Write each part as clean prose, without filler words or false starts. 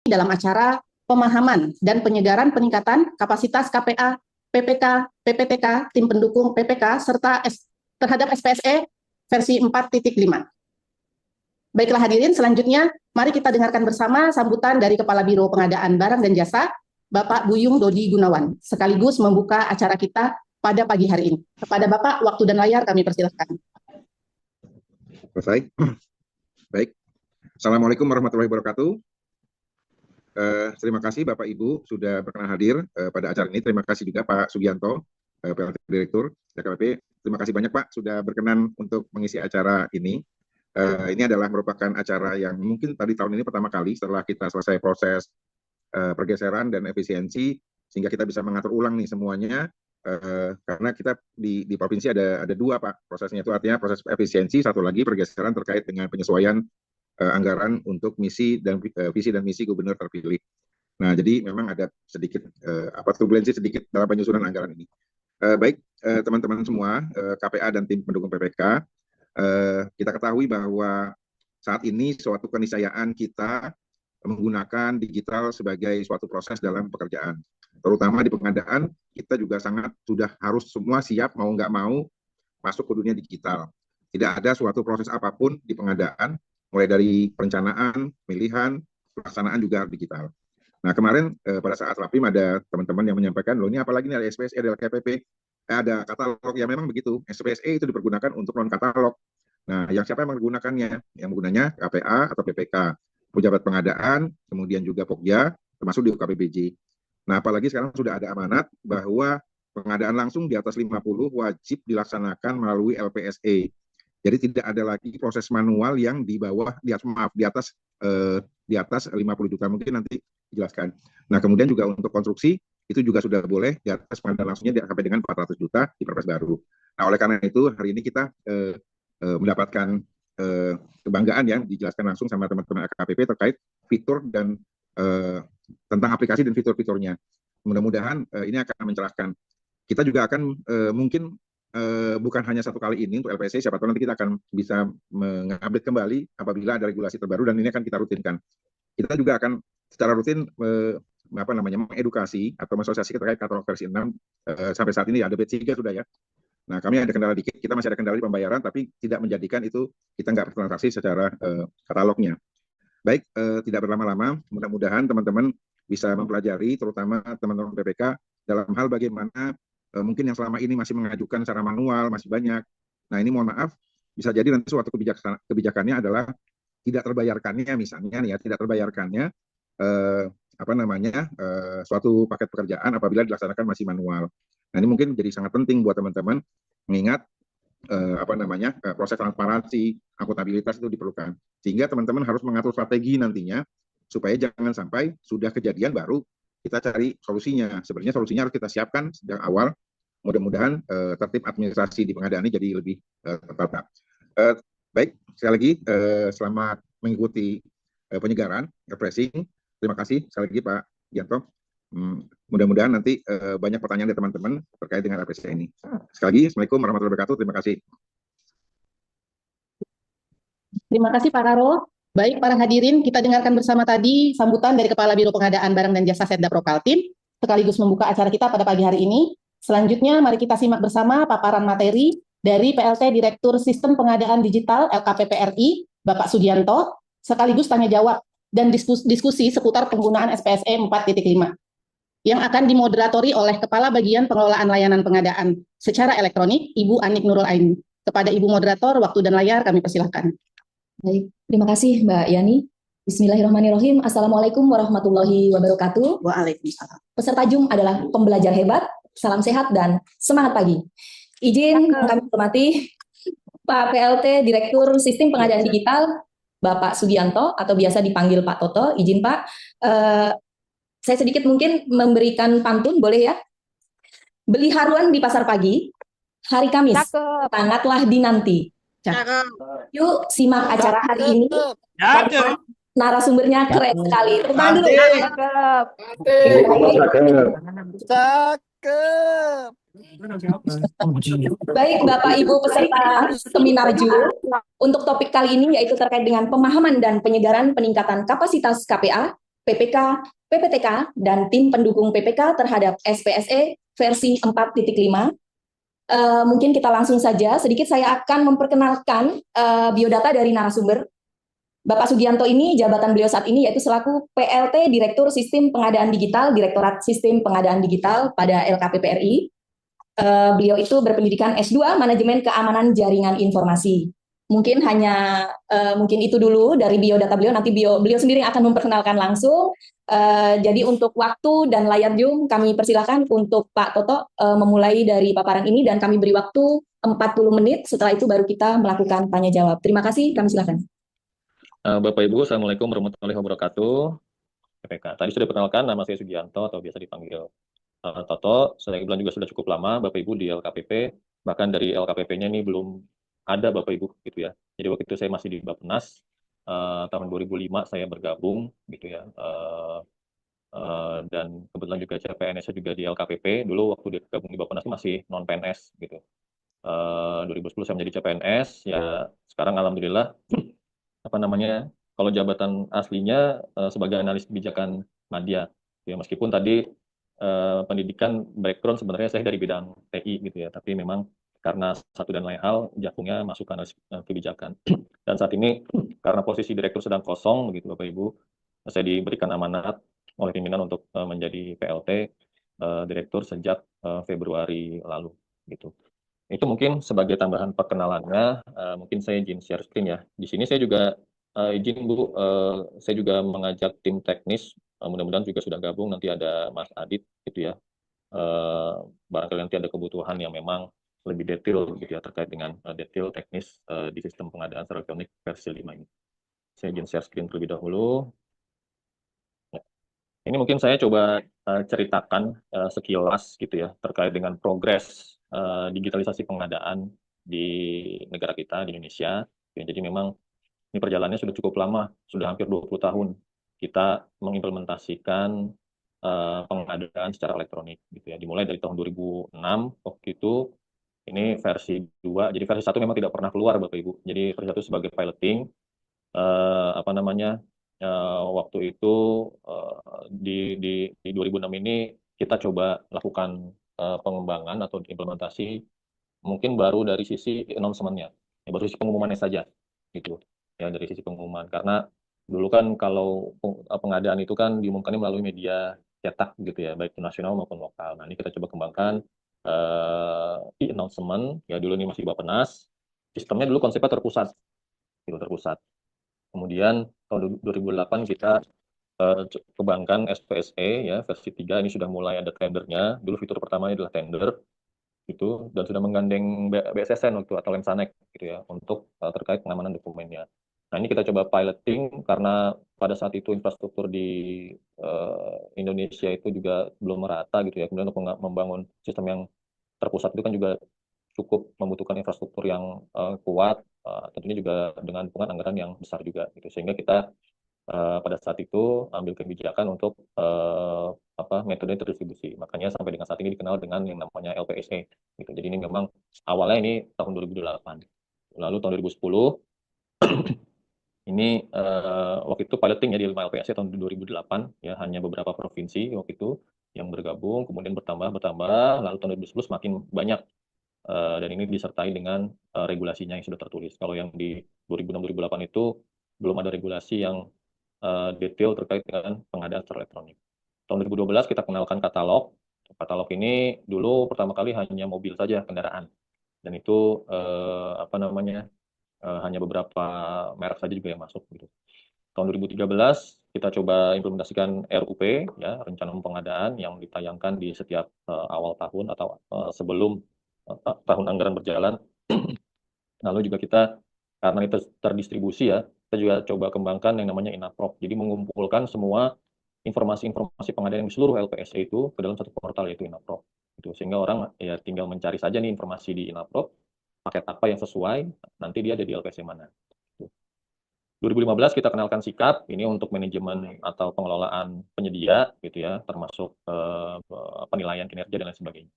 dalam acara pemahaman dan penyegaran peningkatan kapasitas KPA, PPK, PPTK, tim pendukung PPK, serta terhadap SPSE versi 4.5. Baiklah hadirin, selanjutnya mari kita dengarkan bersama sambutan dari Kepala Biro Pengadaan Barang dan Jasa, Bapak Buyung Dodi Gunawan, sekaligus membuka acara kita pada pagi hari ini. Kepada Bapak, waktu dan layar kami persilahkan. Selesai. Baik. Assalamualaikum warahmatullahi wabarakatuh. Terima kasih Bapak Ibu sudah berkenan hadir pada acara ini. Terima kasih juga Pak Sugianto, PLT Direktur DKPP. Terima kasih banyak Pak sudah berkenan untuk mengisi acara ini. Ini adalah merupakan acara yang mungkin tadi tahun ini pertama kali setelah kita selesai proses pergeseran dan efisiensi, sehingga kita bisa mengatur ulang nih semuanya. Karena kita di provinsi ada dua Pak prosesnya, itu artinya proses efisiensi, satu lagi pergeseran terkait dengan penyesuaian anggaran untuk misi dan visi dan misi gubernur terpilih. Nah, jadi memang ada sedikit turbulensi sedikit dalam penyusunan anggaran ini. Baik, teman-teman semua, KPA dan tim pendukung PPK, kita ketahui bahwa saat ini suatu keniscayaan kita menggunakan digital sebagai suatu proses dalam pekerjaan. Terutama di pengadaan, kita juga sudah harus semua siap mau nggak mau masuk ke dunia digital. Tidak ada suatu proses apapun di pengadaan, mulai dari perencanaan, pemilihan, pelaksanaan juga digital. Nah, kemarin pada saat Rapim ada teman-teman yang menyampaikan, loh ini apalagi nih ada SPSE, ada LKPP, ada katalog. Ya memang begitu, SPSE itu dipergunakan untuk non-katalog. Nah, yang siapa yang menggunakannya? Yang menggunanya KPA atau PPK, pejabat pengadaan, kemudian juga Pokja, termasuk di UKPBJ. Nah, apalagi sekarang sudah ada amanat bahwa pengadaan langsung di atas 50 wajib dilaksanakan melalui LPSE. Jadi tidak ada lagi proses manual yang di bawah, di atas 50 juta, mungkin nanti dijelaskan. Nah, kemudian juga untuk konstruksi itu juga sudah boleh di atas pengadaan langsungnya sampai dengan 400 juta di Perpres baru. Nah, oleh karena itu hari ini kita mendapatkan kebanggaan ya dijelaskan langsung sama teman-teman AKPP terkait fitur dan tentang aplikasi dan fitur-fiturnya. Mudah-mudahan ini akan mencerahkan. Kita juga akan mungkin bukan hanya satu kali ini untuk LPSC, siapa tahu nanti kita akan bisa mengupdate kembali apabila ada regulasi terbaru, dan ini akan kita rutinkan. Kita juga akan secara rutin mengedukasi atau mensosialisasi terkait katalog versi 6 sampai saat ini ada batch 3 sudah ya. Nah, kami ada kendala dikit, kita masih ada kendala di pembayaran, tapi tidak menjadikan itu kita nggak bertransaksi secara katalognya. Baik, tidak berlama-lama, mudah-mudahan teman-teman bisa mempelajari, terutama teman-teman PPK, dalam hal bagaimana mungkin yang selama ini masih mengajukan secara manual, masih banyak. Nah, ini mohon maaf, bisa jadi nanti suatu kebijakannya adalah tidak terbayarkannya, misalnya ya, tidak terbayarkannya suatu paket pekerjaan apabila dilaksanakan masih manual. Nah, ini mungkin jadi sangat penting buat teman-teman mengingat proses transparansi, akuntabilitas itu diperlukan. Sehingga teman-teman harus mengatur strategi nantinya supaya jangan sampai sudah kejadian baru kita cari solusinya. Sebenarnya solusinya harus kita siapkan sejak awal. Mudah-mudahan tertib administrasi di pengadaan ini jadi lebih tertata. Baik, sekali lagi selamat mengikuti penyegaran, refreshing. Terima kasih sekali lagi Pak Gianto. Mudah-mudahan nanti banyak pertanyaan dari teman-teman terkait dengan APC ini. Sekali lagi, Assalamualaikum warahmatullahi wabarakatuh. Terima kasih. Terima kasih Pak Karo. Baik, para hadirin, kita dengarkan bersama tadi sambutan dari Kepala Biro Pengadaan Barang dan Jasa Setda Prokaltim, sekaligus membuka acara kita pada pagi hari ini. Selanjutnya, mari kita simak bersama paparan materi dari PLT Direktur Sistem Pengadaan Digital LKPP RI, Bapak Sugianto, sekaligus tanya jawab dan diskusi seputar penggunaan SPSE 4.5 yang akan dimoderatori oleh Kepala Bagian Pengelolaan Layanan Pengadaan secara elektronik, Ibu Anik Nurul Aini. Kepada Ibu Moderator, waktu dan layar kami persilahkan. Baik, terima kasih Mbak Yani. Bismillahirrahmanirrahim. Assalamualaikum warahmatullahi wabarakatuh. Waalaikumsalam. Peserta Zoom adalah pembelajar hebat, salam sehat dan semangat pagi. Izin kami hormati Pak PLT Direktur Sistem Pengadaan Digital, Bapak Sugianto atau biasa dipanggil Pak Toto. Izin Pak, saya sedikit mungkin memberikan pantun, boleh ya? Beli haruan di pasar pagi, hari Kamis, sangatlah dinanti. Yuk simak acara hari ini. Narasumbernya keren sekali. Baik Bapak Ibu peserta seminar Zoom, untuk topik kali ini yaitu terkait dengan pemahaman dan penyegaran peningkatan kapasitas KPA, PPK, PPTK, dan tim pendukung PPK terhadap SPSE versi 4.5. Mungkin kita langsung saja, sedikit saya akan memperkenalkan biodata dari narasumber. Bapak Sugianto ini, jabatan beliau saat ini yaitu selaku PLT Direktur Sistem Pengadaan Digital, Direktorat Sistem Pengadaan Digital pada LKPPRI. Beliau itu berpendidikan S2 Manajemen Keamanan Jaringan Informasi. Mungkin mungkin itu dulu dari biodata beliau, nanti beliau sendiri akan memperkenalkan langsung. Jadi untuk waktu dan layar Zoom kami persilakan untuk Pak Toto memulai dari paparan ini dan kami beri waktu 40 menit, setelah itu baru kita melakukan tanya jawab. Terima kasih, kami silakan. Bapak Ibu, Assalamualaikum warahmatullahi wabarakatuh. PPK. Tadi sudah diperkenalkan, nama saya Sugianto atau biasa dipanggil Toto. Saya kebetulan juga sudah cukup lama Bapak Ibu di LKPP. Bahkan dari LKPP-nya ini belum ada Bapak Ibu gitu ya. Jadi waktu itu saya masih di Bappenas. Tahun 2005 saya bergabung gitu ya. Dan kebetulan juga CPNS-nya juga di LKPP. Dulu waktu dia gabung di Bappenas masih non PNS gitu. 2010 saya menjadi CPNS. Ya sekarang alhamdulillah kalau jabatan aslinya sebagai analis kebijakan media ya, meskipun tadi pendidikan background sebenarnya saya dari bidang TI gitu ya, tapi memang karena satu dan lain hal jatuhnya masuk ke analis kebijakan. Dan saat ini karena posisi direktur sedang kosong begitu Bapak Ibu, saya diberikan amanat oleh pimpinan untuk menjadi PLT direktur sejak Februari lalu gitu. Itu mungkin sebagai tambahan perkenalannya. Mungkin saya izin share screen ya. Di sini saya juga izin Bu, saya juga mengajak tim teknis. Mudah-mudahan juga sudah gabung. Nanti ada Mas Adit gitu ya. Barangkali nanti ada kebutuhan yang memang lebih detail gitu ya terkait dengan detail teknis di sistem pengadaan secara elektronik versi 5 ini. Saya izin share screen terlebih dahulu. Ya. Ini mungkin saya coba ceritakan sekilas gitu ya terkait dengan progres digitalisasi pengadaan di negara kita, di Indonesia. Ya, jadi memang ini perjalanannya sudah cukup lama, sudah hampir 20 tahun kita mengimplementasikan pengadaan secara elektronik. Gitu ya. Dimulai dari tahun 2006, waktu itu ini versi 2, jadi versi 1 memang tidak pernah keluar Bapak Ibu. Jadi versi 1 sebagai piloting, waktu itu di 2006 ini kita coba lakukan pengembangan atau implementasi mungkin baru dari sisi announcement-nya, ya, baru sisi pengumumannya saja, gitu. Ya dari sisi pengumuman, karena dulu kan kalau pengadaan itu kan diumumkannya melalui media cetak gitu ya, baik itu nasional maupun lokal. Nah ini kita coba kembangkan e-announcement, ya dulu ini masih Bappenas, sistemnya dulu konsepnya terpusat, gitu terpusat. Kemudian tahun 2008 kita kembangkan SPSE ya versi 3, ini sudah mulai ada tendernya. Dulu fitur pertamanya adalah tender itu, dan sudah menggandeng BSSN waktu atau Lemsanek gitu ya untuk terkait pengamanan dokumennya. Nah ini kita coba piloting karena pada saat itu infrastruktur di Indonesia itu juga belum merata gitu ya. Kemudian untuk membangun sistem yang terpusat itu kan juga cukup membutuhkan infrastruktur yang kuat, tentunya juga dengan dukungan anggaran yang besar juga gitu. Sehingga kita pada saat itu ambil kebijakan untuk metode terdistribusi. Makanya sampai dengan saat ini dikenal dengan yang namanya LPSE. Gitu. Jadi ini memang awalnya ini tahun 2008. Lalu tahun 2010 ini waktu itu piloting ya di 5 LPSE tahun 2008 ya, hanya beberapa provinsi waktu itu yang bergabung, kemudian bertambah, lalu tahun 2010 semakin banyak. Dan ini disertai dengan regulasinya yang sudah tertulis. Kalau yang di 2006-2008 itu belum ada regulasi yang detail terkait dengan pengadaan secara elektronik. Tahun 2012 kita kenalkan katalog. Katalog ini dulu pertama kali hanya mobil saja, kendaraan. Dan itu hanya beberapa merek saja juga yang masuk gitu. Tahun 2013 kita coba implementasikan RUP ya, rencana pengadaan yang ditayangkan di setiap awal tahun atau sebelum tahun anggaran berjalan. Lalu juga kita karena itu terdistribusi ya, kita juga coba kembangkan yang namanya Inaprop. Jadi mengumpulkan semua informasi-informasi pengadaan di seluruh LPSE itu ke dalam satu portal, yaitu Inaprop. Gitu. Sehingga orang ya tinggal mencari saja nih informasi di Inaprop, paket apa yang sesuai, nanti dia ada di LPSE mana. Gitu. 2015 kita kenalkan Sikap, ini untuk manajemen atau pengelolaan penyedia, gitu ya, termasuk penilaian kinerja dan lain sebagainya.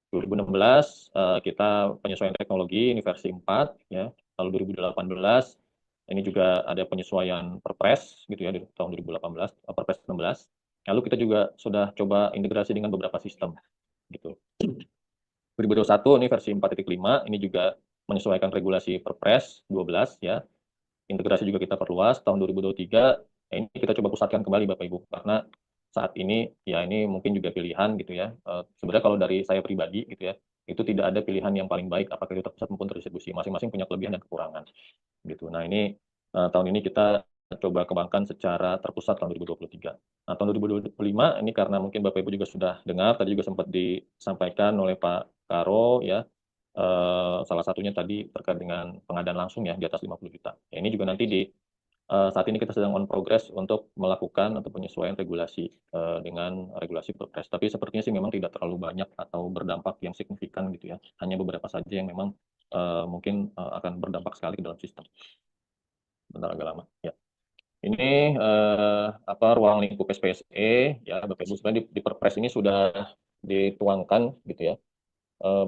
2016 kita penyesuaian teknologi, ini versi 4, ya. Lalu 2018 Ini juga ada penyesuaian Perpres gitu ya di tahun 2018, Perpres 16. Lalu kita juga sudah coba integrasi dengan beberapa sistem gitu. 2021 ini versi 4.5, ini juga menyesuaikan regulasi Perpres 12 ya. Integrasi juga kita perluas. Tahun 2023 ya ini kita coba pusatkan kembali Bapak Ibu, karena saat ini ya ini mungkin juga pilihan gitu ya. Sebenarnya kalau dari saya pribadi gitu ya, itu tidak ada pilihan yang paling baik apakah itu terpusat maupun terdistribusi. Masing-masing punya kelebihan dan kekurangan gitu. Nah ini tahun ini kita coba kembangkan secara terpusat tahun 2023. Nah tahun 2025 ini karena mungkin Bapak Ibu juga sudah dengar, tadi juga sempat disampaikan oleh Pak Karo ya, salah satunya tadi terkait dengan pengadaan langsung ya di atas 50 juta. Ya, ini juga nanti saat ini kita sedang on progress untuk melakukan atau penyesuaian regulasi dengan regulasi Perpres. Tapi sepertinya sih memang tidak terlalu banyak atau berdampak yang signifikan gitu ya. Hanya beberapa saja yang memang mungkin akan berdampak sekali ke dalam sistem. Bentar agak lama. Ya. Ini ruang lingkup SPSE ya Bapak Ibu, sebenarnya di Perpres ini sudah dituangkan gitu ya,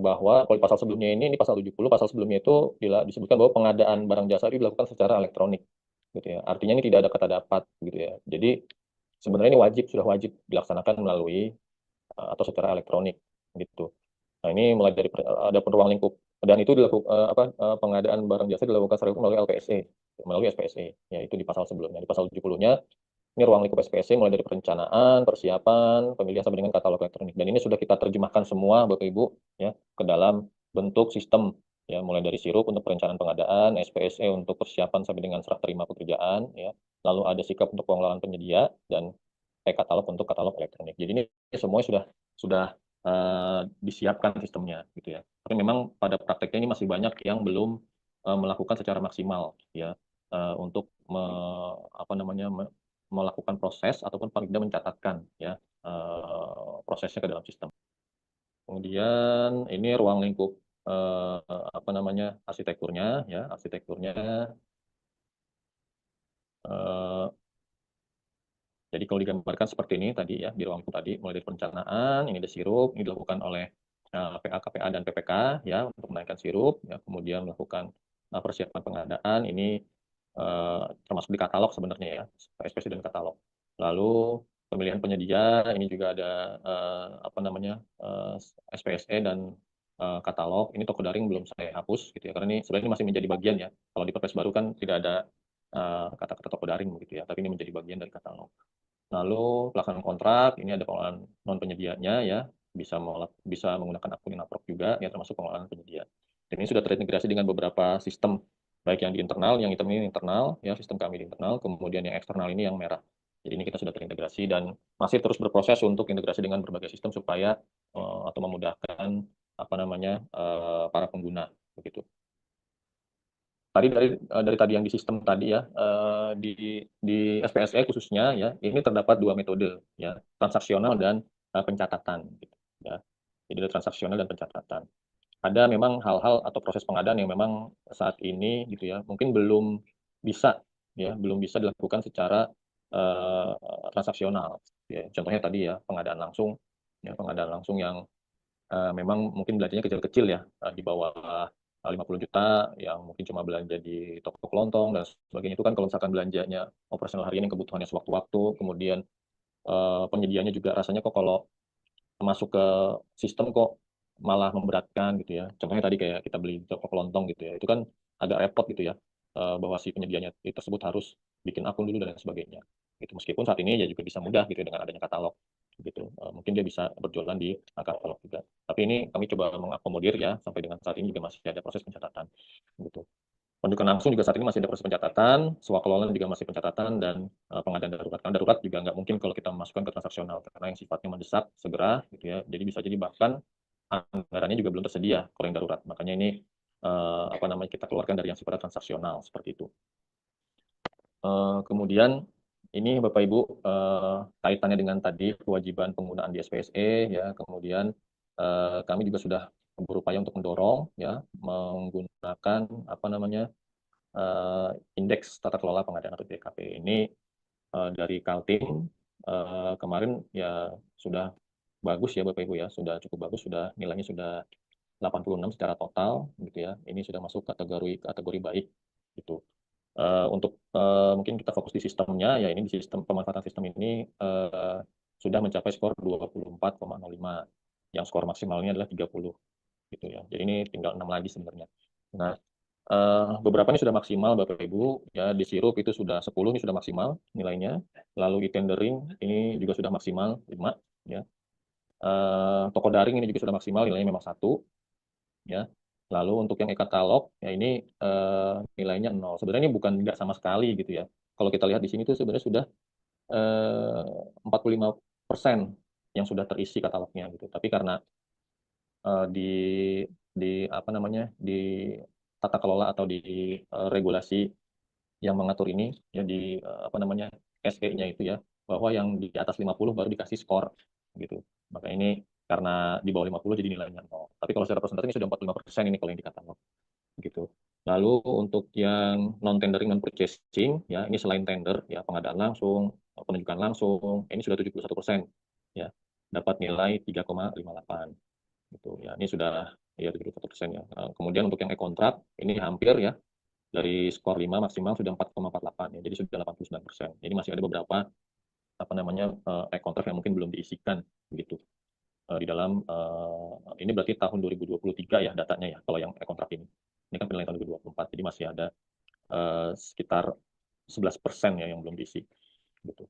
bahwa kalau di pasal sebelumnya ini pasal 70, pasal sebelumnya itu disebutkan bahwa pengadaan barang jasa itu dilakukan secara elektronik gitu ya. Artinya ini tidak ada kata dapat gitu ya. Jadi sebenarnya ini sudah wajib dilaksanakan melalui atau secara elektronik gitu. Nah, ini mulai dari ada ruang lingkup dan itu dilakukan pengadaan barang jasa dilakukan secara melalui LPSE, melalui SPSE. Ya, itu di pasal sebelumnya. Di pasal 70-nya ini ruang lingkup SPSE mulai dari perencanaan, persiapan, pemilihan sampai dengan katalog elektronik. Dan ini sudah kita terjemahkan semua Bapak Ibu ya ke dalam bentuk sistem ya, mulai dari sirup untuk perencanaan pengadaan, SPSE untuk persiapan sampai dengan serah terima pekerjaan ya. Lalu ada sikap untuk pengelolaan penyedia dan katalog untuk katalog elektronik. Jadi ini semuanya sudah disiapkan sistemnya gitu ya. Tapi memang pada prakteknya ini masih banyak yang belum melakukan secara maksimal ya, untuk melakukan proses ataupun paling tidak mencatatkan ya prosesnya ke dalam sistem. Kemudian ini ruang lingkup arsitekturnya ya, jadi kalau digambarkan seperti ini tadi ya, di ruang lingkup tadi, mulai dari perencanaan, ini ada sirup, ini dilakukan oleh PA, KPA, dan PPK ya, untuk menaikkan sirup, ya, kemudian melakukan persiapan pengadaan, ini termasuk di katalog sebenarnya ya, SPC dan katalog. Lalu pemilihan penyedia, ini juga ada SPSE dan katalog, ini toko daring belum saya hapus gitu ya, karena ini sebenarnya masih menjadi bagian ya, kalau di Perpres baru kan tidak ada kata-kata toko daring begitu ya, tapi ini menjadi bagian dari katalog. Lalu pelaksanaan kontrak, ini ada pengelolaan non penyedianya ya, bisa menggunakan akun Inaproc juga ya, termasuk pengelolaan penyedia. Dan ini sudah terintegrasi dengan beberapa sistem, baik yang di internal, yang hitam ini internal ya, sistem kami di internal, kemudian yang eksternal ini yang merah. Jadi ini kita sudah terintegrasi dan masih terus berproses untuk integrasi dengan berbagai sistem supaya atau memudahkan para pengguna begitu. Tadi dari tadi yang di sistem tadi ya, di SPSE khususnya ya, ini terdapat dua metode ya, transaksional dan pencatatan gitu ya. Jadi ada transaksional dan pencatatan. Ada memang hal-hal atau proses pengadaan yang memang saat ini gitu ya, mungkin belum bisa dilakukan secara transaksional ya. Contohnya tadi ya, pengadaan langsung yang memang mungkin belanjanya kecil-kecil ya, di bawah 50 juta, yang mungkin cuma belanja di toko kelontong dan sebagainya. Itu kan kalau misalkan belanjanya operasional harian yang kebutuhannya sewaktu-waktu, kemudian penyediaannya juga rasanya kok kalau masuk ke sistem kok malah memberatkan gitu ya. Contohnya tadi kayak kita beli di toko kelontong gitu ya, itu kan agak repot gitu ya, bahwa si penyedianya tersebut harus bikin akun dulu dan lain sebagainya. Gitu. Meskipun saat ini ya juga bisa mudah gitu dengan adanya katalog gitu. Mungkin dia bisa berjualan di katalog juga. Tapi ini kami coba mengakomodir ya, sampai dengan saat ini juga masih ada proses pencatatan gitu. Penunjukan langsung juga saat ini masih ada proses pencatatan, swakelola juga masih pencatatan, dan pengadaan darurat. Karena darurat juga nggak mungkin kalau kita masukkan ke transaksional, karena yang sifatnya mendesak, segera, gitu ya. Jadi bisa jadi bahkan anggarannya juga belum tersedia kalau yang darurat. Makanya ini kita keluarkan dari yang sifatnya transaksional seperti itu. Kemudian ini Bapak Ibu kaitannya dengan tadi kewajiban penggunaan di SPSE ya, kemudian kami juga sudah berupaya untuk mendorong ya, menggunakan indeks tata kelola pengadaan atau DKP ini dari Kaltim kemarin ya sudah bagus ya Bapak Ibu ya, sudah cukup bagus, sudah nilainya sudah 86 secara total gitu ya. Ini sudah masuk kategori baik gitu. Untuk mungkin kita fokus di sistemnya, ya ini di sistem pemanfaatan sistem ini sudah mencapai skor 24,05, yang skor maksimalnya adalah 30 gitu ya. Jadi ini tinggal 6 lagi sebenarnya. Nah, beberapa ini sudah maksimal Bapak Ibu, ya di sirup itu sudah 10, ini sudah maksimal nilainya. Lalu e-tendering ini juga sudah maksimal 5 ya. Toko daring ini juga sudah maksimal, nilainya memang 1 ya. Lalu untuk yang e-katalog ya ini nilainya 0. Sebenarnya ini bukan nggak sama sekali gitu ya. Kalau kita lihat di sini tuh sebenarnya sudah 45% yang sudah terisi katalognya gitu. Tapi karena di apa namanya, di tata kelola atau di regulasi yang mengatur ini ya, di apa namanya, SE-nya itu ya, bahwa yang di atas 50 baru dikasih skor gitu. Maka ini karena di bawah 50 jadi nilainya 0. Tapi kalau secara persentase ini sudah 45% ini kalau yang di katalog gitu. Lalu untuk yang non tendering non purchasing ya, ini selain tender ya, pengadaan langsung, penunjukan langsung, ini sudah 71% ya, dapat nilai 3,58 gitu ya. Ini sudah ya 71% ya. Kemudian untuk yang e-kontrak ini hampir ya, dari skor 5 maksimal sudah 4,48 ya, jadi sudah 89%. Jadi masih ada beberapa apa namanya, e-kontrak yang mungkin belum diisikan begitu di dalam ini berarti tahun 2023 ya datanya ya, kalau yang e-kontrak ini. Ini kan penilaian tahun 2024, jadi masih ada sekitar 11% ya yang belum diisi gitu.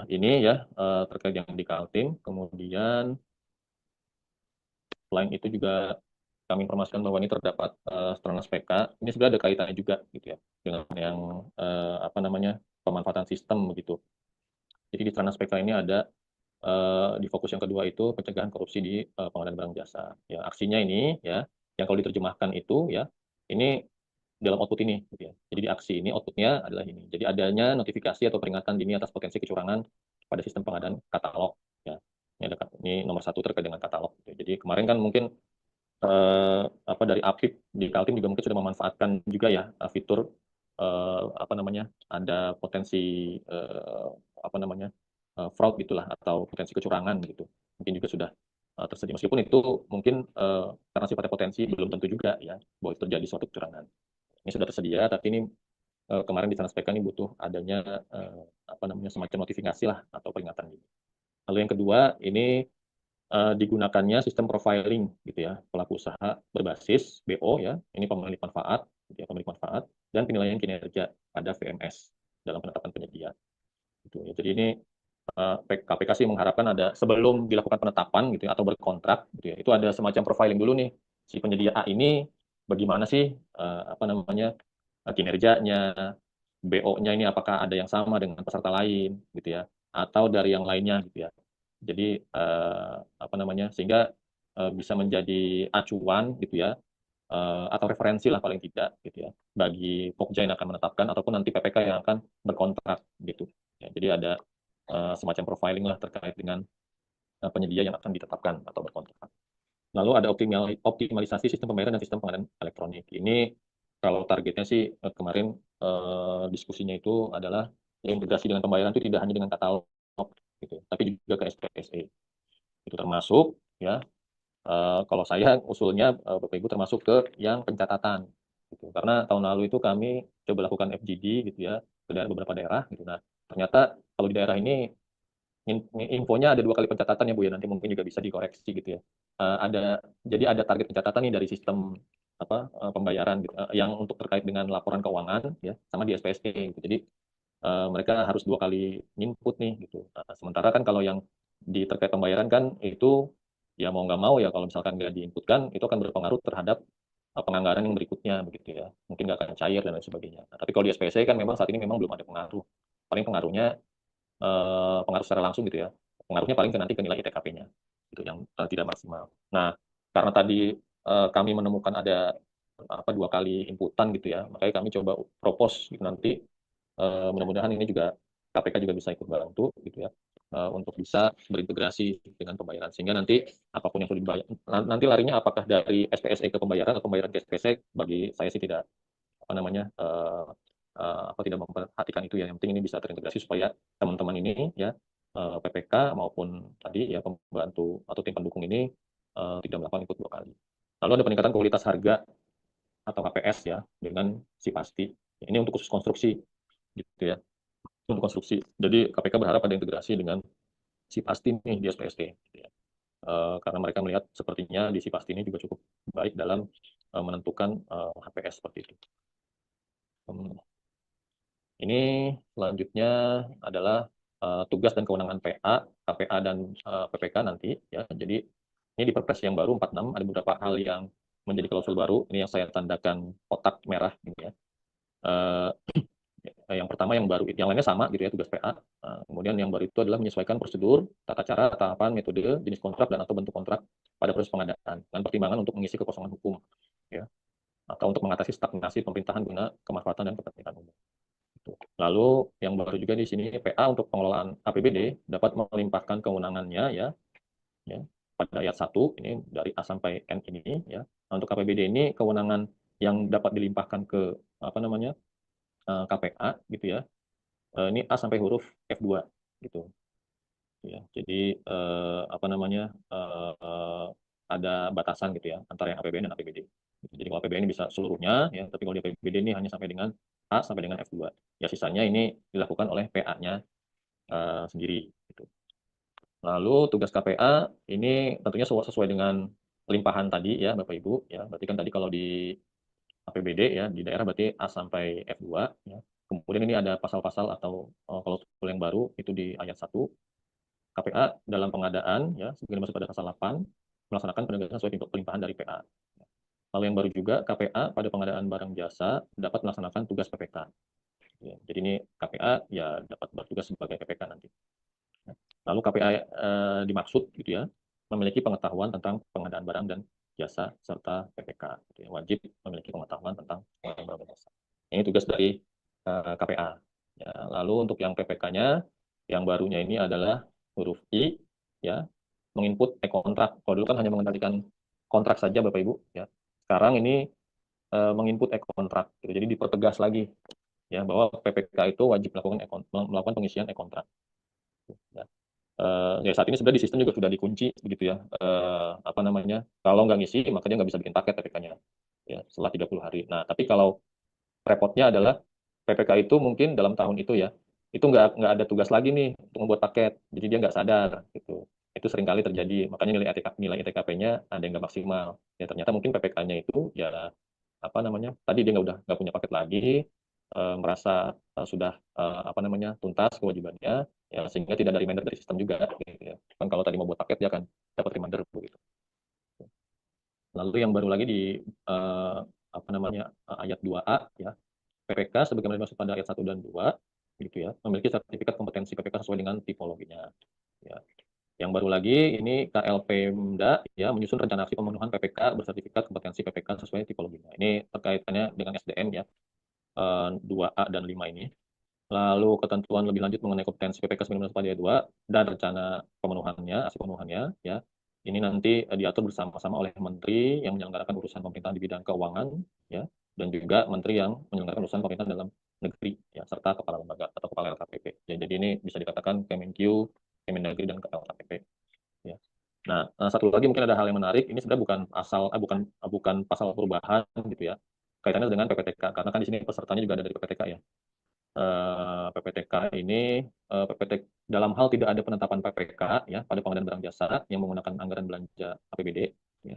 Ini ya terkait yang di Kaltim. Kemudian selain itu juga kami informasikan bahwa ini terdapat Stranas PK. Ini sebenarnya ada kaitannya juga gitu ya dengan yang apa namanya, pemanfaatan sistem begitu. Jadi di Stranas PK ini ada di fokus yang kedua itu pencegahan korupsi di pengadaan barang jasa. Ya, aksinya ini ya, yang kalau diterjemahkan itu ya, ini dalam output ini gitu ya. Jadi di aksi ini outputnya adalah ini. Jadi adanya notifikasi atau peringatan dini atas potensi kecurangan pada sistem pengadaan katalog ya. Ini nomor 1 terkait dengan katalog gitu. Jadi kemarin kan mungkin apa dari Apip di Kaltim juga mungkin sudah memanfaatkan juga ya fitur apa namanya, ada potensi apa namanya, fraud gitulah atau potensi kecurangan gitu. Mungkin juga sudah tersedia, meskipun itu mungkin karena sifatnya potensi belum tentu juga ya bahwa itu terjadi suatu kecurangan. Ini sudah tersedia, tapi ini kemarin disampaikan ini butuh adanya apa namanya, semacam notifikasi lah atau peringatan gitu. Lalu yang kedua ini digunakannya sistem profiling gitu ya, pelaku usaha berbasis BO ya, ini pemilik manfaat gitu ya, pemilik manfaat, dan penilaian kinerja pada VMS dalam penetapan penyedia gitu ya. Jadi ini KPK sih mengharapkan ada sebelum dilakukan penetapan gitu ya, atau berkontrak gitu ya, itu ada semacam profiling dulu nih, si penyedia A ini bagaimana sih apa namanya, kinerjanya, BO-nya ini apakah ada yang sama dengan peserta lain gitu ya, atau dari yang lainnya gitu ya. Jadi apa namanya, sehingga bisa menjadi acuan gitu ya, atau referensi lah paling tidak gitu ya, bagi Pokja yang akan menetapkan ataupun nanti PPK yang akan berkontrak gitu ya. Jadi ada semacam profiling lah terkait dengan penyedia yang akan ditetapkan atau berkontrak. Lalu ada optimalisasi sistem pembayaran dan sistem pengadaan elektronik. Ini kalau targetnya sih kemarin diskusinya itu adalah integrasi dengan pembayaran itu tidak hanya dengan katalog gitu, tapi juga ke SPSE. Itu termasuk ya, kalau saya usulnya Bapak Ibu termasuk ke yang pencatatan gitu. Karena tahun lalu itu kami coba lakukan FGD gitu ya ke beberapa daerah gitu. Nah, ternyata kalau di daerah ini infonya ada 2 kali pencatatan ya Bu ya, nanti mungkin juga bisa dikoreksi gitu ya. Jadi ada target pencatatan nih dari sistem apa pembayaran gitu, yang untuk terkait dengan laporan keuangan ya sama di SPSE gitu. Jadi mereka harus 2 kali input nih gitu. Nah, sementara kan kalau yang di terkait pembayaran kan itu ya mau nggak mau ya, kalau misalkan nggak diinputkan itu akan berpengaruh terhadap penganggaran yang berikutnya begitu ya. Mungkin nggak akan cair dan lain sebagainya. Nah, tapi kalau di SPSE kan memang saat ini memang belum ada pengaruh. Paling pengaruhnya pengaruh secara langsung gitu ya. Pengaruhnya paling ke nanti ke nilai ITKP-nya gitu yang tidak maksimal. Nah, karena tadi kami menemukan ada apa 2 kali inputan gitu ya, makanya kami coba propose gitu nanti mudah-mudahan ini juga KPK juga bisa ikut bantu gitu ya untuk bisa berintegrasi dengan pembayaran, sehingga nanti apapun yang sudah dibayar nanti larinya apakah dari SPSE ke pembayaran atau pembayaran ke SPSE, bagi saya sih tidak apa namanya apa tidak memperhatikan itu ya, yang penting ini bisa terintegrasi supaya teman-teman ini ya PPK maupun tadi ya pembantu atau tim pendukung ini tidak melakukan input 2 kali. Lalu ada peningkatan kualitas harga atau KPS ya dengan si pasti. Ini untuk khusus konstruksi, gitu ya. Untuk konstruksi. Jadi KPK berharap ada integrasi dengan si pasti nih di SPST. Gitu ya. Karena mereka melihat sepertinya di si pasti ini juga cukup baik dalam menentukan HPS seperti itu. Ini selanjutnya adalah tugas dan kewenangan PA, KPA dan PPK nanti ya. Jadi ini di Perpres yang baru 46 ada beberapa hal yang menjadi klausul baru. Ini yang saya tandakan kotak merah gitu ya. Yang pertama yang baru, yang lainnya sama gitu ya tugas PA. Kemudian yang baru itu adalah menyesuaikan prosedur, tata cara, tahapan, metode, jenis kontrak dan atau bentuk kontrak pada proses pengadaan dengan pertimbangan untuk mengisi kekosongan hukum ya atau untuk mengatasi stagnasi pemerintahan guna kemanfaatan dan kepentingan umum. Lalu yang baru juga di sini PA untuk pengelolaan APBD dapat melimpahkan kewenangannya ya pada ayat 1 ini dari A sampai N ini ya. Nah, untuk APBD ini kewenangan yang dapat dilimpahkan ke apa namanya KPA gitu ya. Ini A sampai huruf F2 gitu ya. Jadi apa namanya ada batasan gitu ya antara yang APBN dan APBD. Jadi kalau APBN bisa seluruhnya ya, tapi kalau di APBD ini hanya sampai dengan A sampai dengan F2. Ya sisanya ini dilakukan oleh PA-nya sendiri gitu. Lalu tugas KPA ini tentunya sesuai dengan limpahan tadi ya Bapak Ibu ya. Berarti kan tadi kalau di APBD ya di daerah berarti A sampai F2 ya. Kemudian ini ada pasal-pasal atau klausul yang baru itu di ayat 1. KPA dalam pengadaan ya sebagaimana dimaksud pada pasal 8 melaksanakan penegakan sesuai limpahan dari PA. Lalu yang baru juga KPA pada pengadaan barang jasa dapat melaksanakan tugas PPK. Ya, jadi ini KPA ya dapat bertugas sebagai PPK nanti. Lalu KPA dimaksud gitu ya memiliki pengetahuan tentang pengadaan barang dan jasa serta PPK. Gitu ya. Wajib memiliki pengetahuan tentang pengadaan barang dan jasa. Ini tugas dari KPA. Ya, lalu untuk yang PPK-nya yang barunya ini adalah huruf I ya menginput e-kontrak. Kalau dulu kan hanya mengendalikan kontrak saja Bapak Ibu ya. Sekarang ini menginput e-kontrak. Gitu. Jadi dipertegas lagi ya bahwa PPK itu wajib melakukan pengisian e-kontrak. Ya. Ya saat ini sebenarnya di sistem juga sudah dikunci begitu ya. Apa namanya? Kalau nggak ngisi maka dia nggak bisa bikin paket PPK-nya ya setelah 30 hari. Nah, tapi kalau repotnya adalah PPK itu mungkin dalam tahun itu ya itu nggak ada tugas lagi nih untuk membuat paket, jadi dia nggak sadar gitu. Itu seringkali terjadi, makanya nilai ETKP-nya ada yang nggak maksimal. Ya ternyata mungkin PPK-nya itu ya apa namanya tadi dia nggak punya paket lagi, merasa sudah apa namanya tuntas kewajibannya, ya sehingga tidak ada reminder dari sistem juga. Gitu ya. Kan kalau tadi mau buat paket dia akan dapat reminder begitu. Lalu yang baru lagi di apa namanya ayat 2A ya PPK sebagaimana dimaksud pada ayat 1 dan 2 gitu ya, memiliki sertifikat kompetensi PPK sesuai dengan tipologinya. Ya. Yang baru lagi ini KLPMDA ya menyusun rencana aksi pemenuhan PPK bersertifikat kompetensi PPK sesuai tipologinya. Ini terkaitannya dengan SDM ya 2A dan 5 ini. Lalu ketentuan lebih lanjut mengenai kompetensi PPK sebagaimana pada ayat 2 dan rencana pemenuhannya, aksi pemenuhannya ya. Ini nanti diatur bersama-sama oleh menteri yang menyelenggarakan urusan pemerintahan di bidang keuangan ya dan juga menteri yang menyelenggarakan urusan pemerintahan dalam negeri ya serta kepala lembaga atau kepala LKPP. Ya, jadi ini bisa dikatakan Kemenkyu, Kemendagri dan LKPP ya. Nah, satu lagi mungkin ada hal yang menarik, ini sebenarnya bukan pasal perubahan gitu ya. Kaitannya dengan PPTK karena kan di sini pesertanya juga ada dari PPTK ya. PPTK ini dalam hal tidak ada penetapan PPK ya pada pengadaan barang jasa yang menggunakan anggaran belanja APBD ya.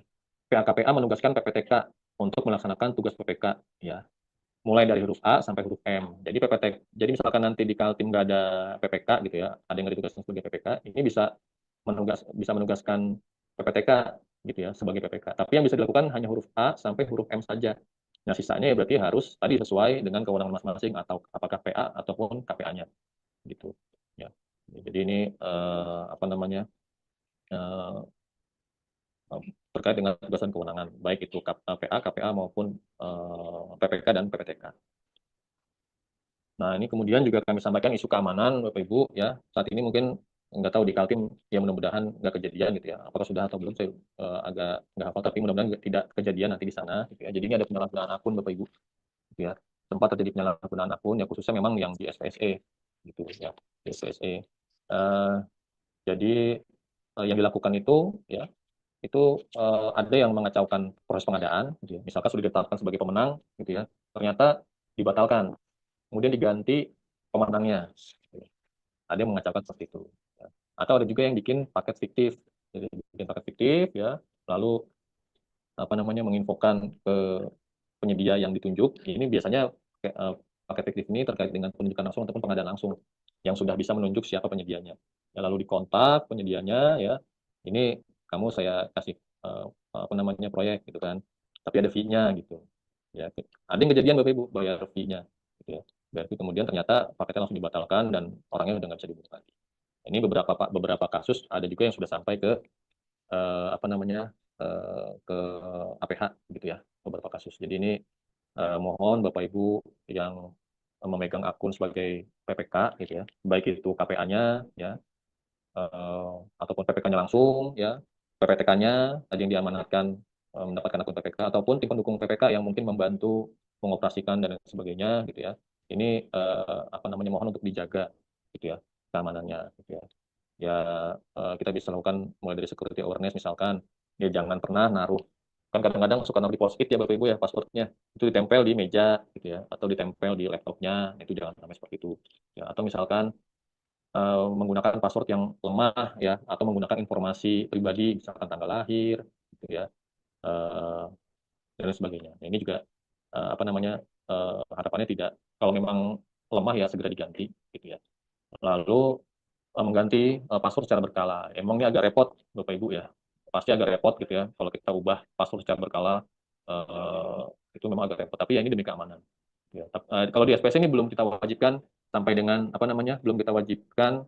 PAKPA menugaskan PPTK untuk melaksanakan tugas PPK ya mulai dari huruf A sampai huruf M. Jadi misalkan nanti di Kaltim nggak ada PPK gitu ya, ada yang ditugaskan sebagai PPK, ini bisa menugaskan PPTK gitu ya sebagai PPK. Tapi yang bisa dilakukan hanya huruf A sampai huruf M saja. Nah, sisanya ya berarti harus tadi sesuai dengan kewenangan masing-masing atau apakah PA ataupun KPA-nya gitu. Ya. Jadi ini apa namanya terkait dengan tugasan kewenangan baik itu PA, KPA maupun PPK dan PPTK. Nah, ini kemudian juga kami sampaikan isu keamanan Bapak Ibu ya. Saat ini mungkin nggak tahu di Kaltim ya mudah-mudahan nggak kejadian gitu ya. Apakah sudah atau belum saya agak nggak hafal tapi mudah-mudahan tidak kejadian nanti di sana gitu ya. Jadi ini ada penyalahgunaan akun Bapak Ibu gitu ya. Sempat terjadi penyalahgunaan akun ya khususnya memang yang di SPSE gitu ya. Di SPSE. Jadi yang dilakukan itu ya itu ada yang mengacaukan proses pengadaan gitu ya. Misalkan sudah ditetapkan sebagai pemenang gitu ya. Ternyata dibatalkan, kemudian diganti pemenangnya. Ada yang mengacaukan seperti itu. Ya. Atau ada juga yang bikin paket fiktif. Jadi bikin paket fiktif ya, lalu apa namanya menginfokan ke penyedia yang ditunjuk. Ini biasanya paket fiktif ini terkait dengan penunjukan langsung ataupun pengadaan langsung yang sudah bisa menunjuk siapa penyedianya. Ya, lalu dikontak penyedianya ya. Ini kamu saya kasih apa namanya proyek gitu kan. Tapi ada fee-nya gitu. Ya, ada yang kejadian Bapak Ibu bayar fee-nya gitu ya. Berarti kemudian ternyata paketnya langsung dibatalkan dan orangnya udah nggak bisa dihubungi lagi. Ini beberapa kasus ada juga yang sudah sampai ke apa namanya ke APH gitu ya, beberapa kasus. Jadi ini mohon Bapak Ibu yang memegang akun sebagai PPK gitu ya, baik itu KPA-nya ya ataupun PPK-nya langsung ya, PPTK-nya tadi yang diamanatkan mendapatkan akun PPK ataupun tim pendukung PPK yang mungkin membantu mengoperasikan dan lain sebagainya gitu ya. Ini apa namanya mohon untuk dijaga gitu ya keamanannya gitu ya. Ya kita bisa lakukan mulai dari security awareness misalkan ya jangan pernah naruh kan kadang-kadang suka naruh di post-it ya Bapak Ibu ya passwordnya itu ditempel di meja gitu ya atau ditempel di laptopnya itu jangan sampai seperti itu ya atau misalkan menggunakan password yang lemah ya atau menggunakan informasi pribadi misalkan tanggal lahir gitu ya eh, dan lain sebagainya. Nah, ini juga apa namanya harapannya tidak kalau memang lemah ya segera diganti gitu ya. Lalu mengganti password secara berkala. Emangnya agak repot, Bapak Ibu ya. Pasti agak repot gitu ya. Kalau kita ubah password secara berkala, eh, itu memang agak repot. Tapi ya ini demi keamanan. Ya, kalau di SPS ini belum kita wajibkan sampai dengan apa namanya, belum kita wajibkan,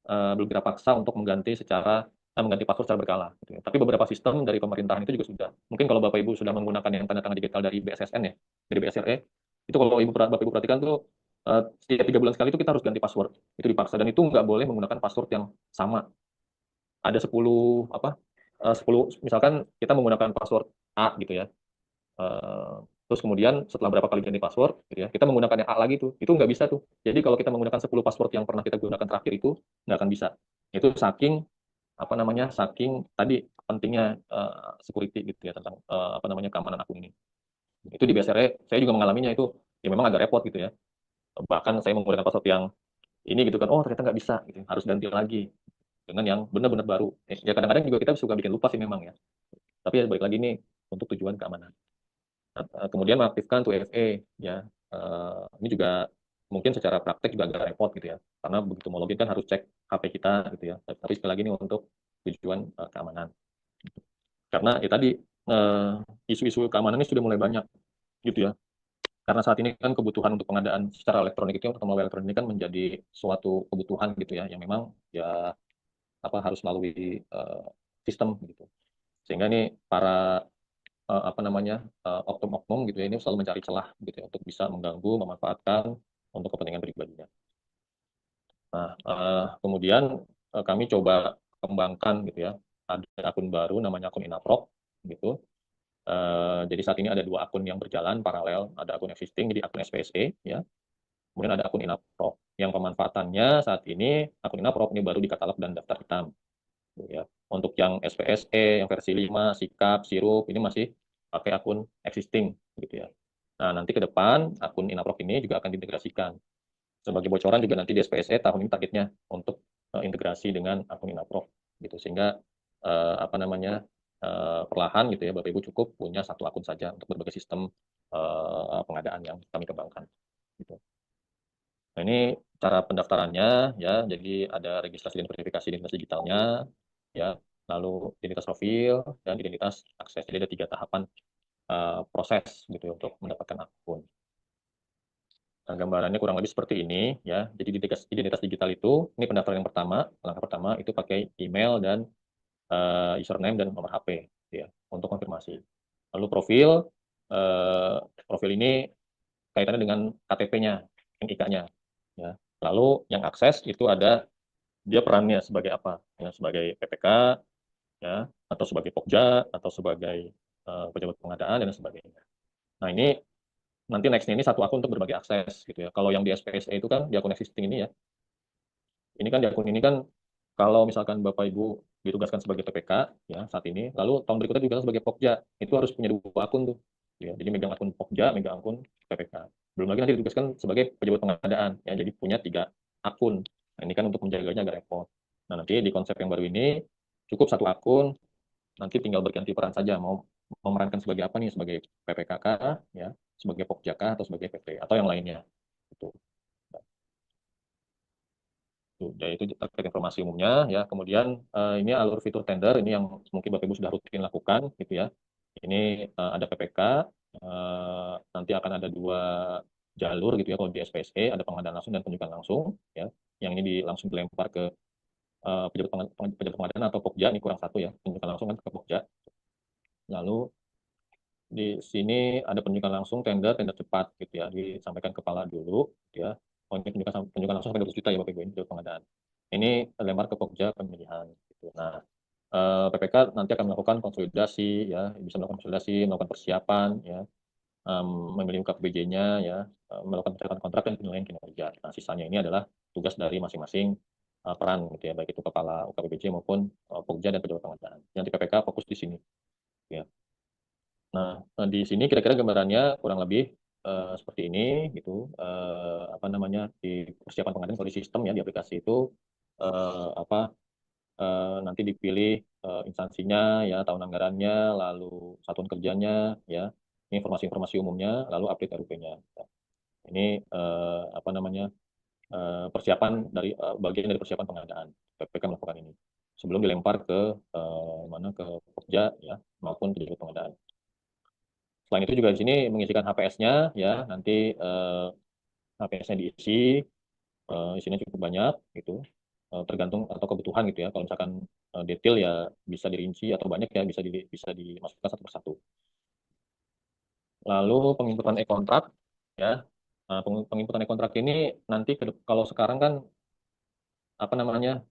belum kita paksa untuk mengganti password secara berkala. Gitu ya. Tapi beberapa sistem dari pemerintahan itu juga sudah. Mungkin kalau Bapak Ibu sudah menggunakan yang tanda tangan digital dari BSSN ya, dari BSRE, itu kalau Bapak Ibu perhatikan tuh setiap 3 bulan sekali itu kita harus ganti password. Itu dipaksa dan itu nggak boleh menggunakan password yang sama. Ada 10 apa? 10 misalkan kita menggunakan password A gitu ya. Eh, terus kemudian setelah berapa kali ganti password gitu ya, kita menggunakan yang A lagi tuh. Itu nggak bisa tuh. Jadi kalau kita menggunakan 10 password yang pernah kita gunakan terakhir itu nggak akan bisa. Itu saking apa namanya? Saking tadi pentingnya security gitu ya tentang apa namanya keamanan akun ini. Itu di BSR saya juga mengalaminya itu ya memang agak repot gitu ya. Bahkan saya menggunakan password yang ini gitu kan, oh ternyata nggak bisa, gitu. Harus ganti lagi dengan yang benar-benar baru. Ya kadang-kadang juga kita suka bikin lupa sih memang ya. Tapi ya balik lagi nih untuk tujuan keamanan. Nah, kemudian mengaktifkan 2FA ya. Ini juga mungkin secara praktek juga agak repot gitu ya. Karena begitu mau login kan harus cek HP kita gitu ya. Tapi sekali lagi ini untuk tujuan keamanan. Karena ya tadi isu-isu keamanan ini sudah mulai banyak gitu ya. Karena saat ini kan kebutuhan untuk pengadaan secara elektronik itu atau melalui elektronik ini kan menjadi suatu kebutuhan gitu ya yang memang ya apa harus melalui sistem gitu. Sehingga ini para apa namanya oknum-oknum gitu ya ini selalu mencari celah gitu ya untuk bisa mengganggu, memanfaatkan untuk kepentingan pribadinya. Nah, kemudian kami coba kembangkan gitu ya. Ada akun baru namanya akun Inaproc gitu. Jadi saat ini ada 2 akun yang berjalan paralel, ada akun existing jadi akun SPSE ya. Kemudian ada akun Inaproc yang pemanfaatannya saat ini akun Inaproc ini baru dikatalog dan daftar hitam. Ya. Untuk yang SPSE, yang versi 5, Sikap, Sirup, ini masih pakai akun existing gitu ya. Nah, nanti ke depan akun Inaproc ini juga akan diintegrasikan. Sebagai bocoran juga nanti di SPSE tahun ini targetnya untuk integrasi dengan akun Inaproc gitu. Sehingga apa namanya perlahan gitu ya Bapak Ibu cukup punya 1 akun saja untuk berbagai sistem pengadaan yang kami kembangkan. Gitu. Nah, ini cara pendaftarannya ya. Jadi ada registrasi dan verifikasi identitas digitalnya ya, lalu identitas profil dan identitas akses. Jadi ada 3 tahapan proses gitu ya, untuk mendapatkan akun. Nah, gambarannya kurang lebih seperti ini ya. Jadi identitas digital itu ini pendaftaran yang pertama, langkah pertama itu pakai email dan username dan nomor HP ya untuk konfirmasi. Lalu profil ini kaitannya dengan KTP-nya, NIK-nya ya. Lalu yang akses itu ada dia perannya sebagai apa? Ya, sebagai PPK ya atau sebagai Pokja atau sebagai pejabat pengadaan dan sebagainya. Nah, ini nanti next-nya ini 1 akun untuk berbagai akses gitu ya. Kalau yang di SPSE itu kan di akun existing ini ya. Ini kan di akun ini kan kalau misalkan Bapak Ibu ditugaskan sebagai PPK ya saat ini, lalu tahun berikutnya juga sebagai Pokja, itu harus punya 2 akun tuh. Ya, jadi megang akun Pokja, megang akun PPK. Belum lagi nanti ditugaskan sebagai pejabat pengadaan, ya, jadi punya 3 akun. Nah, ini kan untuk menjaganya agak repot. Nah, nanti di konsep yang baru ini cukup 1 akun, nanti tinggal berganti peran saja, mau memerankan sebagai apa nih, sebagai PPKK, ya, sebagai Pokjaka, atau sebagai PT, atau yang lainnya. Gitu. Ya, itu terkait informasi umumnya, ya. Kemudian ini alur fitur tender, ini yang mungkin Bapak Ibu sudah rutin lakukan, gitu ya. Ini ada PPK, nanti akan ada 2 jalur gitu ya. Kalau di SPSE ada pengadaan langsung dan penunjukan langsung, ya. Yang ini langsung dilempar ke pejabat pengadaan atau Pokja, ini kurang 1 ya. Penunjukan langsung kan ke Pokja. Lalu di sini ada penunjukan langsung, tender cepat gitu ya, disampaikan kepala dulu gitu ya. Oh, ini penunjukan langsung sampai 12 juta ya Bapak Ibu, ini untuk pengadaan. Ini lempar ke Pokja pemilihan gitu. Nah, PPK nanti akan melakukan konsolidasi ya, bisa melakukan konsolidasi, melakukan persiapan ya, memilih UKPBJ-nya ya, melakukan pencatatan kontrak dan penilaian kinerja. Nah, sisanya ini adalah tugas dari masing-masing peran gitu ya, baik itu kepala UKPBJ maupun Pokja dan pejabat pengadaan. Nanti PPK fokus di sini ya. Nah, di sini kira-kira gambarannya kurang lebih seperti ini gitu. Apa namanya, di persiapan pengadaan kalau di sistem ya, di aplikasi itu nanti dipilih instansinya ya, tahun anggarannya, lalu satuan kerjanya ya, ini informasi-informasi umumnya, lalu update RUP-nya. Ini apa namanya, persiapan dari bagian dari persiapan pengadaan. PPK melakukan ini sebelum dilempar ke mana, ke Pokja ya, maupun pejabat pengadaan. Selain itu juga di sini mengisikan HPS-nya ya, nanti HPS-nya diisi, isinya cukup banyak gitu, tergantung atau kebutuhan gitu ya. Kalau misalkan detail ya bisa dirinci, atau banyak ya bisa dimasukkan satu persatu. Lalu penginputan e-kontrak ya. Penginputan e-kontrak ini nanti kalau sekarang kan apa namanya,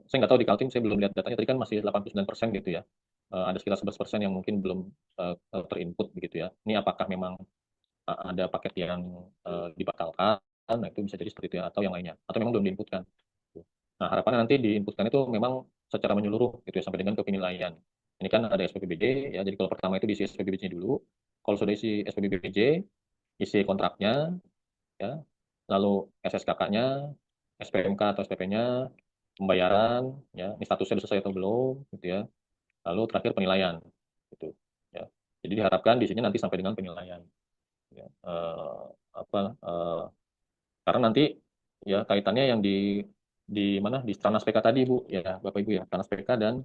saya nggak tahu di Kaltim, saya belum lihat datanya, tadi kan masih 89% gitu ya. Ada sekitar 11% yang mungkin belum terinput begitu ya. Ini apakah memang ada paket yang dibatalkan, nah itu bisa jadi seperti itu ya, atau yang lainnya, atau memang belum diinputkan. Nah, harapannya nanti diinputkan itu memang secara menyeluruh gitu ya, sampai dengan ke penilaian. Ini kan ada SPPBJ ya, jadi kalau pertama itu diisi SPPBJ dulu. Kalau sudah isi SPPBJ, isi kontraknya ya, lalu SSKK-nya, SPMK atau SPP-nya, pembayaran ya, ini statusnya sudah selesai atau belum gitu ya. Lalu terakhir penilaian gitu ya. Jadi diharapkan di sini nanti sampai dengan penilaian ya. Apa karena nanti ya kaitannya yang di mana, di Stranas PK tadi Bu ya, Bapak Ibu ya, Stranas PK dan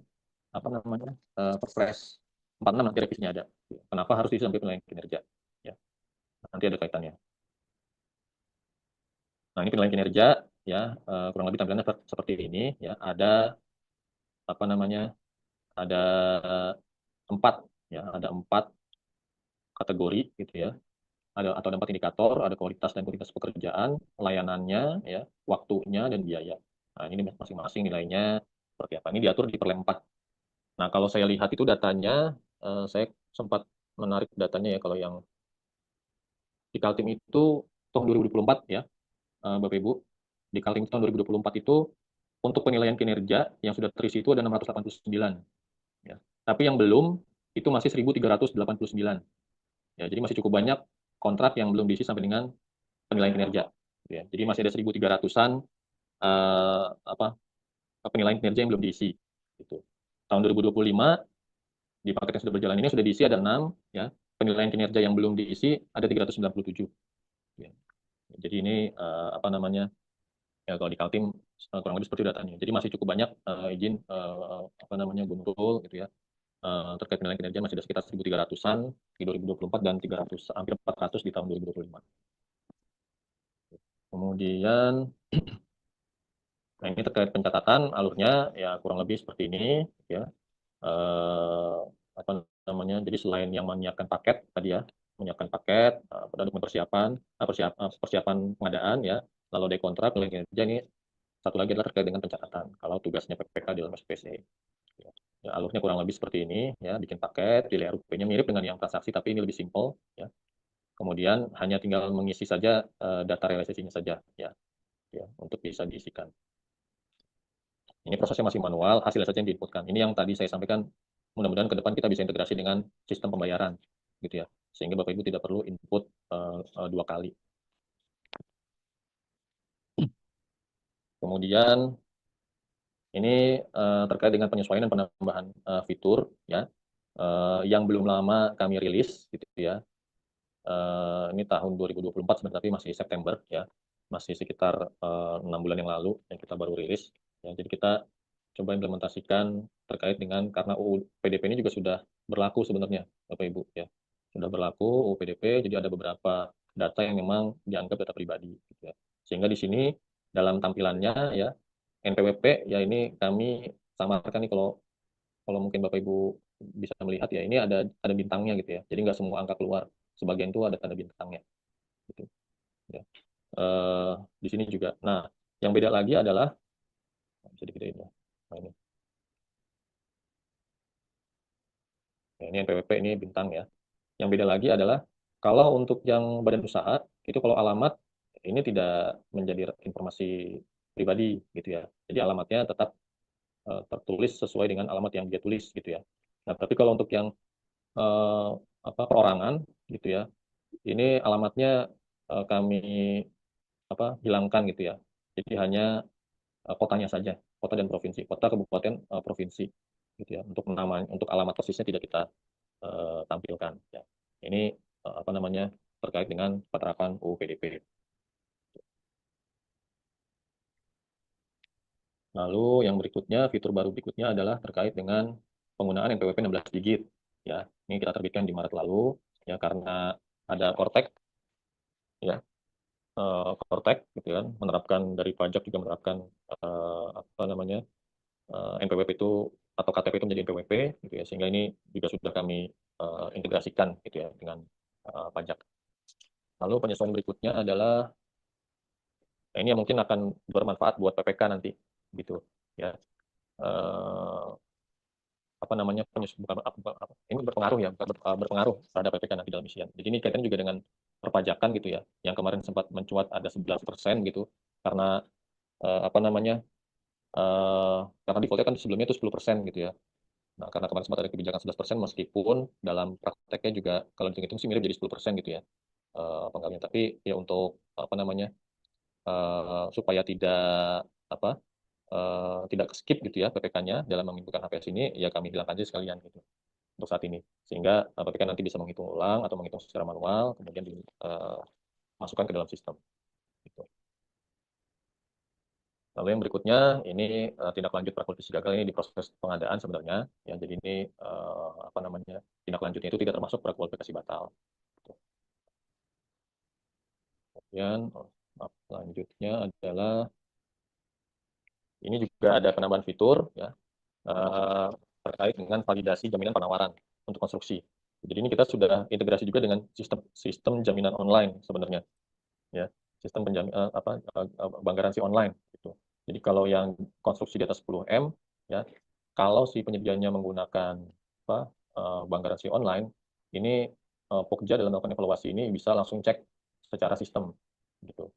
apa namanya, Perpres 46 nanti revisinya ada. Kenapa harus diisi sampai penilaian kinerja ya, nanti ada kaitannya. Nah, ini penilaian kinerja ya, kurang lebih tampilannya seperti ini ya. Ada apa namanya, ada 4 ya, ada 4 kategori gitu ya. Ada 4 indikator, ada kualitas dan kualitas pekerjaan, layanannya ya, waktunya dan biaya. Nah, ini masing-masing nilainya seperti apa. Ini diatur di Perlem 4. Nah, kalau saya lihat itu datanya, saya sempat menarik datanya ya, kalau yang di Kaltim itu tahun 2024 ya, Bapak Ibu, di Kaltim tahun 2024 itu untuk penilaian kinerja yang sudah terisi itu ada 689 ya. Tapi yang belum itu masih 1389. Ya, jadi masih cukup banyak kontrak yang belum diisi sampai dengan penilaian kinerja. Ya, jadi masih ada 1.300-an apa, penilaian kinerja yang belum diisi. Gitu. Tahun 2025 di paket yang sudah berjalan ini sudah diisi ada 6, ya. Penilaian kinerja yang belum diisi ada 397. Ya. Jadi ini apa namanya, ya, kalau di Kaltim kurang lebih seperti datanya. Jadi masih cukup banyak izin apa namanya, buntul gitu ya. Terkait penilaian kinerja masih ada sekitar 1.300-an di 2024 dan 300, hampir 400 di tahun 2025. Kemudian nah, ini terkait pencatatan alurnya ya kurang lebih seperti ini ya. Apa namanya, jadi selain yang menyiapkan paket tadi ya, menyiapkan paket pada dokumen persiapan, persiapan pengadaan ya, lalu ada kontrak, penilaian kinerja, ini satu lagi adalah terkait dengan pencatatan kalau tugasnya PPK di dalam SPC. Ya, alurnya kurang lebih seperti ini ya, bikin paket, pilih RUP-nya mirip dengan yang transaksi tapi ini lebih simpel ya. Kemudian hanya tinggal mengisi saja data realisasinya saja ya, ya, untuk bisa diisikan. Ini prosesnya masih manual, hasilnya saja yang diinputkan. Ini yang tadi saya sampaikan, mudah-mudahan ke depan kita bisa integrasi dengan sistem pembayaran. gitu ya, sehingga Bapak Ibu tidak perlu input 2 kali. Kemudian ini terkait dengan penyesuaian dan penambahan fitur ya, yang belum lama kami rilis gitu ya. Ini tahun 2024 sebenarnya, tapi masih September ya, masih sekitar 6 bulan yang lalu yang kita baru rilis ya. Jadi kita coba implementasikan terkait dengan, karena UU PDP ini juga sudah berlaku sebenarnya Bapak Ibu ya, sudah berlaku UU PDP, jadi ada beberapa data yang memang dianggap data pribadi gitu ya. Sehingga di sini dalam tampilannya ya, NPWP ya, ini kami samarkan nih, kalau kalau mungkin Bapak Ibu bisa melihat ya, ini ada bintangnya gitu ya. Jadi nggak semua angka keluar, sebagian itu ada tanda bintangnya gitu ya. Di sini juga. Nah, yang beda lagi adalah, bisa digedein ya. Nah, ini. Ya, ini NPWP, ini bintang ya. Yang beda lagi adalah kalau untuk yang badan usaha itu, kalau alamat ini tidak menjadi informasi pribadi gitu ya. Jadi alamatnya tetap tertulis sesuai dengan alamat yang dia tulis gitu ya. Nah, tapi kalau untuk yang eh, perorangan gitu ya, ini alamatnya kami hilangkan gitu ya. Jadi hanya kotanya saja, kota dan provinsi, kota, kabupaten, provinsi gitu ya. Untuk alamat persisnya tidak kita tampilkan ya. Ini terkait dengan penerapan UU PDP. Lalu yang berikutnya, fitur baru berikutnya adalah terkait dengan penggunaan NPWP 16 digit ya. Ini kita terbitkan di Maret lalu ya, karena ada Kortek ya, Kortek gitu kan, menerapkan dari pajak juga menerapkan NPWP itu atau KTP itu menjadi NPWP gitu ya, sehingga ini juga sudah kami integrasikan gitu ya dengan pajak. Lalu penyesuaian berikutnya adalah, nah ini yang mungkin akan bermanfaat buat PPK nanti gitu ya. Eh, ini berpengaruh ya, berpengaruh terhadap PPK nanti dalam isian. Jadi ini kaitannya juga dengan perpajakan gitu ya, yang kemarin sempat mencuat ada 11% gitu, karena eh, apa namanya karena defaultnya kan sebelumnya itu 10% gitu ya. Nah, karena kemarin sempat ada kebijakan 11%, meskipun dalam prakteknya juga kalau dihitung-hitung sih mirip jadi 10% gitu ya pengalian. Tapi ya untuk supaya apa tidak skip gitu ya PPK-nya dalam menginputkan HPS ini, ya kami hilangkan aja sekalian gitu untuk saat ini, sehingga PPK nanti bisa menghitung ulang atau menghitung secara manual kemudian dimasukkan ke dalam sistem gitu. Lalu yang berikutnya ini tindak lanjut prakualifikasi gagal, ini di proses pengadaan sebenarnya ya. Jadi ini tindak lanjutnya itu tidak termasuk prakualifikasi batal. Kemudian selanjutnya adalah ini juga ada penambahan fitur ya, terkait dengan validasi jaminan penawaran untuk konstruksi. Jadi ini kita sudah integrasi juga dengan sistem jaminan online sebenarnya ya, sistem bank garansi online gitu. Jadi kalau yang konstruksi di atas 10 M ya, kalau si penyedianya menggunakan bank garansi online, ini Pokja dalam melakukan evaluasi ini bisa langsung cek secara sistem gitu,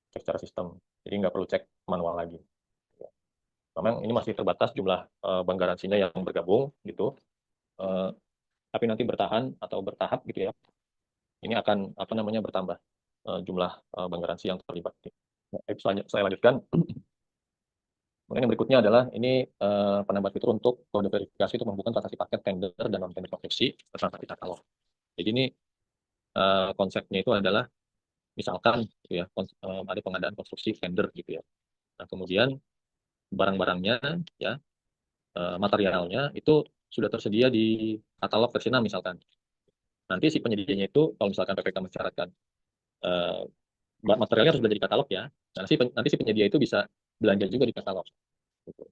cek secara sistem. Jadi nggak perlu cek manual lagi. Memang ini masih terbatas jumlah bank garansinya yang bergabung gitu, tapi nanti bertahan atau bertahap gitu ya. Ini akan bertambah jumlah bank garansi yang terlibat. Saya lanjutkan. Kemudian yang berikutnya adalah ini penambahan fitur untuk kode verifikasi untuk menghubungkan transaksi paket, tender, dan non-tender konstruksi ke transaksi katalog. Jadi ini konsepnya itu adalah misalkan gitu ya, ada pengadaan konstruksi tender gitu ya. Nah, kemudian barang-barangnya ya, materialnya itu sudah tersedia di katalog versi 6 misalkan. Nanti si penyedianya itu kalau misalkan PPK mensyaratkan materialnya harus belanja di katalog ya. Nanti si penyedia itu bisa belanja juga di katalog. Gitu.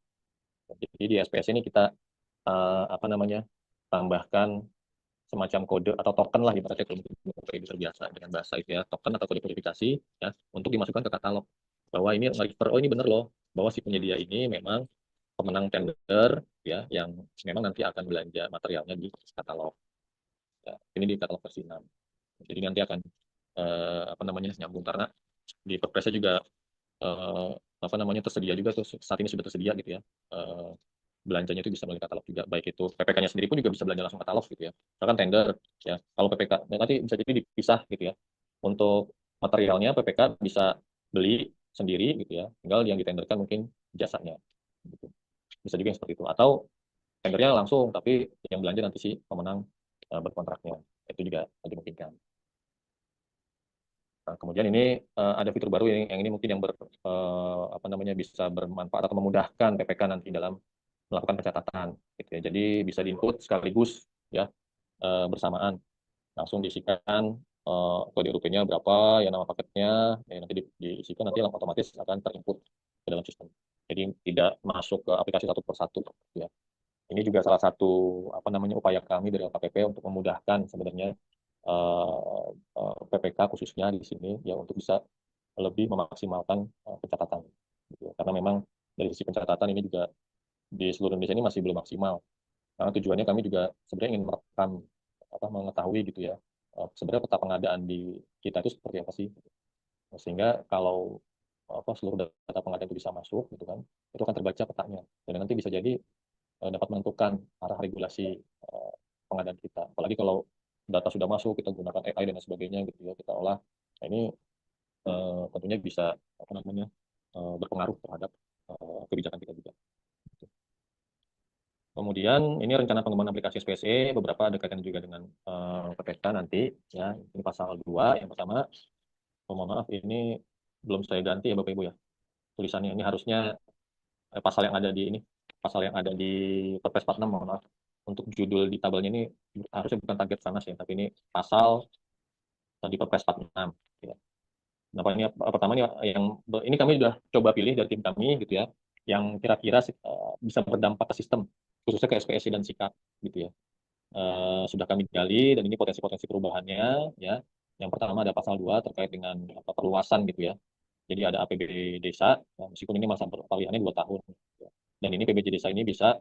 Jadi di SPS ini kita tambahkan semacam kode atau token lah, ibaratnya kalau itu terbiasa dengan bahasa itu ya, token atau kode verifikasi ya, untuk dimasukkan ke katalog bahwa ini oh ini benar loh, bahwa si penyedia ini memang pemenang tender ya, yang memang nanti akan belanja materialnya di katalog. Ya, ini di katalog versi 6. Jadi nanti akan nyambung, karena di Perpresnya juga tersedia juga tuh, saat ini sudah tersedia gitu ya, belanjanya itu bisa melalui katalog juga, baik itu PPK-nya sendiri pun juga bisa belanja langsung katalog gitu ya. Misalkan tender ya, kalau PPK nanti bisa jadi dipisah gitu ya. Untuk materialnya PPK bisa beli sendiri gitu ya, tinggal yang ditenderkan mungkin jasanya gitu. Bisa juga yang seperti itu, atau tendernya langsung tapi yang belanja nanti si pemenang berkontraknya, itu juga dimungkinkan. Nah, kemudian ini ada fitur baru yang ini mungkin yang apa namanya, bisa bermanfaat atau memudahkan PPK nanti dalam melakukan pencatatan gitu ya. Jadi bisa diinput sekaligus ya, bersamaan, langsung diisikan kode RUP-nya berapa, ya nama paketnya, ya nanti diisikan, nanti otomatis akan terinput ke dalam sistem. Jadi tidak masuk ke aplikasi satu persatu ya. Ini juga salah satu apa namanya, upaya kami dari LKPP untuk memudahkan sebenarnya PPK khususnya di sini ya, untuk bisa lebih memaksimalkan pencatatan gitu ya. Karena memang dari sisi pencatatan ini juga di seluruh Indonesia ini masih belum maksimal. Karena tujuannya kami juga sebenarnya ingin merekam, apa, mengetahui gitu ya, sebenarnya peta pengadaan di kita itu seperti apa sih. Sehingga kalau apa, seluruh data pengadaan itu bisa masuk gitu kan, itu akan terbaca petanya, dan nanti bisa jadi dapat menentukan arah regulasi pengadaan kita. Apalagi kalau data sudah masuk, kita gunakan AI dan sebagainya gitu ya, kita olah. Nah, ini tentunya bisa apa namanya, berpengaruh terhadap kebijakan kita juga. Kemudian ini rencana pengembangan aplikasi SPSE, beberapa ada kaitan juga dengan PPK nanti ya. Ini pasal 2 yang pertama. Oh, mohon maaf, ini belum saya ganti ya Bapak Ibu ya. Tulisannya ini harusnya pasal yang ada di ini, pasal yang ada di Perpres 46, mohon maaf. Untuk judul di tabelnya ini harusnya bukan target sana sih, tapi ini pasal di Perpres 46 ya. Nah, ini pertama yang ini kami sudah coba pilih dari tim kami gitu ya, yang kira-kira bisa berdampak ke sistem, khususnya ke SPSI dan SIKAP gitu ya. Sudah kami gali, dan ini potensi-potensi perubahannya ya. Yang pertama ada pasal 2 terkait dengan perluasan gitu ya. Jadi ada APBD desa, ya, meskipun ini masa peralihannya 2 tahun. Ya. Dan ini PBJ desa ini bisa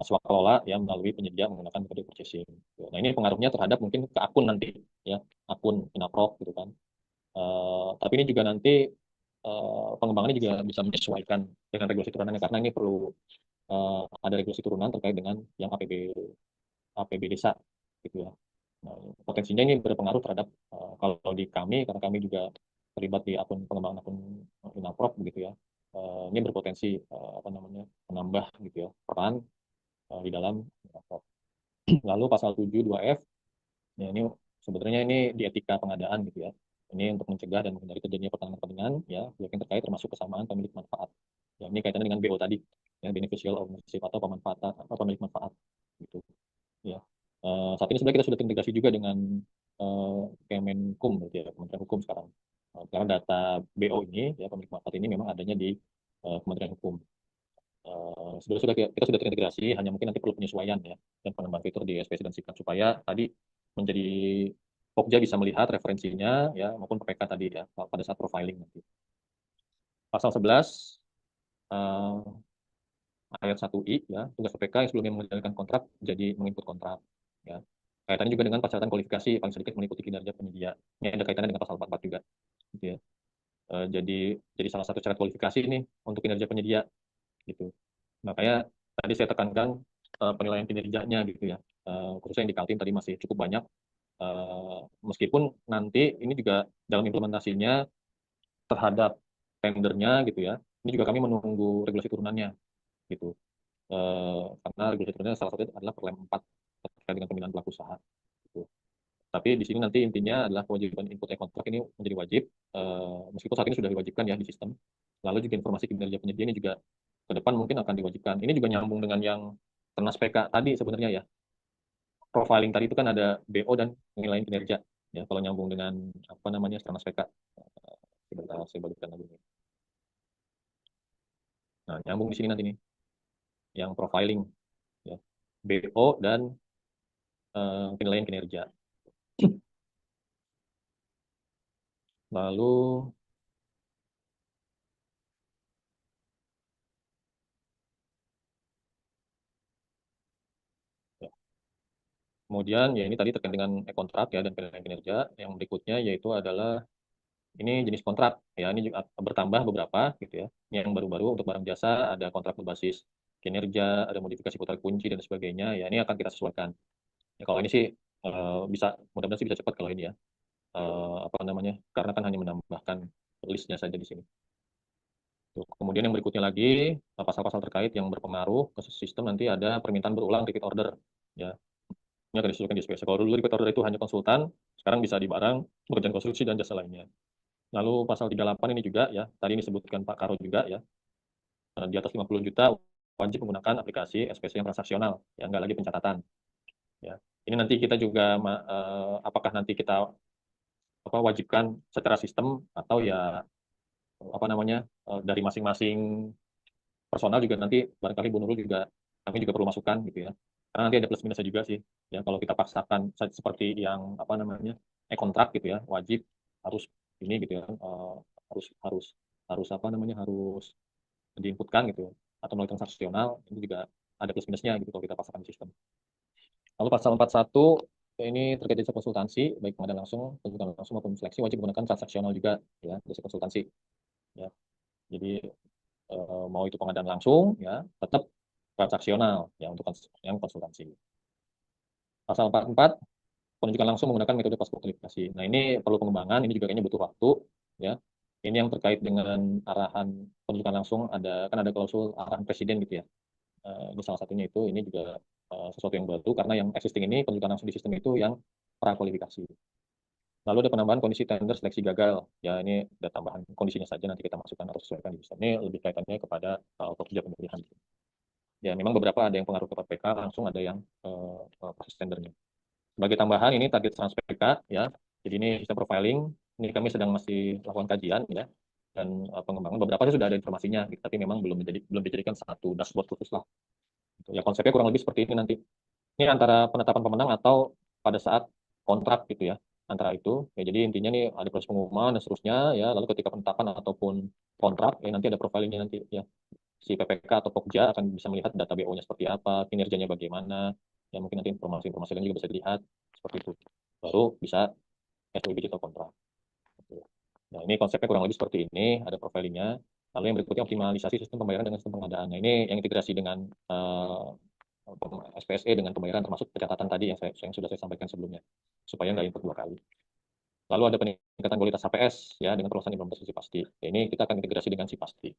swaklola ya, melalui penyedia menggunakan metode purchasing. Nah, ini pengaruhnya terhadap mungkin ke akun nanti ya, akun Inaprok gitu kan. Tapi ini juga nanti pengembangannya juga bisa menyesuaikan dengan regulasi turunannya, karena ini perlu ada regulasi turunan terkait dengan yang APB desa gitu ya. Nah, potensinya ini berpengaruh terhadap kalau di kami, karena kami juga terlibat di pengembangan akun Inaprop begitu ya. Ini berpotensi apa namanya, menambah gitu ya peran di dalam Inaprop. Lalu pasal 7 2F, ya ini sebenarnya ini di etika pengadaan gitu ya. Ini untuk mencegah dan menghindari terjadinya pertentangan kepentingan ya pihak yang terkait, termasuk kesamaan pemilik manfaat. Ya, ini kaitannya dengan BO tadi, ya, beneficial ownership atau pemanfaatan atau pemilik manfaat gitu. Ya. Saat ini sebenarnya kita sudah terintegrasi juga dengan Kemenkum, berarti ya, Kementerian Hukum sekarang. Karena data BO ini, ya, pemilik manfaat ini memang adanya di Kementerian Hukum. Sebenarnya kita sudah terintegrasi, hanya mungkin nanti perlu penyesuaian ya, dan pengembangan fitur di SPS dan SIKAP supaya tadi menjadi Pokja bisa melihat referensinya ya, maupun PPK tadi ya pada saat profiling nanti. Pasal 11 ayat 1I ya, tugas PPK yang sebelumnya menjalankan kontrak jadi menginput kontrak ya. Kaitannya juga dengan persyaratan kualifikasi paling sedikit mengikuti kinerja penyedia. Ini ada kaitannya dengan pasal 44 juga gitu ya. Jadi salah satu syarat kualifikasi ini untuk kinerja penyedia gitu. Makanya tadi saya tekankan penilaian kinerjanya gitu ya. Khususnya yang di Kaltim tadi masih cukup banyak. Meskipun nanti ini juga dalam implementasinya terhadap tendernya gitu ya. Ini juga kami menunggu regulasi turunannya gitu. Karena regulasi turunannya salah satunya adalah Perlem 4 terkait dengan pembinaan pelaku usaha gitu. Tapi di sini nanti intinya adalah kewajiban input e-kontrak ini menjadi wajib, meskipun saat ini sudah diwajibkan ya di sistem. Lalu juga informasi kinerja penyedia ini juga ke depan mungkin akan diwajibkan. Ini juga nyambung dengan yang Ternas PK tadi sebenarnya ya. Profiling tadi itu kan ada BO dan penilaian kinerja. Ya, kalau nyambung dengan apa namanya Ternas PK, sebentar saya bagikan lagi. Nah, nyambung di sini nanti nih, yang profiling ya, BO dan penilaian kinerja. Lalu ya, kemudian ya ini tadi terkait dengan e-kontrak ya dan penilaian kinerja. Yang berikutnya yaitu adalah ini jenis kontrak ya, ini juga bertambah beberapa gitu ya. Yang baru-baru untuk barang jasa ada kontrak berbasis kinerja, ada modifikasi putar kunci dan sebagainya. Ya ini akan kita sesuaikan. Ya kalau ini sih bisa, mudah-mudahan sih bisa cepat kalau ini ya. Apa namanya? Karena kan hanya menambahkan listnya saja di sini. Tuh. Kemudian yang berikutnya lagi, pasal-pasal terkait yang berpengaruh ke sistem nanti ada permintaan berulang repeat order. Ya, ini akan disesuaikan di SPSE. Kalau dulu repeat order itu hanya konsultan, sekarang bisa di barang, pekerjaan konstruksi, dan jasa lainnya. Lalu pasal 38 ini juga ya, tadi ini disebutkan Pak Karo juga ya, di atas 50 juta wajib menggunakan aplikasi SPSE yang transaksional, ya nggak lagi pencatatan. Ya, ini nanti kita juga apakah nanti kita wajibkan secara sistem atau ya apa namanya dari masing-masing personal juga nanti barangkali Bu Nurul juga kami juga perlu masukan gitu ya. Karena nanti ada plus minusnya juga sih. Ya kalau kita paksakan seperti yang apa namanya kontrak gitu ya, wajib harus ini gitu ya, harus harus harus apa namanya harus diinputkan gitu atau melalui transaksional ini juga ada plus minusnya gitu kalau kita paksakan di sistem. Lalu pasal 41 ini terkait jasa konsultansi baik pengadaan langsung, penunjukan langsung maupun seleksi wajib menggunakan transaksional juga ya jasa konsultansi. Ya. Jadi mau itu pengadaan langsung ya tetap transaksional ya untuk yang konsultansi. Pasal 44 penunjukan langsung menggunakan metode paspor kualifikasi. Nah ini perlu pengembangan, ini juga kayaknya butuh waktu ya. Ini yang terkait dengan arahan penunjukan langsung kan ada klausul arahan presiden gitu ya. Ini salah satunya itu, ini juga sesuatu yang baru karena yang existing ini penunjukan langsung di sistem itu yang prakualifikasi. Lalu ada penambahan kondisi tender seleksi gagal. Ya ini ada tambahan kondisinya saja nanti kita masukkan atau sesuaikan di sistem. Ini lebih kaitannya kepada pekerja pemilihan. Ya memang beberapa ada yang pengaruh ke PPK, langsung ada yang proses tendernya. Sebagai tambahan ini target trans PPK ya. Jadi ini sistem profiling. Ini kami sedang masih lakukan kajian ya dan pengembangan. Beberapa sih sudah ada informasinya, tapi memang belum dijadikan satu dashboard khusus lah. Ya konsepnya kurang lebih seperti ini nanti. Ini antara penetapan pemenang atau pada saat kontrak gitu ya. Antara itu, ya jadi intinya nih ada proses pengumuman dan seterusnya ya. Lalu ketika penetapan ataupun kontrak, ya nanti ada profilingnya nanti ya. Si PPK atau Pokja akan bisa melihat data BO-nya seperti apa, kinerjanya bagaimana, ya mungkin nanti informasi-informasi lain juga bisa dilihat seperti itu. Baru bisa SWB atau kontrak. Nah ini konsepnya kurang lebih seperti ini, ada profilingnya. Lalu yang berikutnya optimalisasi sistem pembayaran dengan sistem pengadaan. Nah ini yang integrasi dengan SPSE dengan pembayaran termasuk pencatatan tadi yang sudah saya sampaikan sebelumnya, supaya nggak input dua kali. Lalu ada peningkatan kualitas HPS ya dengan perluasan implementasi pasti. Ya, ini kita akan integrasi dengan pasti.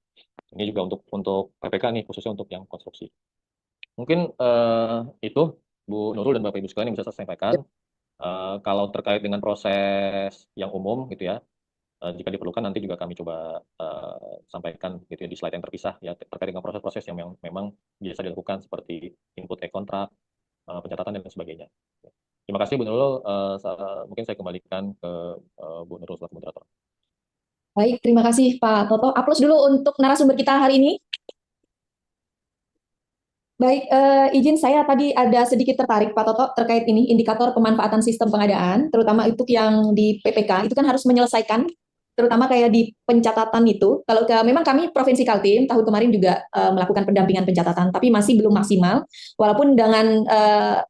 Ini juga untuk PPK nih khususnya untuk yang konstruksi. Mungkin itu Bu Nurul dan Bapak Ibu sekalian yang bisa saya sampaikan. Kalau terkait dengan proses yang umum gitu ya, jika diperlukan nanti juga kami coba sampaikan gitu ya di slide yang terpisah ya terkait dengan proses-proses yang memang biasa dilakukan seperti input kontrak, pencatatan dan sebagainya. Terima kasih Bu Nurul. Mungkin saya kembalikan ke Bu Nurul selaku moderator. Baik, terima kasih Pak Toto. Aplaus dulu untuk narasumber kita hari ini. Baik, izin saya tadi ada sedikit tertarik Pak Toto terkait ini indikator pemanfaatan sistem pengadaan, terutama itu yang di PPK, itu kan harus menyelesaikan, terutama kayak di pencatatan itu. Kalau memang kami Provinsi Kaltim tahun kemarin juga melakukan pendampingan pencatatan, tapi masih belum maksimal. Walaupun dengan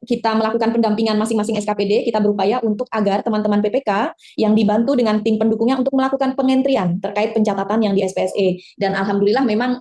kita melakukan pendampingan masing-masing SKPD, kita berupaya untuk agar teman-teman PPK yang dibantu dengan tim pendukungnya untuk melakukan pengentrian terkait pencatatan yang di SPSE. Dan alhamdulillah memang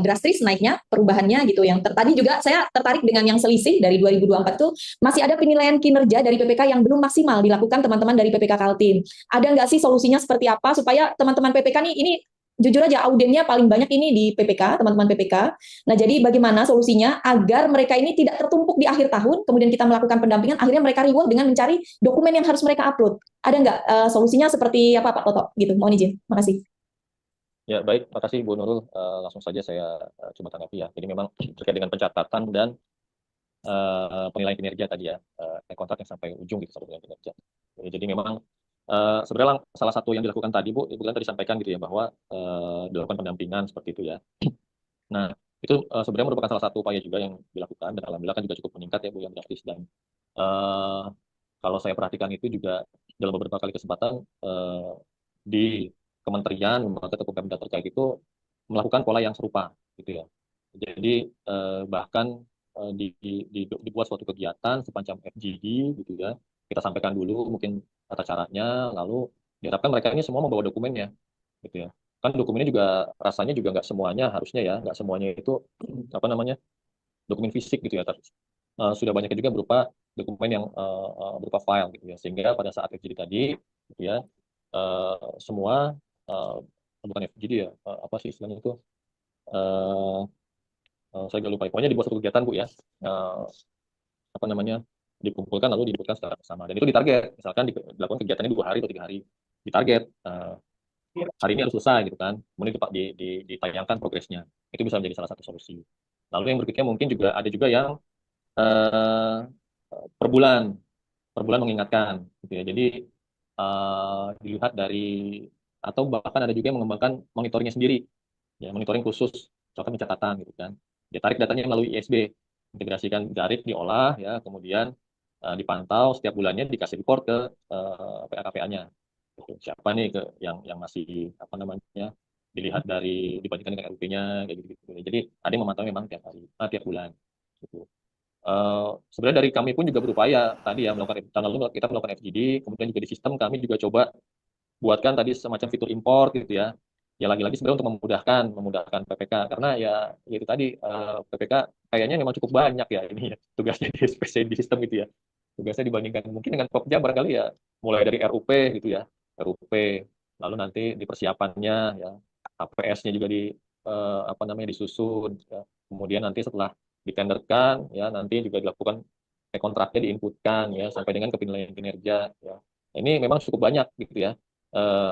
drastis naiknya perubahannya gitu. Yang tadi juga saya tertarik dengan yang selisih dari 2024 itu masih ada penilaian kinerja dari PPK yang belum maksimal dilakukan teman-teman dari PPK Kaltim. Ada nggak sih solusinya seperti apa supaya teman-teman PPK nih ini jujur aja audiennya paling banyak ini di PPK, teman-teman PPK. Nah, jadi bagaimana solusinya agar mereka ini tidak tertumpuk di akhir tahun, kemudian kita melakukan pendampingan, akhirnya mereka reward dengan mencari dokumen yang harus mereka upload. Ada nggak solusinya seperti apa Pak Toto? Gitu, mohon izin. Makasih. Ya baik, makasih Bu Nurul. Langsung saja saya coba tanggapi ya. Jadi memang terkait dengan pencatatan dan penilaian kinerja tadi ya, kontrak yang sampai ujung gitu sampai dengan kinerja. Jadi memang sebenarnya salah satu yang dilakukan tadi Bu, Ibu kan tadi sampaikan gitu ya bahwa dilakukan pendampingan seperti itu ya. Nah itu sebenarnya merupakan salah satu upaya juga yang dilakukan dan alhamdulillah kan juga cukup meningkat ya Bu yang drastis dan kalau saya perhatikan itu juga dalam beberapa kali kesempatan di kementerian lembaga atau Pemda terkait itu melakukan pola yang serupa gitu ya. Jadi bahkan dibuat suatu kegiatan semacam FGD gitu ya. Kita sampaikan dulu mungkin tata caranya, lalu diharapkan mereka ini semua membawa dokumennya gitu ya. kan dokumennya juga rasanya juga nggak semuanya harusnya ya, nggak semuanya itu apa namanya dokumen fisik gitu ya, sudah banyak juga berupa dokumen yang berupa file gitu ya, sehingga pada saat FGD tadi gitu ya, semua bukan FGD ya, apa sih istilahnya itu, eh, saya nggak lupa, pokoknya dibuat satu kegiatan Bu ya, eh, apa namanya, dikumpulkan lalu dibuatkan secara bersama, dan itu ditarget, misalkan dilakukan kegiatannya 2 hari atau 3 hari, ditarget hari ini harus selesai gitu kan, kemudian ditayangkan progresnya, itu bisa menjadi salah satu solusi. Lalu yang berikutnya mungkin juga ada juga yang eh, per bulan per bulan mengingatkan gitu ya. Jadi dilihat dari, atau bahkan ada juga yang mengembangkan monitoringnya sendiri ya, monitoring khusus, misalkan catatan gitu kan, dia tarik datanya melalui ISB, integrasikan tarik, diolah ya, kemudian dipantau setiap bulannya, dikasih report ke PA-KPA-nya gitu. Siapa nih yang masih apa namanya, dilihat dari dibandingkan dengan RUP-nya kayak gitu, gitu. Jadi ada yang memantau memang tiap hari, tiap bulan gitu. Sebenarnya dari kami pun juga berupaya tadi ya, melakukan tahun lalu kita melakukan FGD, kemudian juga di sistem kami juga coba buatkan tadi semacam fitur import gitu ya. Ya lagi-lagi sebenarnya untuk memudahkan PPK, karena ya itu tadi, PPK kayaknya memang cukup banyak ya ini ya, tugasnya di spesial di sistem gitu ya. Tugasnya dibandingkan mungkin dengan Pokja barangkali ya, mulai dari RUP gitu ya, RUP, lalu nanti di persiapannya ya, HPS-nya juga apa namanya, disusun ya. Kemudian nanti setelah ditenderkan ya, nanti juga dilakukan kontraknya, diinputkan ya, sampai dengan ke penilaian kinerja ya. Ini memang cukup banyak gitu ya,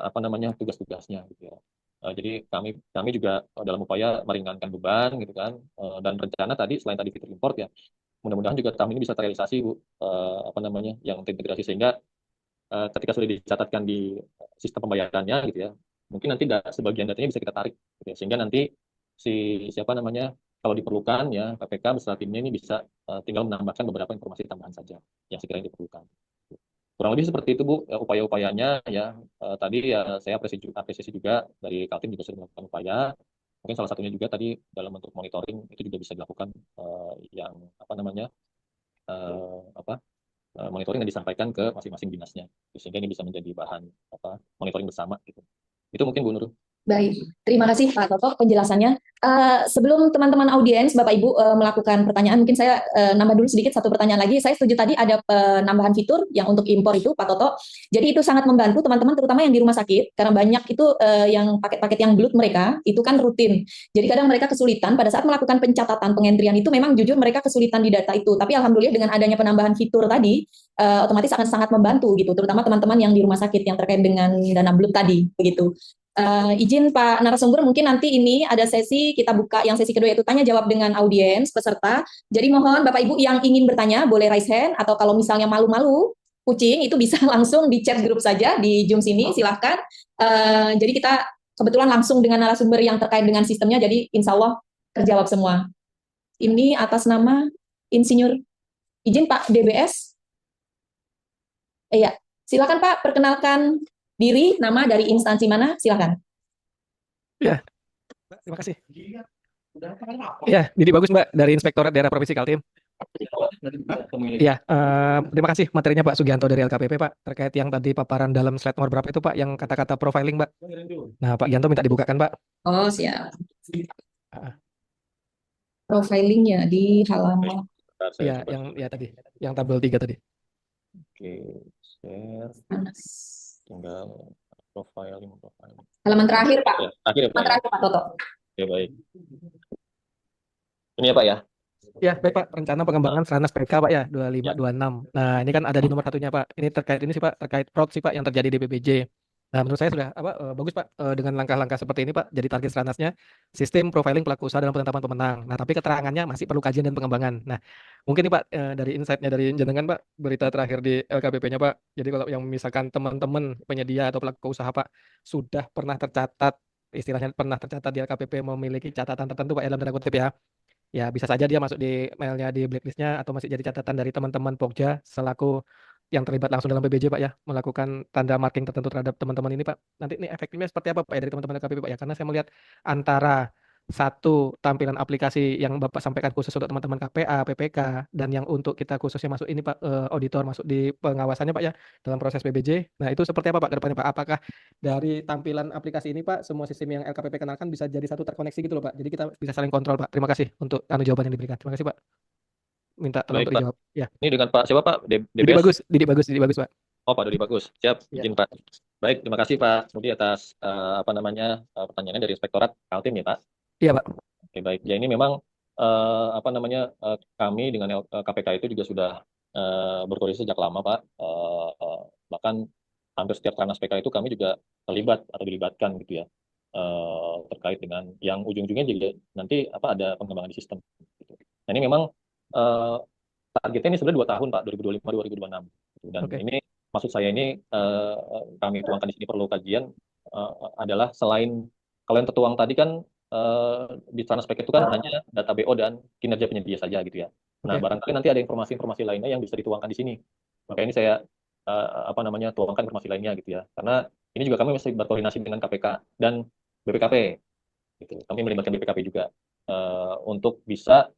apa namanya, tugas-tugasnya gitu ya. Jadi kami juga dalam upaya meringankan beban gitu kan, dan rencana tadi selain tadi fitur import ya, mudah-mudahan juga tahun ini bisa terrealisasi Bu, apa namanya, yang terintegrasi, sehingga ketika sudah dicatatkan di sistem pembayarannya gitu ya, mungkin nanti sebagian datanya bisa kita tarik gitu ya, sehingga nanti siapa namanya, kalau diperlukan ya, KPK beserta timnya ini bisa tinggal menambahkan beberapa informasi tambahan saja yang sekiranya diperlukan. Kurang lebih seperti itu Bu, ya, upaya-upayanya ya. Tadi ya saya apresiasi juga dari Kaltim juga sudah melakukan upaya. Mungkin salah satunya juga tadi dalam bentuk monitoring itu juga bisa dilakukan, yang apa namanya, apa, monitoring yang disampaikan ke masing-masing dinasnya, sehingga ini bisa menjadi bahan apa, monitoring bersama gitu. Itu mungkin Bu Nurul. Baik, terima kasih Pak Toto penjelasannya. Sebelum teman-teman audiens, Bapak Ibu melakukan pertanyaan, mungkin saya nambah dulu sedikit satu pertanyaan lagi. Saya setuju tadi ada penambahan fitur yang untuk impor itu, Pak Toto. Jadi itu sangat membantu teman-teman, terutama yang di rumah sakit, karena banyak itu yang paket-paket yang belut mereka, itu kan rutin. Jadi kadang mereka kesulitan pada saat melakukan pencatatan pengentrian itu, memang jujur mereka kesulitan di data itu. Tapi alhamdulillah dengan adanya penambahan fitur tadi, otomatis akan sangat membantu gitu, terutama teman-teman yang di rumah sakit yang terkait dengan dana belut tadi, begitu. Izin Pak narasumber, mungkin nanti ini ada sesi kita buka yang sesi kedua, yaitu tanya jawab dengan audiens peserta. Jadi mohon Bapak Ibu yang ingin bertanya boleh raise hand, atau kalau misalnya malu-malu kucing itu bisa langsung di chat grup saja di Zoom sini, silahkan. Jadi kita kebetulan langsung dengan narasumber yang terkait dengan sistemnya, jadi insya Allah terjawab semua. Ini atas nama Insinyur, izin Pak DBS. Iya, silakan Pak, perkenalkan diri, nama, dari instansi mana, silakan. Ya, terima kasih. Ya, Didi Bagus Mbak, dari Inspektorat Daerah Provinsi Kaltim. Ya, terima kasih materinya Pak Sugianto dari LKPP Pak, terkait yang tadi paparan dalam slide nomor berapa itu Pak, yang kata-kata profiling Mbak. Nah Pak Gianto minta dibukakan Pak. Oh siap. Profilingnya di halaman. Ya, yang ya tadi, yang tabel 3 tadi. Oke, share. Tinggal profiling. Halaman terakhir Pak. Ya, akhir ya, Pak. Halaman terakhir Pak Toto. Oke, baik. Ini ya Pak ya. Ya, baik Pak, rencana pengembangan Serana PK Pak ya, 2526. Nah, ini kan ada di nomor satunya Pak. Ini terkait ini sih Pak, terkait fraud sih Pak yang terjadi di BPJ. Nah, menurut saya sudah bagus Pak, dengan langkah-langkah seperti ini Pak. Jadi target Seranasnya sistem profiling pelaku usaha dalam penetapan pemenang. Nah, tapi keterangannya masih perlu kajian dan pengembangan. Nah, mungkin nih Pak, dari insight-nya dari jenengan Pak, berita terakhir di LKPP-nya Pak. Jadi kalau yang misalkan teman-teman penyedia atau pelaku usaha Pak sudah pernah tercatat, istilahnya pernah tercatat di LKPP memiliki catatan tertentu Pak ya, dalam tanda kutip ya. Ya, bisa saja dia masuk di mailnya di blacklistnya, atau masih jadi catatan dari teman-teman Pokja selaku yang terlibat langsung dalam PBJ Pak ya, melakukan tanda marking tertentu terhadap teman-teman ini Pak. Nanti ini efektifnya seperti apa Pak ya dari teman-teman LKPP Pak ya, karena saya melihat antara satu tampilan aplikasi yang Bapak sampaikan khusus untuk teman-teman KPA, PPK, dan yang untuk kita khususnya masuk ini Pak, auditor masuk di pengawasannya Pak ya, dalam proses PBJ. Nah, itu seperti apa Pak ke depannya Pak? Apakah dari tampilan aplikasi ini Pak, semua sistem yang LKPP kenalkan bisa jadi satu terkoneksi gitu loh Pak? Jadi kita bisa saling kontrol Pak. Terima kasih untuk jawaban yang diberikan. Terima kasih Pak. Minta tolong Baik, untuk Pak. dijawab. Ya, Ini dengan Pak siapa, Pak? Didi DBS? bagus, Didi bagus Pak. Oh, Pak Dodi bagus. Siap, Ya. izin Pak. Baik, terima kasih Pak Dodi atas pertanyaannya dari Inspektorat Kaltim ya Pak. Iya Pak. Oke, baik. Ya ini memang kami dengan KPK itu juga sudah berkoordinasi sejak lama Pak. Bahkan hampir setiap Ranas PK itu kami juga terlibat atau dilibatkan gitu ya. Terkait dengan yang ujung-ujungnya juga nanti ada pengembangan di sistem. Gitu. Nah ini memang targetnya ini sebenarnya 2 tahun Pak, 2025-2026. Dan Oke. ini maksud saya ini kami tuangkan di sini perlu kajian adalah selain kalau yang tertuang tadi kan di Transpek itu kan hanya data BO dan kinerja penyedia saja gitu ya. Nah, Oke. barangkali nanti ada informasi-informasi lainnya yang bisa dituangkan di sini. Maka ini saya tuangkan informasi lainnya gitu ya. Karena ini juga kami masih berkoordinasi dengan KPK dan BPKP. Gitu. Kami melibatkan BPKP juga untuk bisa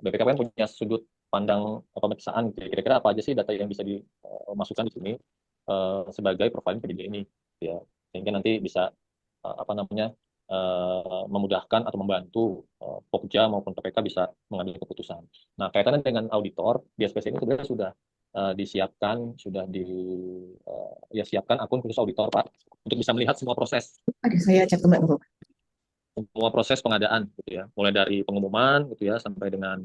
BPKP kan punya sudut pandang pemeriksaan gitu ya. Kira-kira apa aja sih data yang bisa dimasukkan di sini sebagai profiling penyedia ini gitu ya. Sehingga nanti bisa memudahkan atau membantu Pokja maupun KPK bisa mengambil keputusan. Nah, kaitannya dengan auditor, di SPS ini sebenarnya sudah disiapkan, siapkan akun khusus auditor, Pak, untuk bisa melihat semua proses. Ada saya cek ke Mbak Nurul. Semua proses pengadaan, gitu ya, mulai dari pengumuman, gitu ya, sampai dengan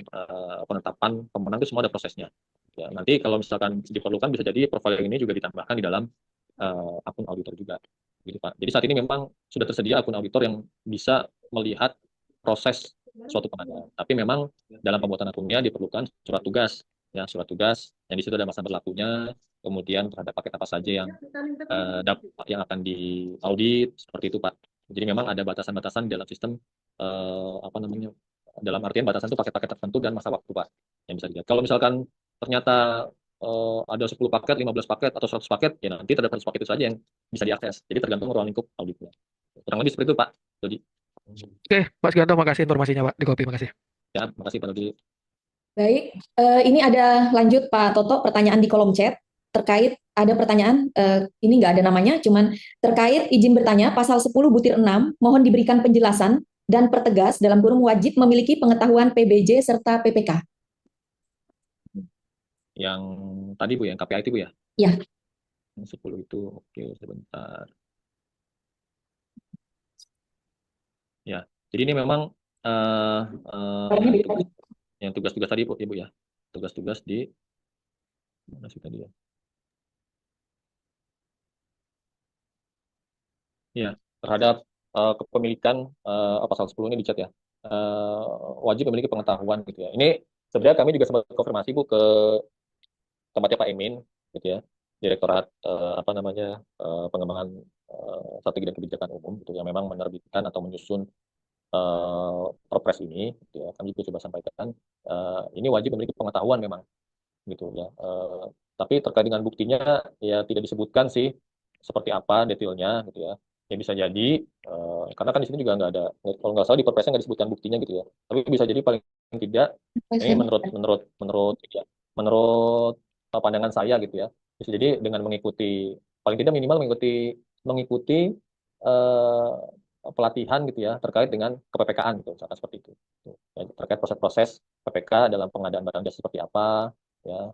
penetapan pemenang itu semua ada prosesnya. Ya, nanti kalau misalkan diperlukan bisa jadi profiling ini juga ditambahkan di dalam akun auditor juga. Gitu, Pak. Jadi saat ini memang sudah tersedia akun auditor yang bisa melihat proses suatu pengadaan. Tapi memang dalam pembuatan akunnya diperlukan surat tugas, ya surat tugas yang di situ ada masa berlakunya, kemudian terhadap paket apa saja yang akan diaudit seperti itu, Pak. Jadi memang ada batasan-batasan dalam sistem dalam artian batasan itu paket-paket tertentu dan masa waktu, Pak, yang bisa dilihat. Kalau misalkan ternyata ada 10 paket, 15 paket, atau 100 paket, ya nanti terdapat 100 paket itu saja yang bisa diakses. Jadi tergantung ruang lingkup auditnya. Kurang lebih seperti itu, Pak. Jadi, Oke, Pak Sugianto, makasih informasinya Pak di kopi, makasih. ya, makasih Pak Dodi. Baik, ini ada lanjut Pak Toto pertanyaan di kolom chat terkait ada pertanyaan ini nggak ada namanya, cuman terkait izin bertanya pasal 10 butir 6 mohon diberikan penjelasan dan pertegas dalam kurung wajib memiliki pengetahuan PBJ serta PPK. Yang tadi Bu, yang KPI itu Bu ya? Ya. Yang 10 itu, oke, sebentar. Ya, jadi ini memang yang tugas-tugas tadi Ibu ya, tugas-tugas di mana sih tadi ya? Ya, terhadap kepemilikan pasal 10 ini di chat ya, wajib memiliki pengetahuan gitu ya. Ini sebenarnya kami juga sempat konfirmasi Bu ke tempatnya Pak Emin gitu ya, Direktorat Pengembangan Strategi dan Kebijakan Umum gitu yang memang menerbitkan atau menyusun Perpres ini gitu ya. Kami juga coba sampaikan ini wajib memiliki pengetahuan memang gitu ya. Tapi terkait dengan buktinya ya tidak disebutkan sih seperti apa detailnya gitu ya. Ya bisa jadi karena kan di sini juga nggak ada, kalau nggak salah di Perpresnya nggak disebutkan buktinya gitu ya. Tapi bisa jadi paling tidak ini menurut pandangan saya gitu ya. Bisa jadi dengan mengikuti paling tidak minimal mengikuti pelatihan gitu ya terkait dengan KPPK-an gitu, misalkan seperti itu. Ya, terkait proses-proses PPK dalam pengadaan barang jasa seperti apa ya.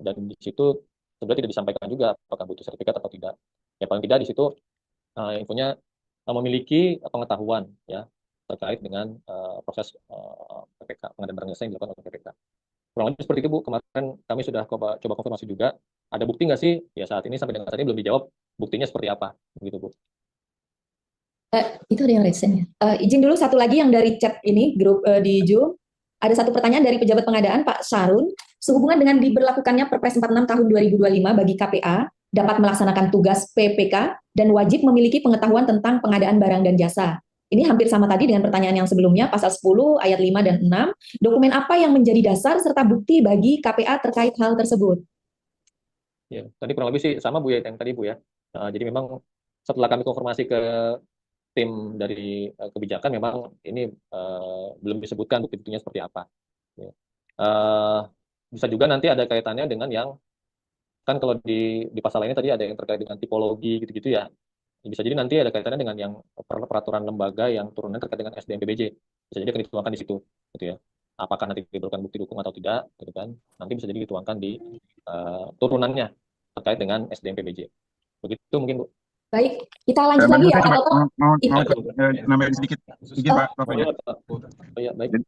Dan di situ sebenarnya tidak disampaikan juga apakah butuh sertifikat atau tidak. Ya paling tidak di situ infonya memiliki pengetahuan ya terkait dengan proses PPK pengadaan barang jasa yang dilakukan oleh PPK. Kurang lebih seperti itu Bu. Kemarin kami sudah coba konfirmasi juga. Ada bukti nggak sih? Ya saat ini sampai dengan saat ini belum dijawab buktinya seperti apa, begitu Bu. Itu ada yang resen ya. Izin dulu satu lagi yang dari chat ini grup di Zoom. Ada satu pertanyaan dari pejabat pengadaan Pak Sarun. Sehubungan dengan diberlakukannya Perpres 46 tahun 2025 bagi KPA dapat melaksanakan tugas PPK dan wajib memiliki pengetahuan tentang pengadaan barang dan jasa. Ini hampir sama tadi dengan pertanyaan yang sebelumnya, pasal 10 ayat 5 dan 6. Dokumen apa yang menjadi dasar serta bukti bagi KPA terkait hal tersebut? Ya, tadi kurang lebih sih sama Bu ya yang tadi Bu ya. Jadi memang setelah kami konfirmasi ke tim dari kebijakan memang ini belum disebutkan bukti-buktinya seperti apa. Ya. Bisa juga nanti ada kaitannya dengan yang kan kalau di pasal lainnya tadi ada yang terkait dengan tipologi gitu-gitu ya. Bisa jadi nanti ada kaitannya dengan yang peraturan lembaga yang turunannya terkait dengan SDM PBJ. Bisa jadi akan dituangkan di situ, gitu ya. Apakah nanti diperlukan bukti dukung atau tidak, gitu kan? Nanti bisa jadi dituangkan di turunannya terkait dengan SDM PBJ. Begitu mungkin Bu. Baik, kita lanjut lagi Menurut ya saya Pak coba Toto. mau Iya. nambahin sedikit izin Pak Taufik ya. Oh, ya, baik. Jadi,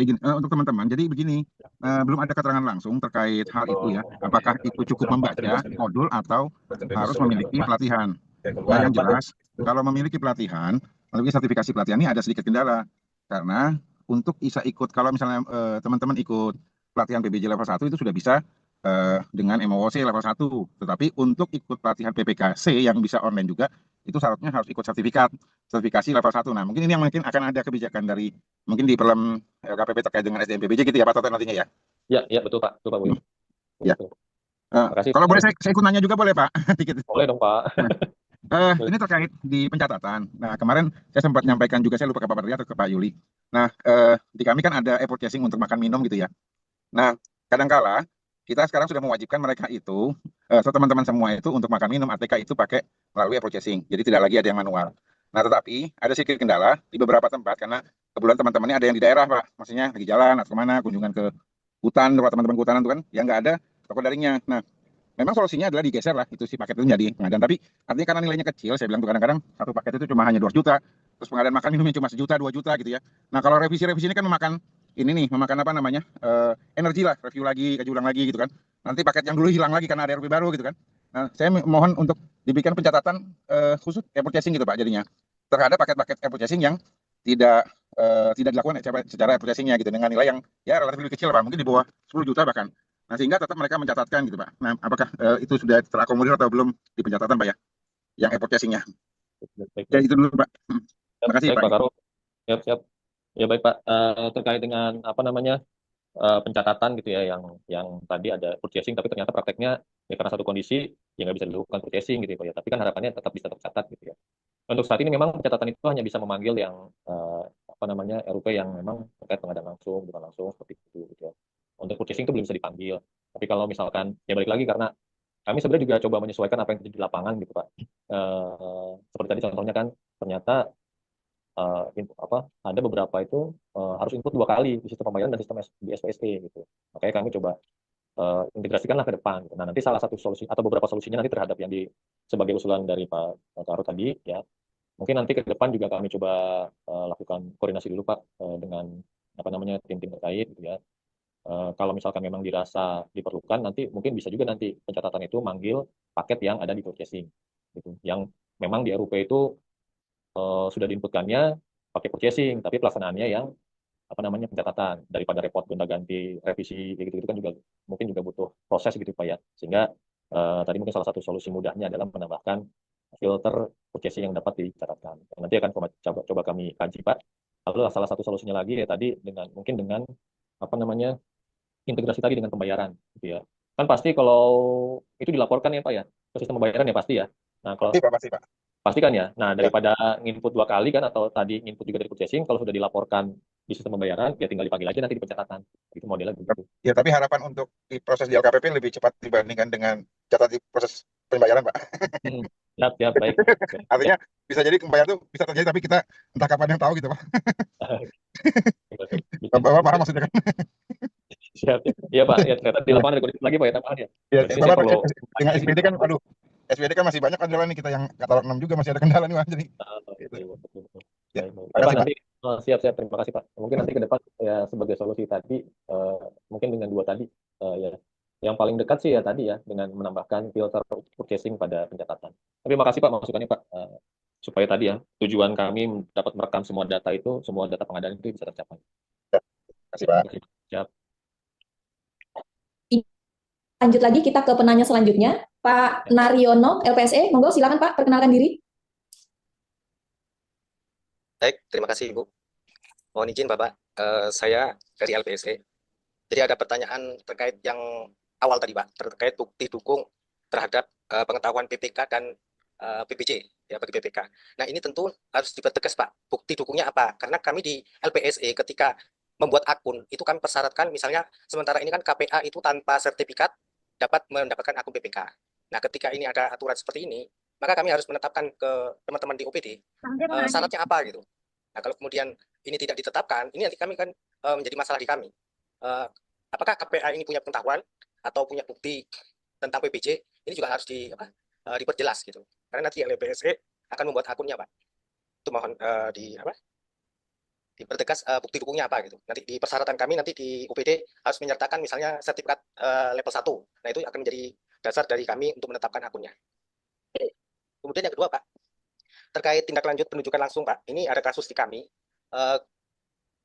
izin, untuk teman-teman, jadi begini, belum ada keterangan langsung terkait hal itu ya. Apakah itu cukup membaca modul atau harus memiliki pelatihan? Nah, yang jelas, kalau memiliki pelatihan, memiliki sertifikasi pelatihan ini ada sedikit kendala. Karena untuk bisa ikut, kalau misalnya teman-teman ikut pelatihan PBJ level 1 itu sudah bisa dengan MOOC level 1. Tetapi untuk ikut pelatihan PPKC yang bisa online juga, itu syaratnya harus ikut sertifikasi level 1. Nah, mungkin ini yang mungkin akan ada kebijakan dari, mungkin di Perlem LKPP terkait dengan SDM PBJ gitu ya Pak Toto nantinya ya. Ya, betul Pak. Betul Pak Bu. Ya. Betul. Makasih. Kalau boleh saya ikut nanya juga boleh Pak? Dikit. Boleh dong Pak. Ini terkait di pencatatan. Nah, kemarin saya sempat menyampaikan juga, saya lupa ke Pak Patria atau ke Pak Yuli. Nah, di kami kan ada e-purchasing untuk makan minum gitu ya. Nah, kadangkala kita sekarang sudah mewajibkan mereka itu, teman-teman semua itu untuk makan minum ATK itu pakai melalui e-purchasing. Jadi tidak lagi ada yang manual. Nah, tetapi ada sedikit kendala di beberapa tempat karena kebetulan teman-temannya ada yang di daerah, Pak. Maksudnya lagi jalan atau kemana, kunjungan ke hutan, tempat teman-teman kehutanan itu kan, yang nggak ada toko daringnya. Nah, memang solusinya adalah digeser lah itu si paket itu jadi pengadaan. Tapi artinya karena nilainya kecil, saya bilang tuh kadang-kadang satu paket itu cuma hanya 2 juta, terus pengadaan makan minumnya cuma 1 juta, 2 juta gitu ya. Nah, kalau revisi-revisi ini kan memakan ini nih, memakan apa namanya, energi lah, review lagi, kaji ulang lagi gitu kan. Nanti paket yang dulu hilang lagi karena ada RP baru gitu kan. Nah, saya mohon untuk dibikin pencatatan khusus e-purchasing gitu Pak jadinya terhadap paket-paket e-purchasing yang tidak dilakukan secara e-purchasingnya gitu dengan nilai yang ya relatif lebih kecil Pak, mungkin di bawah 10 juta bahkan. Nah, sehingga tetap mereka mencatatkan gitu Pak. Nah, apakah itu sudah terakomodir atau belum di pencatatan Pak ya, yang e-purchasingnya? Baik, Ya baik. itu dulu Pak. Terima kasih Baik Pak. Pak Karo. Siap, siap. Ya baik Pak. Terkait dengan apa namanya pencatatan gitu ya, yang tadi ada purchasing tapi ternyata prakteknya ya karena satu kondisi ya nggak bisa dilakukan purchasing gitu ya Pak ya. Tapi kan harapannya tetap bisa tercatat gitu ya. Untuk saat ini memang pencatatan itu hanya bisa memanggil yang apa namanya RUP yang memang terkait pengadaan langsung, bukan langsung seperti itu gitu ya. Untuk purchasing itu belum bisa dipanggil. Tapi kalau misalkan ya balik lagi karena kami sebenarnya juga coba menyesuaikan apa yang terjadi di lapangan gitu Pak. Seperti tadi contohnya kan ternyata ada beberapa itu harus input 2 kali di sistem pembayaran dan sistem di SPSE gitu. Makanya kami coba integrasikanlah ke depan. Nah, nanti salah satu solusi atau beberapa solusinya nanti terhadap yang sebagai usulan dari Pak Karo tadi ya. Mungkin nanti ke depan juga kami coba lakukan koordinasi dulu Pak dengan apa namanya tim-tim terkait gitu ya. Kalau misalkan memang dirasa diperlukan nanti mungkin bisa juga nanti pencatatan itu manggil paket yang ada di purchasing gitu. Yang memang di RUP itu sudah diinputkannya pakai purchasing, tapi pelaksanaannya yang apa namanya pencatatan daripada repot gonta-ganti revisi gitu-gitu kan juga mungkin juga butuh proses gitu Pak ya. Sehingga tadi mungkin salah satu solusi mudahnya adalah menambahkan filter purchasing yang dapat dicatatkan. Nanti akan coba kami kaji Pak. Lalu salah satu solusinya lagi ya tadi dengan mungkin dengan apa namanya integrasi tadi dengan pembayaran gitu ya. Kan pasti kalau itu dilaporkan ya Pak ya ke sistem pembayaran ya pasti ya. Nah, kalau Pasti Pak. pasti kan ya. Nah, Ya. daripada nginput 2 kali kan atau tadi nginput juga dari purchasing, kalau sudah dilaporkan di sistem pembayaran, ya tinggal dipanggil aja nanti di pencatatan. Itu modelnya begitu. Ya, tapi harapan untuk di proses di LKPP lebih cepat dibandingkan dengan catat di proses pembayaran, Pak. Siap, siap, baik. Artinya bisa jadi pembayaran itu bisa terjadi, tapi kita entah kapan yang tahu gitu, Pak. Bapak paham maksudnya kan? Siap, siap. Iya Pak, ya ternyata di lapangan ada kondisi lagi Pak ya tambahan ya. Ya, Berarti ini saya perlu dengan SPD kan, aduh, SPD kan masih banyak kan jalan nih, kita yang katalog 6 juga masih ada kendala nih, Pak. Jadi, betul. ya, Baik, baik. terima Pak, kasih, Pak. nanti siap, terima kasih Pak. Mungkin nanti ke depan ya sebagai solusi tadi mungkin dengan 2 tadi ya yang paling dekat sih ya tadi ya dengan menambahkan filter purchasing pada pencatatan. Tapi makasih Pak masukannya Pak supaya tadi ya tujuan kami dapat merekam semua data itu, semua data pengadaan itu bisa tercapai. Terima kasih, Pak. Siap. Lanjut lagi kita ke penanya selanjutnya, Pak Naryono, LPSE. Monggo silakan Pak, perkenalkan diri. Baik, terima kasih Ibu. Mohon izin Bapak, saya dari LPSE. Jadi ada pertanyaan terkait yang awal tadi Pak, terkait bukti dukung terhadap pengetahuan PPK dan PBJ ya bagi BPK. Nah, ini tentu harus dipertegas, Pak. Bukti dukungnya apa? Karena kami di LPSE ketika membuat akun itu kami persyaratkan, misalnya sementara ini kan KPA itu tanpa sertifikat dapat mendapatkan akun BPK. Nah, ketika ini ada aturan seperti ini, maka kami harus menetapkan ke teman-teman di OPD syaratnya apa gitu. Nah, kalau kemudian ini tidak ditetapkan, ini nanti kami kan menjadi masalah di kami. Apakah KPA ini punya pengetahuan atau punya bukti tentang PBJ? Ini juga harus diperjelas gitu. Karena nanti LPSE akan membuat akunnya, Pak. Itu mohon dipertegas bukti dukungnya apa gitu. Nanti di persyaratan kami nanti di UPD harus menyertakan misalnya sertifikat level 1. Nah, itu akan menjadi dasar dari kami untuk menetapkan akunnya. Kemudian yang kedua, Pak, terkait tindak lanjut penunjukan langsung, Pak. Ini ada kasus di kami.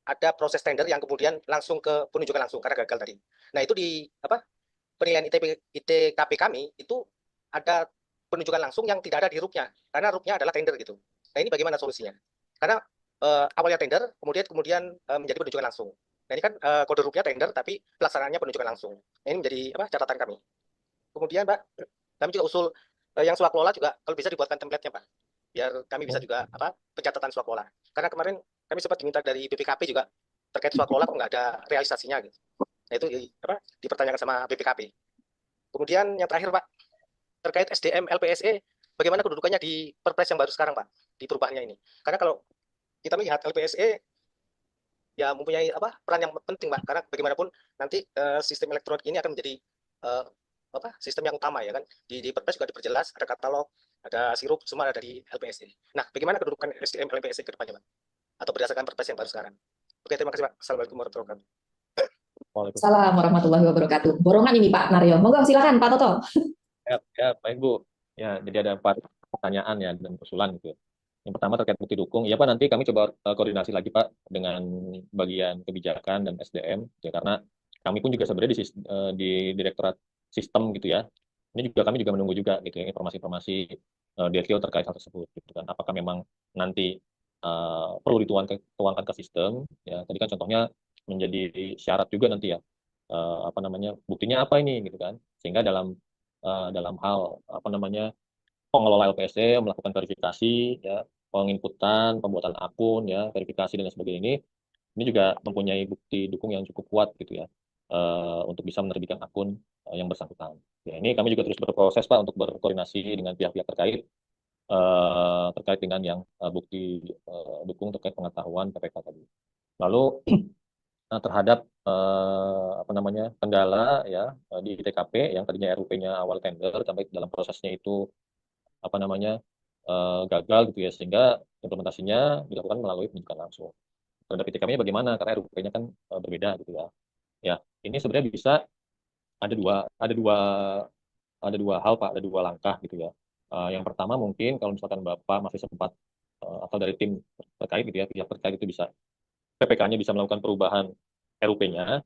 Ada proses tender yang kemudian langsung ke penunjukan langsung karena gagal tadi. Nah, itu di penilaian ITKP kami itu ada penunjukan langsung yang tidak ada di RUP-nya karena RUP-nya adalah tender gitu. Nah, ini bagaimana solusinya? Karena awalnya tender, kemudian menjadi penunjukan langsung. Nah, ini kan kode RUP-nya tender tapi pelaksanaannya penunjukan langsung. Nah, ini menjadi catatan kami. Kemudian, Pak, kami juga usul yang swaklola juga kalau bisa dibuatkan template-nya, Pak. Biar kami bisa juga pencatatan swaklola. Karena kemarin kami sempat diminta dari BPKP juga terkait swaklola kok nggak ada realisasinya gitu. Nah, itu dipertanyakan sama BPKP. Kemudian yang terakhir, Pak, terkait SDM LPSE, bagaimana kedudukannya di Perpres yang baru sekarang, Pak, di perubahannya ini. Karena kalau kita melihat LPSE ya mempunyai peran yang penting, Pak, karena bagaimanapun nanti sistem elektronik ini akan menjadi sistem yang utama ya kan. Di Perpres juga diperjelas, ada katalog, ada sirup, semua ada di LPSE. Nah, bagaimana kedudukan SDM LPSE ke depannya, Pak? Atau berdasarkan Perpres yang baru sekarang. Oke, terima kasih, Pak. Assalamualaikum warahmatullahi wabarakatuh. Waalaikumsalam. Assalamualaikum warahmatullahi wabarakatuh. Borongan ini Pak Naryo. Monggo silakan Pak Toto. Ya, baik Bu. Ya, jadi ada 4 pertanyaan ya dan usulan gitu. Yang pertama terkait bukti dukung. Ya Pak, nanti kami coba koordinasi lagi Pak dengan bagian kebijakan dan SDM ya, karena kami pun juga sebenarnya di Direktorat Sistem gitu ya. Ini juga kami juga menunggu juga gitu ya informasi-informasi detail terkait hal tersebut gitu kan. Apakah memang nanti perlu dituangkan ke sistem ya. Tadi kan contohnya menjadi syarat juga nanti ya. Buktinya apa ini gitu kan. Sehingga dalam hal pengelola LPSE melakukan verifikasi ya, penginputan, pembuatan akun ya, verifikasi dan sebagainya ini juga mempunyai bukti dukung yang cukup kuat gitu ya, untuk bisa menerbitkan akun yang bersangkutan. Ya, ini kami juga terus berproses Pak untuk berkoordinasi dengan pihak-pihak terkait dengan yang bukti dukung terkait pengetahuan PPK tadi. Lalu terhadap kendala ya di TKP yang tadinya RUP-nya awal tender sampai dalam prosesnya itu gagal gitu ya, sehingga implementasinya dilakukan melalui penunjukan langsung. Terhadap ITKP-nya bagaimana? Karena RUP-nya kan berbeda gitu ya. Ya, ini sebenarnya bisa ada dua hal Pak, ada 2 langkah gitu ya. Yang pertama mungkin kalau misalkan Bapak masih sempat atau dari tim terkait gitu ya, pihak terkait itu bisa PPK-nya bisa melakukan perubahan RUP-nya,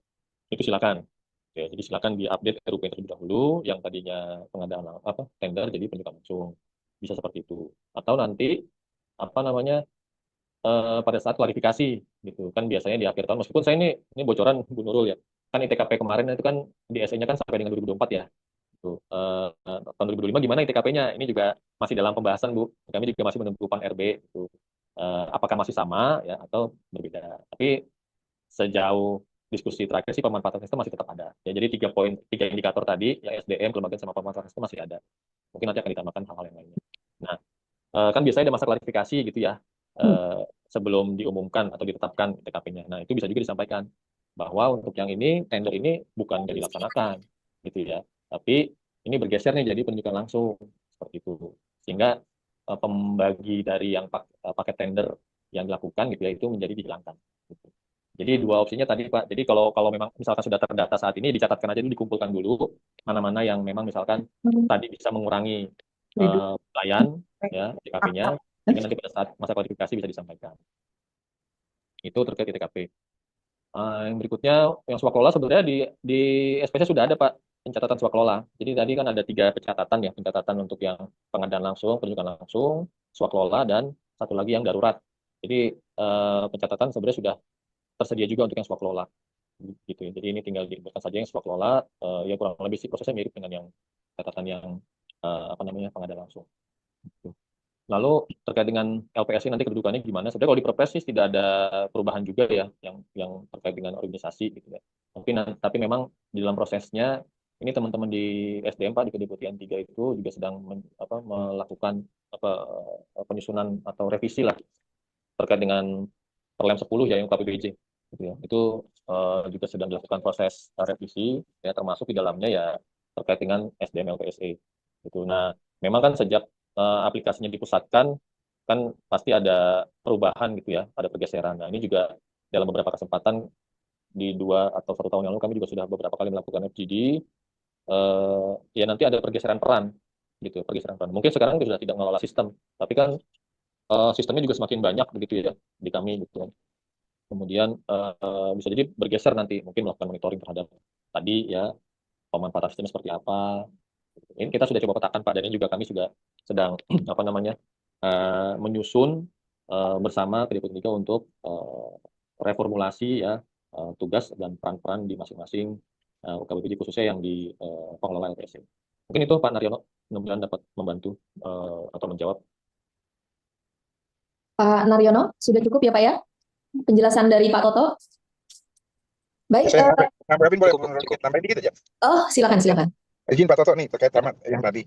itu silakan. Ya, jadi silakan diupdate RUP terlebih dahulu yang tadinya pengadaan tender jadi penunjukan langsung. Bisa seperti itu. Atau nanti pada saat klarifikasi gitu kan, biasanya di akhir tahun, meskipun saya ini bocoran Bu Nurul ya. Kan ITKP kemarin itu kan di SE-nya kan sampai dengan 2024 ya. Gitu. Tahun 2025 gimana ITKP-nya? Ini juga masih dalam pembahasan Bu. Kami juga masih menunggu Pan RB gitu. Apakah masih sama ya atau berbeda. Tapi sejauh diskusi terakhir sih pemanfaatan sistem masih tetap ada. Ya, jadi 3 indikator tadi, ya SDM, kelembagaan sama pemanfaatan sistem masih ada. Mungkin nanti akan ditambahkan hal-hal yang lainnya. Nah, kan biasanya ada masa klarifikasi gitu ya, sebelum diumumkan atau ditetapkan TKP-nya. Nah, itu bisa juga disampaikan bahwa untuk yang ini, tender ini bukan jadi dilaksanakan gitu ya. Tapi ini bergeser nih jadi penunjukan langsung seperti itu. Sehingga pembagi dari yang paket tender yang dilakukan gitu ya itu menjadi dihilangkan. Gitu. Jadi 2 opsinya tadi Pak. Jadi kalau memang misalkan sudah terdata saat ini, dicatatkan aja dulu, dikumpulkan dulu mana-mana yang memang misalkan tadi bisa mengurangi pelayan ya TKP-nya, sehingga nanti pada saat masa klarifikasi bisa disampaikan. Itu terkait TKP. Yang berikutnya yang swaklola sebenarnya di SPC sudah ada Pak pencatatan swaklola. Jadi tadi kan ada 3 pencatatan ya, pencatatan untuk yang pengadaan langsung, penunjukan langsung, swaklola, dan satu lagi yang darurat. Jadi pencatatan sebenarnya sudah tersedia juga untuk yang swaklola gitu ya. Jadi ini tinggal dibuatkan saja yang swaklola, ya kurang lebih sih prosesnya mirip dengan yang catatan yang pengadaan langsung. Gitu. Lalu terkait dengan LPSI nanti kedudukannya gimana? Sebenarnya kalau di Perpres sih tidak ada perubahan juga ya yang terkait dengan organisasi gitu ya. Tapi memang di dalam prosesnya ini teman-teman di SDM Pak di Kedeputian 3 itu juga sedang melakukan penyusunan atau revisi lah terkait dengan Perlem 10 ya yang KPBJ gitu ya. Itu juga sedang dilakukan proses revisi ya termasuk di dalamnya ya terkait dengan SDM LPSE gitu. Nah, memang kan sejak aplikasinya dipusatkan kan pasti ada perubahan gitu ya, ada pergeseran. Nah, ini juga dalam beberapa kesempatan di 2 atau 1 tahun yang lalu kami juga sudah beberapa kali melakukan FGD. Ya nanti ada pergeseran peran gitu, pergeseran peran. Mungkin sekarang sudah tidak mengelola sistem, tapi kan sistemnya juga semakin banyak begitu ya di kami gitu. Kemudian bisa jadi bergeser nanti mungkin melakukan monitoring terhadap tadi ya pemanfaatan sistemnya seperti apa. Ini kita sudah coba petakan Pak, dan ini juga kami juga sedang menyusun bersama Kedeputian 3 untuk reformulasi ya tugas dan peran-peran di masing-masing UKBPJ khususnya yang di pengelola LPSC. Mungkin itu Pak Naryono, mudah-mudahan dapat membantu atau menjawab. Pak Naryono, sudah cukup ya Pak ya? Penjelasan dari Pak Toto. Baik, Saya nambahin boleh nambahin dikit aja. oh silakan. Izin Pak Toto nih terkait tamat yang tadi.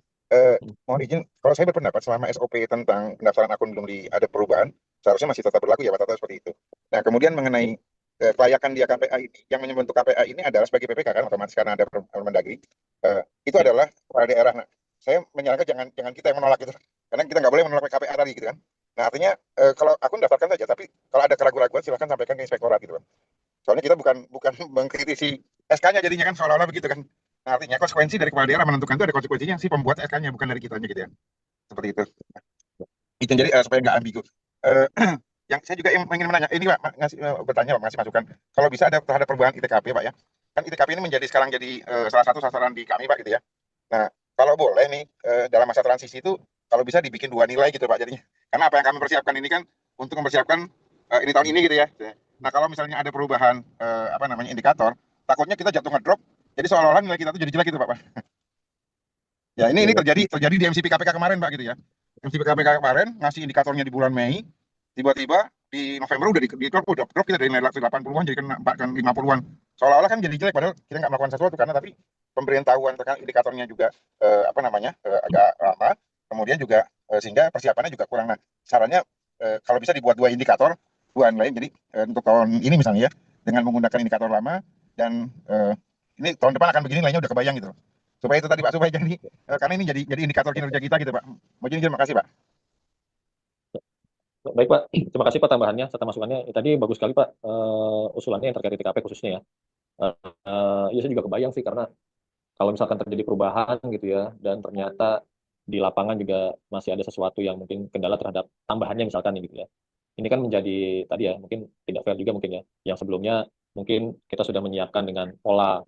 Mohon izin, kalau saya berpendapat selama SOP tentang pendaftaran akun belum ada perubahan, seharusnya masih tetap berlaku ya Pak Toto seperti itu. Nah kemudian mengenai kelayakan dia KPA ini, yang membentuk KPA ini adalah sebagai PPK kan otomatis karena ada Permendagri. Itu adalah kepala daerah. Nah, saya menyarankan jangan kita yang menolak itu, karena kita nggak boleh menolak KPA tadi gitu kan. Nah artinya kalau akun daftarkan saja, tapi kalau ada keraguan-keraguan silahkan sampaikan ke inspektorat gitu kan. Soalnya kita bukan mengkritisi SK-nya jadinya kan seolah-olah begitu kan. Nah, artinya konsekuensi dari kepala daerah menentukan itu ada konsekuensinya si pembuat SK-nya bukan dari kitanya gitu ya. Seperti itu. Itu jadi supaya nggak ambigu. Yang saya juga ingin menanya, ini Pak, bertanya Pak, ngasih masukan. Kalau bisa ada terhadap perubahan ITKP Pak ya. Kan ITKP ini sekarang jadi salah satu sasaran di kami Pak gitu ya. Nah, kalau boleh nih dalam masa transisi itu kalau bisa dibikin 2 nilai gitu Pak jadinya. Karena apa yang kami persiapkan ini kan untuk mempersiapkan ini tahun ini gitu ya. Nah, kalau misalnya ada perubahan indikator, takutnya kita jatuh ngedrop. Jadi seolah-olah nilai kita tuh jadi jelek gitu Pak. Ya, ini terjadi di MCP KPK kemarin Pak gitu ya. MCP KPK kemarin ngasih indikatornya di bulan Mei, tiba-tiba di November udah drop kita dari nilai 80-an jadi kan 50-an. Seolah-olah kan jadi jelek padahal kita nggak melakukan sesuatu karena tapi pemberitahuan tentang indikatornya juga agak lama. Kemudian juga sehingga persiapannya juga kurang. Nah, sarannya kalau bisa dibuat 2 indikator, 2 lain. Jadi untuk tahun ini misalnya ya dengan menggunakan indikator lama dan ini tahun depan akan begini lainnya udah kebayang gitu. Supaya itu tadi Pak, supaya jadi karena ini jadi indikator kinerja kita gitu Pak. Mau izin terima kasih Pak. Baik Pak, terima kasih Pak tambahannya serta masukannya. Tadi bagus sekali Pak usulannya yang terkait ITKP khususnya ya. Ya saya juga kebayang sih karena kalau misalkan terjadi perubahan gitu ya dan ternyata di lapangan juga masih ada sesuatu yang mungkin kendala terhadap tambahannya misalkan gitu ya. Ini kan menjadi tadi ya mungkin tidak fair juga mungkin ya. Yang sebelumnya mungkin kita sudah menyiapkan dengan pola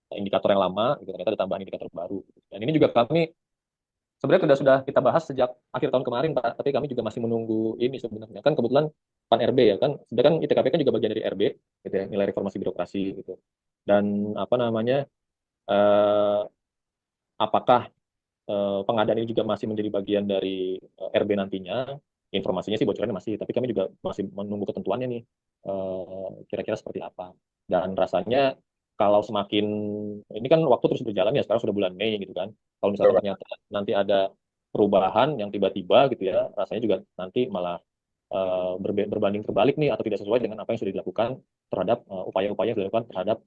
indikator yang lama, gitu, ternyata ditambahin indikator baru. Dan ini juga kami sebenarnya sudah kita bahas sejak akhir tahun kemarin Pak, tapi kami juga masih menunggu ini sebenarnya. Kan kebetulan Pan RB ya kan, sebenarnya kan ITKP kan juga bagian dari RB, gitu ya, nilai reformasi birokrasi gitu. Dan apakah pengadaan ini juga masih menjadi bagian dari RB nantinya? Informasinya sih bocorannya masih, tapi kami juga masih menunggu ketentuannya nih, kira-kira seperti apa. Dan rasanya kalau semakin, ini kan waktu terus berjalan ya, sekarang sudah bulan Mei gitu kan. Kalau misalkan ternyata nanti ada perubahan yang tiba-tiba gitu ya, rasanya juga nanti malah berbanding terbalik nih, atau tidak sesuai dengan apa yang sudah dilakukan terhadap upaya-upaya yang sudah dilakukan terhadap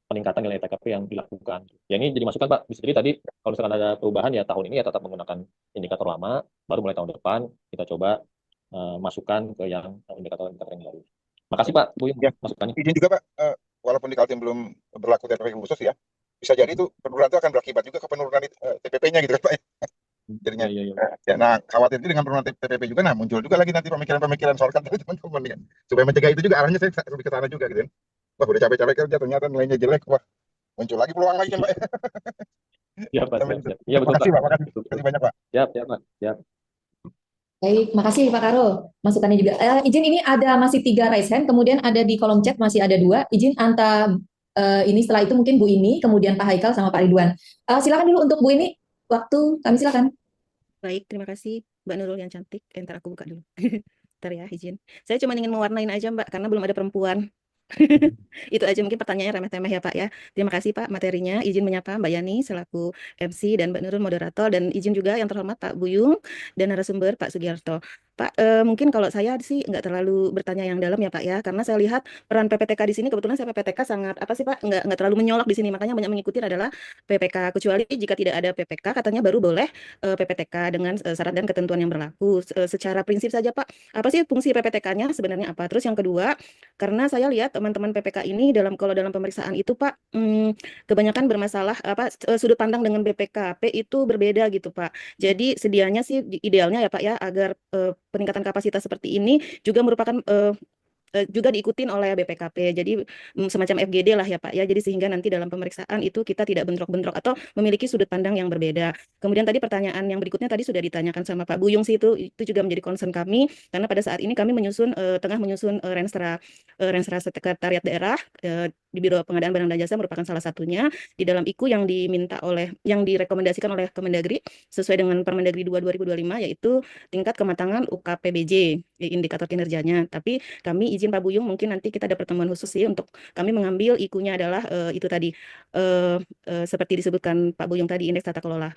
peningkatan nilai TKP yang dilakukan. Ya ini jadi masukan Pak, bisa jadi tadi kalau misalkan ada perubahan ya tahun ini ya tetap menggunakan indikator lama, baru mulai tahun depan kita coba masukkan ke yang indikator-indikator yang baru. Makasih Pak, Bu, Ya. masukannya. Izin juga Pak, walaupun di Kaltim belum berlaku TPP khusus ya, bisa jadi itu penurunan itu akan berakibat juga ke penurunan TPP-nya gitu kan Pak. Jadinya. Ya, nah khawatir itu dengan penurunan TPP juga, nah muncul juga lagi nanti pemikiran-pemikiran shortcut dari teman-teman ya. Supaya mencegah itu juga arahnya saya lebih ke sana juga gitu kan. Wah udah capek-capek kerja ternyata nilainya jelek, wah muncul lagi peluang lagi kan Pak. Iya Pak, siap. Iya betul Makasih Pak. Pak, makasih banyak Pak. Siap Pak, siap. Baik, makasih Pak Karol. Masukannya juga. Izin ini ada masih 3 raise hand, kemudian ada di kolom chat masih ada 2. Izin ini setelah itu mungkin Bu Ini, kemudian Pak Haikal sama Pak Ridwan. Silakan dulu untuk Bu Ini, waktu kami silakan. Baik, terima kasih Mbak Nurul yang cantik. Ntar aku buka dulu. Ntar ya, izin. Saya cuma ingin mewarnain aja Mbak, karena belum ada perempuan. Itu aja mungkin pertanyaannya remeh-temeh ya Pak ya. Terima kasih Pak materinya. Izin menyapa Mbak Yani selaku MC dan Mbak Nurul moderator, dan izin juga yang terhormat Pak Buyung dan narasumber Pak Sugiarto. Pak, mungkin kalau saya sih nggak terlalu bertanya yang dalam ya Pak ya, karena saya lihat peran PPTK di sini, kebetulan saya PPTK sangat apa sih Pak, nggak terlalu menyolok di sini, makanya banyak mengikuti adalah PPK, kecuali jika tidak ada PPK katanya baru boleh PPTK dengan syarat dan ketentuan yang berlaku. Secara prinsip saja Pak, apa sih fungsi PPTK-nya sebenarnya apa? Terus yang kedua, karena saya lihat teman-teman PPK ini kalau dalam pemeriksaan itu Pak, kebanyakan bermasalah apa sudut pandang dengan BPKP itu berbeda gitu Pak. Jadi sedianya sih idealnya ya Pak ya, agar peningkatan kapasitas seperti ini juga merupakan juga diikutin oleh BPKP. Jadi semacam FGD lah ya Pak ya. Jadi sehingga nanti dalam pemeriksaan itu kita tidak bentrok-bentrok atau memiliki sudut pandang yang berbeda. Kemudian tadi pertanyaan yang berikutnya tadi sudah ditanyakan sama Pak Buyung sih, itu juga menjadi concern kami, karena pada saat ini kami tengah menyusun Renstra Sekretariat Daerah di Biro Pengadaan Barang dan Jasa merupakan salah satunya di dalam IKU yang direkomendasikan oleh Kemendagri sesuai dengan Permendagri 2 2025, yaitu tingkat kematangan UKPBJ indikator kinerjanya. Tapi kami izin Pak Buyung, mungkin nanti kita ada pertemuan khusus sih untuk kami mengambil IKU-nya adalah itu tadi seperti disebutkan Pak Buyung tadi, indeks tata kelola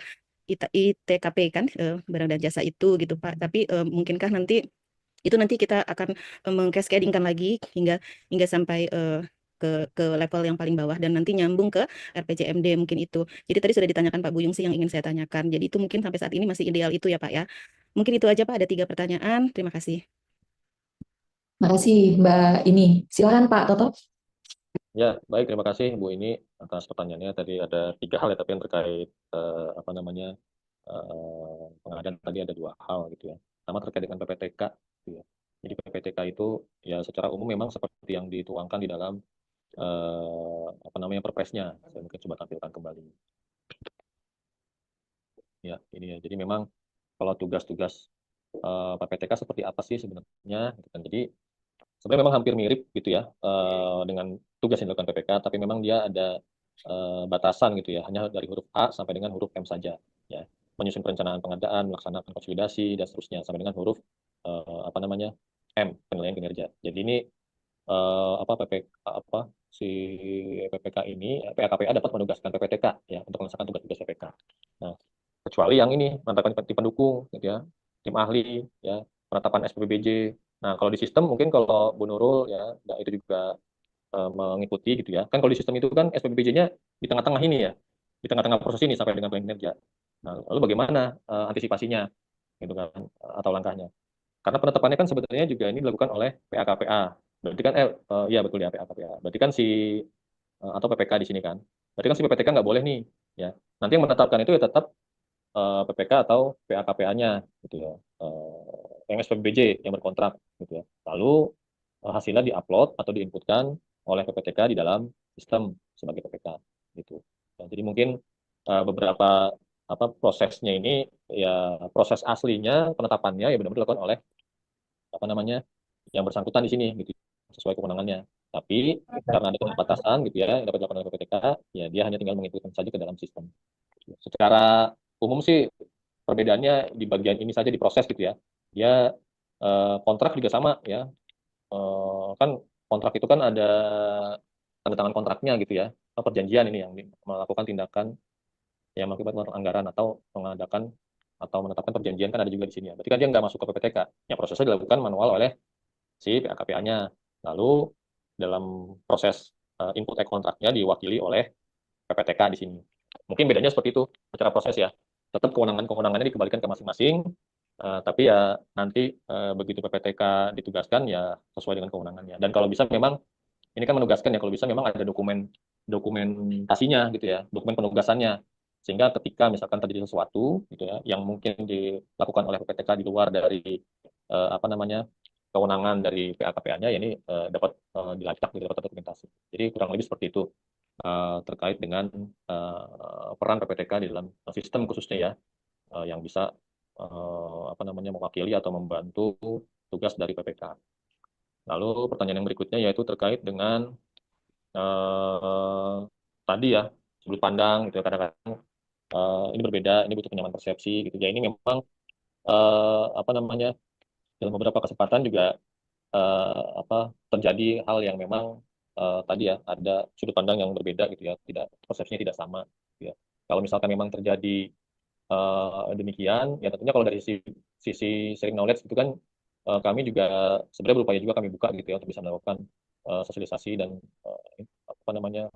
ITKP kan, barang dan jasa itu gitu Pak. Tapi mungkinkah nanti kita akan mengcascadingkan lagi hingga sampai ke level yang paling bawah dan nanti nyambung ke RPJMD mungkin itu. Jadi tadi sudah ditanyakan Pak Buyung sih yang ingin saya tanyakan. Jadi itu mungkin sampai saat ini masih ideal itu ya Pak ya. Mungkin itu aja Pak, ada 3 pertanyaan. Terima kasih. Makasih Mbak ini. Silakan Pak Toto. Ya, baik, terima kasih Bu ini atas pertanyaannya. Tadi ada 3 hal ya, tapi yang terkait apa namanya pengadaan tadi ada 2 hal gitu ya. Pertama terkait dengan PPTK gitu ya. Jadi PPTK itu ya secara umum memang seperti yang dituangkan di dalam apa namanya Perpresnya. Saya mungkin coba tampilkan kembali. Ya, ini ya. Jadi memang kalau tugas-tugas PPTK seperti apa sih sebenarnya gitu kan. Jadi sebenarnya memang hampir mirip gitu ya dengan tugas yang dilakukan PPK, tapi memang dia ada batasan gitu ya, hanya dari huruf A sampai dengan huruf M saja ya. Menyusun perencanaan pengadaan, melaksanakan konsolidasi dan seterusnya sampai dengan huruf apa namanya M, penilaian kinerja. Jadi ini apa si PPK ini PAKPA dapat menugaskan PPTK ya untuk melaksanakan tugas-tugas PPK. Nah, kecuali yang ini menetapkan tim pendukung gitu ya, tim ahli ya, penetapan SPPBJ. Nah, kalau di sistem mungkin kalau Bu Nurul ya itu juga mengikuti gitu ya. Kan kalau di sistem itu kan SPPBJ-nya di tengah-tengah ini ya, di tengah-tengah proses ini sampai dengan planning kinerja. Nah, lalu bagaimana antisipasinya gitu kan atau langkahnya? Karena penetapannya kan sebetulnya juga ini dilakukan oleh PAKPA. Berarti kan iya betul ya PAKPA. Berarti kan si atau PPK di sini kan. Berarti kan si PPTK nggak boleh nih ya. Nanti yang menetapkan itu ya tetap PPK atau PAKPA-nya gitu ya. Yang SPBJ yang berkontrak gitu ya. Lalu hasilnya diupload atau diinputkan oleh PPTK di dalam sistem sebagai PPK gitu. Nah, jadi mungkin beberapa prosesnya ini ya proses aslinya penetapannya ya benar-benar dilakukan oleh apa namanya yang bersangkutan di sini gitu sesuai kewenangannya. Tapi karena ada keterbatasan gitu ya yang dapat dilakukan oleh PPTK, ya dia hanya tinggal menginputkan saja ke dalam sistem. Secara umum sih perbedaannya di bagian ini saja di proses gitu ya. Dia kontrak juga sama ya. Kan kontrak itu kan ada tanda tangan kontraknya gitu ya. Perjanjian ini yang melakukan tindakan yang mengakibatkan anggaran atau mengadakan atau menetapkan perjanjian kan ada juga di sini ya. Berarti kan dia nggak masuk ke PPTK. Ya prosesnya dilakukan manual oleh si PAKPA-nya. Lalu dalam proses input kontraknya diwakili oleh PPTK di sini. Mungkin bedanya seperti itu secara proses ya. Tetap kewenangannya dikembalikan ke masing-masing, tapi ya nanti begitu PPTK ditugaskan ya sesuai dengan kewenangannya. Dan kalau bisa memang ini kan menugaskan ya, kalau bisa memang ada dokumentasinya gitu ya, dokumen penugasannya. Sehingga ketika misalkan terjadi sesuatu gitu ya yang mungkin dilakukan oleh PPTK di luar dari apa namanya kewenangan dari PAKPA-nya ya ini dapat dilacak gitu, dapat terdokumentasi. Jadi kurang lebih seperti itu terkait dengan peran PPTK di dalam sistem khususnya ya yang bisa apa namanya mewakili atau membantu tugas dari PPK. Lalu pertanyaan yang berikutnya yaitu terkait dengan tadi ya sudut pandang gitu kadang-kadang ini berbeda, ini butuh penyamaan persepsi gitu ya. Ini memang apa namanya, dalam beberapa kesempatan juga terjadi hal yang memang tadi ya ada sudut pandang yang berbeda gitu ya, tidak persepsinya tidak sama gitu ya. Kalau misalkan memang terjadi demikian, ya tentunya kalau dari sisi sharing knowledge itu kan kami juga sebenarnya berupaya juga kami buka gitu ya untuk bisa melakukan sosialisasi dan apa namanya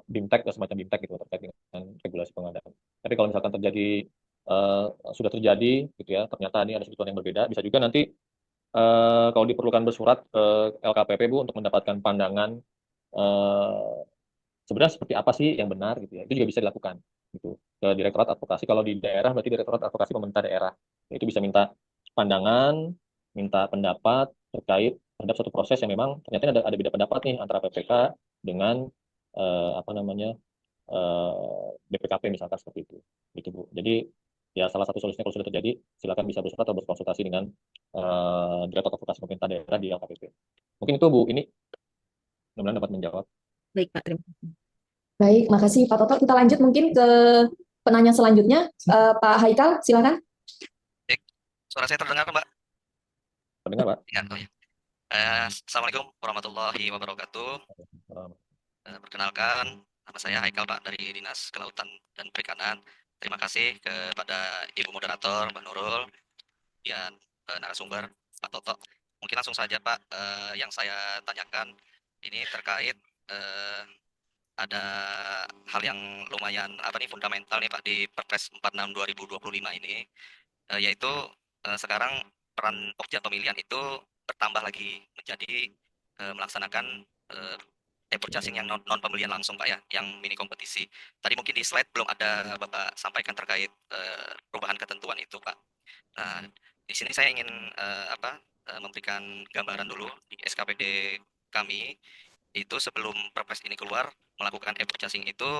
BIMTEK dan semacam BIMTEK gitu terkait dengan regulasi pengadaan. Tapi kalau misalkan sudah terjadi gitu ya, ternyata ini ada sudut pandang yang berbeda, bisa juga nanti kalau diperlukan bersurat ke LKPP Bu untuk mendapatkan pandangan eh, sebenarnya seperti apa sih yang benar gitu ya. Itu juga bisa dilakukan gitu ke Direktorat Advokasi. Kalau di daerah berarti Direktorat Advokasi pemerintah daerah. Itu bisa minta pandangan, minta pendapat terkait terhadap suatu proses yang memang ternyata ada beda pendapat nih antara PPK dengan apa namanya BPKP misalkan seperti itu. Gitu Bu. Jadi ya salah satu solusinya kalau sudah terjadi silakan bisa bersurat atau berkonsultasi dengan Direktorat Advokasi pemerintah daerah di LKPP. Mungkin itu Bu, ini mudah-mudahan dapat menjawab. Baik Pak, terima kasih. Baik, makasih Pak Toto. Kita lanjut mungkin ke penanya selanjutnya. Pak Haikal, silakan. Suara saya terdengar, Mbak? Terdengar Pak? Ya, oh ya. Assalamualaikum warahmatullahi wabarakatuh. Perkenalkan, nama saya Haikal Pak dari Dinas Kelautan dan Perikanan. Terima kasih kepada Ibu Moderator, Mbak Nurul, dan narasumber Pak Toto. Mungkin langsung saja Pak, yang saya tanyakan ini terkait ada hal yang lumayan fundamental nih Pak di Perpres 46 2025 ini, yaitu sekarang peran Pokja pemilihan itu bertambah lagi menjadi melaksanakan purchasing yang non pemilihan langsung Pak ya, yang mini kompetisi. Tadi mungkin di slide belum ada Bapak sampaikan terkait perubahan ketentuan itu Pak. Nah, di sini saya ingin memberikan gambaran dulu di SKPD kami itu sebelum Perpres ini keluar melakukan e-purchasing itu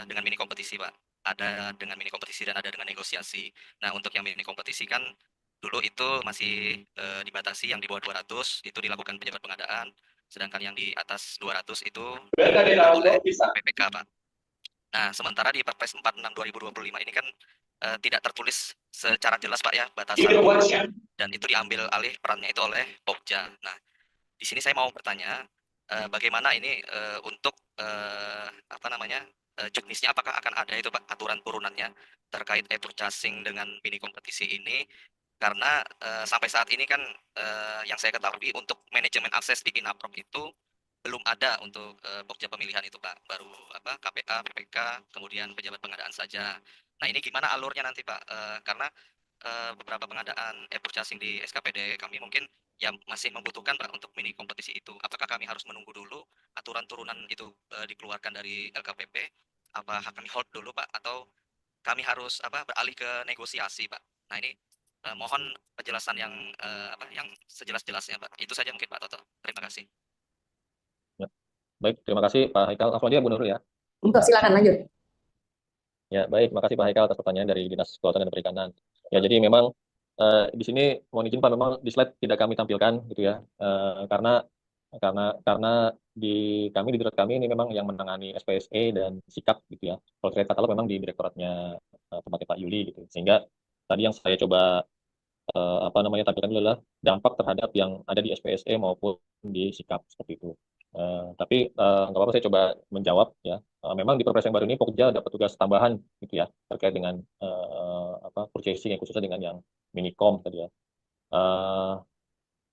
dengan mini kompetisi Pak. Ada dengan mini kompetisi dan ada dengan negosiasi. Nah, untuk yang mini kompetisi kan dulu itu masih dibatasi, yang di bawah 200 itu dilakukan pejabat pengadaan, sedangkan yang di atas 200 itu oleh PPK Pak. Nah, sementara di Perpres 46 2025 ini kan tidak tertulis secara jelas Pak ya batasan, dan itu diambil alih perannya itu oleh Pokja. Nah, di sini saya mau bertanya bagaimana ini untuk juknisnya, apakah akan ada itu Pak aturan turunannya terkait e-purchasing dengan mini kompetisi ini, karena sampai saat ini kan yang saya ketahui untuk manajemen akses di Inaprok itu belum ada untuk Pokja pemilihan itu Pak, baru KPA, PPK, kemudian pejabat pengadaan saja. Nah, ini gimana alurnya nanti Pak? Karena beberapa pengadaan e-purchasing di SKPD kami mungkin ya masih membutuhkan Pak untuk mini kompetisi itu. Apakah kami harus menunggu dulu aturan turunan itu dikeluarkan dari LKPP? Apa kami hold dulu Pak, atau kami harus beralih ke negosiasi Pak? Nah, ini mohon penjelasan yang yang sejelas-jelasnya Pak. Itu saja mungkin Pak Toto. Terima kasih. Ya. Baik, terima kasih Pak Haikal. Langsung aja Bu Nurul ya. Silakan lanjut. Ya, baik. Makasih Pak Haikal atas pertanyaan dari Dinas Kelautan dan Perikanan. Ya, jadi memang di sini mohon izin Pak, memang di slide tidak kami tampilkan gitu ya. Karena di Direktorat kami ini memang yang menangani SPSE dan sikap gitu ya. Kalau terkait katalog memang di direktoratnya tempatnya Pak Yuli gitu. Sehingga tadi yang saya coba tampilkan dulu adalah dampak terhadap yang ada di SPSE maupun di sikap seperti itu. Tapi nggak apa-apa, saya coba menjawab ya. Memang di Perpres yang baru ini Pokja dapat tugas tambahan gitu ya terkait dengan purchasing yang khususnya dengan yang minikom tadi ya.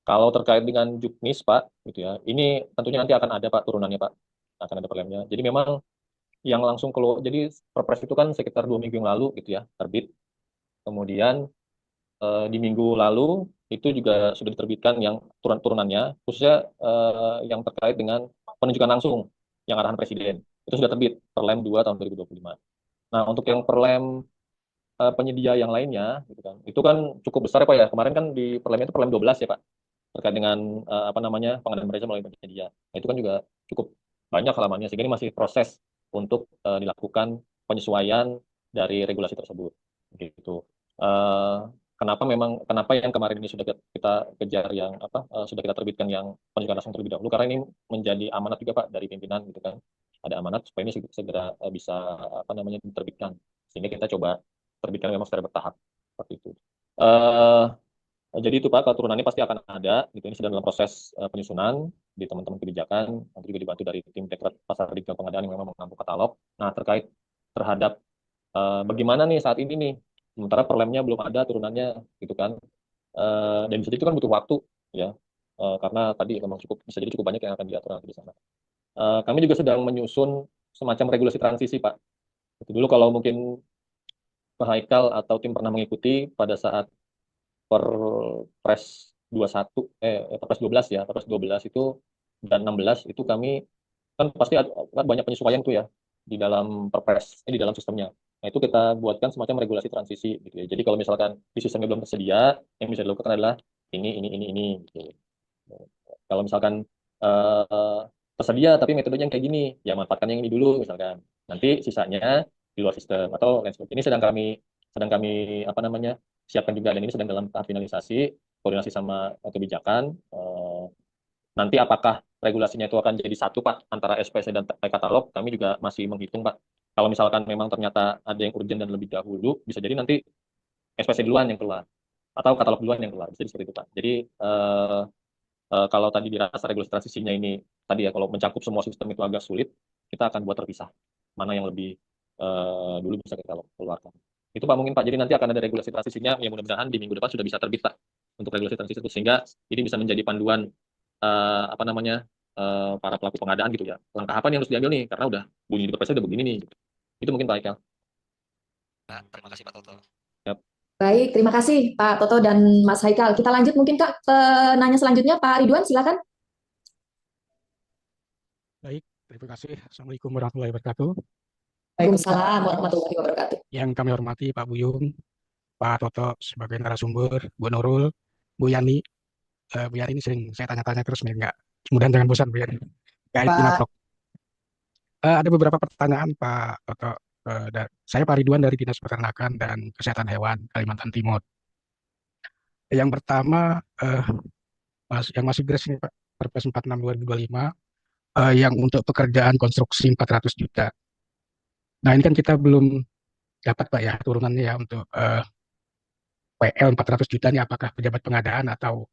Kalau terkait dengan juknis Pak gitu ya, ini tentunya nanti akan ada Pak turunannya Pak, akan ada perlemnya. Jadi memang yang langsung keluar, jadi Perpres itu kan sekitar 2 minggu yang lalu gitu ya terbit. Kemudian di minggu lalu itu juga sudah diterbitkan yang turunannya, khususnya yang terkait dengan penunjukan langsung yang arahan Presiden. Itu sudah terbit Perlem 2 tahun 2025. Nah, untuk yang Perlem penyedia yang lainnya, gitu kan, itu kan cukup besar ya Pak ya. Kemarin kan di Perlemnya itu Perlem 12 ya Pak, terkait dengan pengadaan mereka melalui penyedia. Nah, itu kan juga cukup banyak halamannya, sehingga ini masih proses untuk dilakukan penyesuaian dari regulasi tersebut. Gitu. Kenapa yang kemarin ini sudah kita kejar yang sudah kita terbitkan yang penunjukan langsung terlebih dahulu, karena ini menjadi amanat juga Pak dari pimpinan gitu kan, ada amanat supaya ini segera bisa diterbitkan, sehingga kita coba terbitkan memang secara bertahap seperti itu. Eh, jadi itu Pak, kalau turunannya pasti akan ada, gitu. Ini sedang dalam proses penyusunan di teman-teman kebijakan, nanti juga dibantu dari tim Direktorat Pasar Digital Pengadaan yang memang mengampu katalog. Nah, terkait terhadap bagaimana nih saat ini nih, sementara per lemnya belum ada turunannya, gitu kan. Dan bisa jadi itu kan butuh waktu, ya, karena tadi memang bisa jadi cukup banyak yang akan diatur nanti di sana. Kami juga sedang menyusun semacam regulasi transisi, Pak. Itu dulu kalau mungkin Pak Haikal atau tim pernah mengikuti pada saat Perpres 21 Perpres 12 ya, Perpres 12 itu dan 16 itu kami kan pasti ada banyak penyesuaian tuh ya di dalam Perpres di dalam sistemnya. Nah, itu kita buatkan semacam regulasi transisi gitu ya. Jadi kalau misalkan di sistemnya belum tersedia, yang bisa dilakukan adalah ini gitu. Kalau misalkan eh, tersedia tapi metodenya yang kayak gini, ya manfaatkan yang ini dulu misalkan. Nanti sisanya di luar sistem atau lain sebagainya. Ini sedang kami apa namanya siapkan juga dan ini sedang dalam tahap finalisasi koordinasi sama kebijakan. Nanti apakah regulasinya itu akan jadi satu Pak antara SPC dan katalog? Kami juga masih menghitung Pak. Kalau misalkan memang ternyata ada yang urgent dan lebih dahulu, bisa jadi nanti SPC duluan yang keluar atau katalog duluan yang keluar. Bisa seperti itu Pak. Jadi kalau tadi dirasa regulasi transisinya ini tadi ya kalau mencakup semua sistem itu agak sulit, kita akan buat terpisah. Mana yang lebih dulu bisa kita keluarkan. Itu Pak mungkin Pak. Jadi nanti akan ada regulasi transisinya yang mudah-mudahan di minggu depan sudah bisa terbit Pak untuk regulasi transisi itu sehingga ini bisa menjadi panduan apa namanya para pelaku pengadaan gitu ya. Langkah apa yang harus diambil nih karena udah bunyi di Perpresnya udah begini nih. Itu mungkin Pak Haikal. Nah, terima kasih Pak Toto. Baik, terima kasih Pak Toto dan Mas Haikal. Kita lanjut mungkin Kak ke nanya selanjutnya. Pak Ridwan, silakan. Baik, terima kasih. Assalamualaikum warahmatullahi wabarakatuh. Waalaikumsalam warahmatullahi wabarakatuh. Yang kami hormati Pak Buyung, Pak Toto sebagai narasumber, Bu Nurul, Bu Yani. Bu Yani ini sering saya tanya-tanya terus nih, nggak. Kemudian jangan bosan Bu Yani. Kait Inaprok. Ada beberapa pertanyaan Pak Toto. Saya Pak Ridwan dari Dinas Peternakan dan Kesehatan Hewan Kalimantan Timur. Yang pertama, yang masih beres ini Pak, Perpres 46 2025, yang untuk pekerjaan konstruksi 400 juta. Nah ini kan kita belum dapat Pak ya turunannya ya untuk PL 400 juta ini apakah pejabat pengadaan atau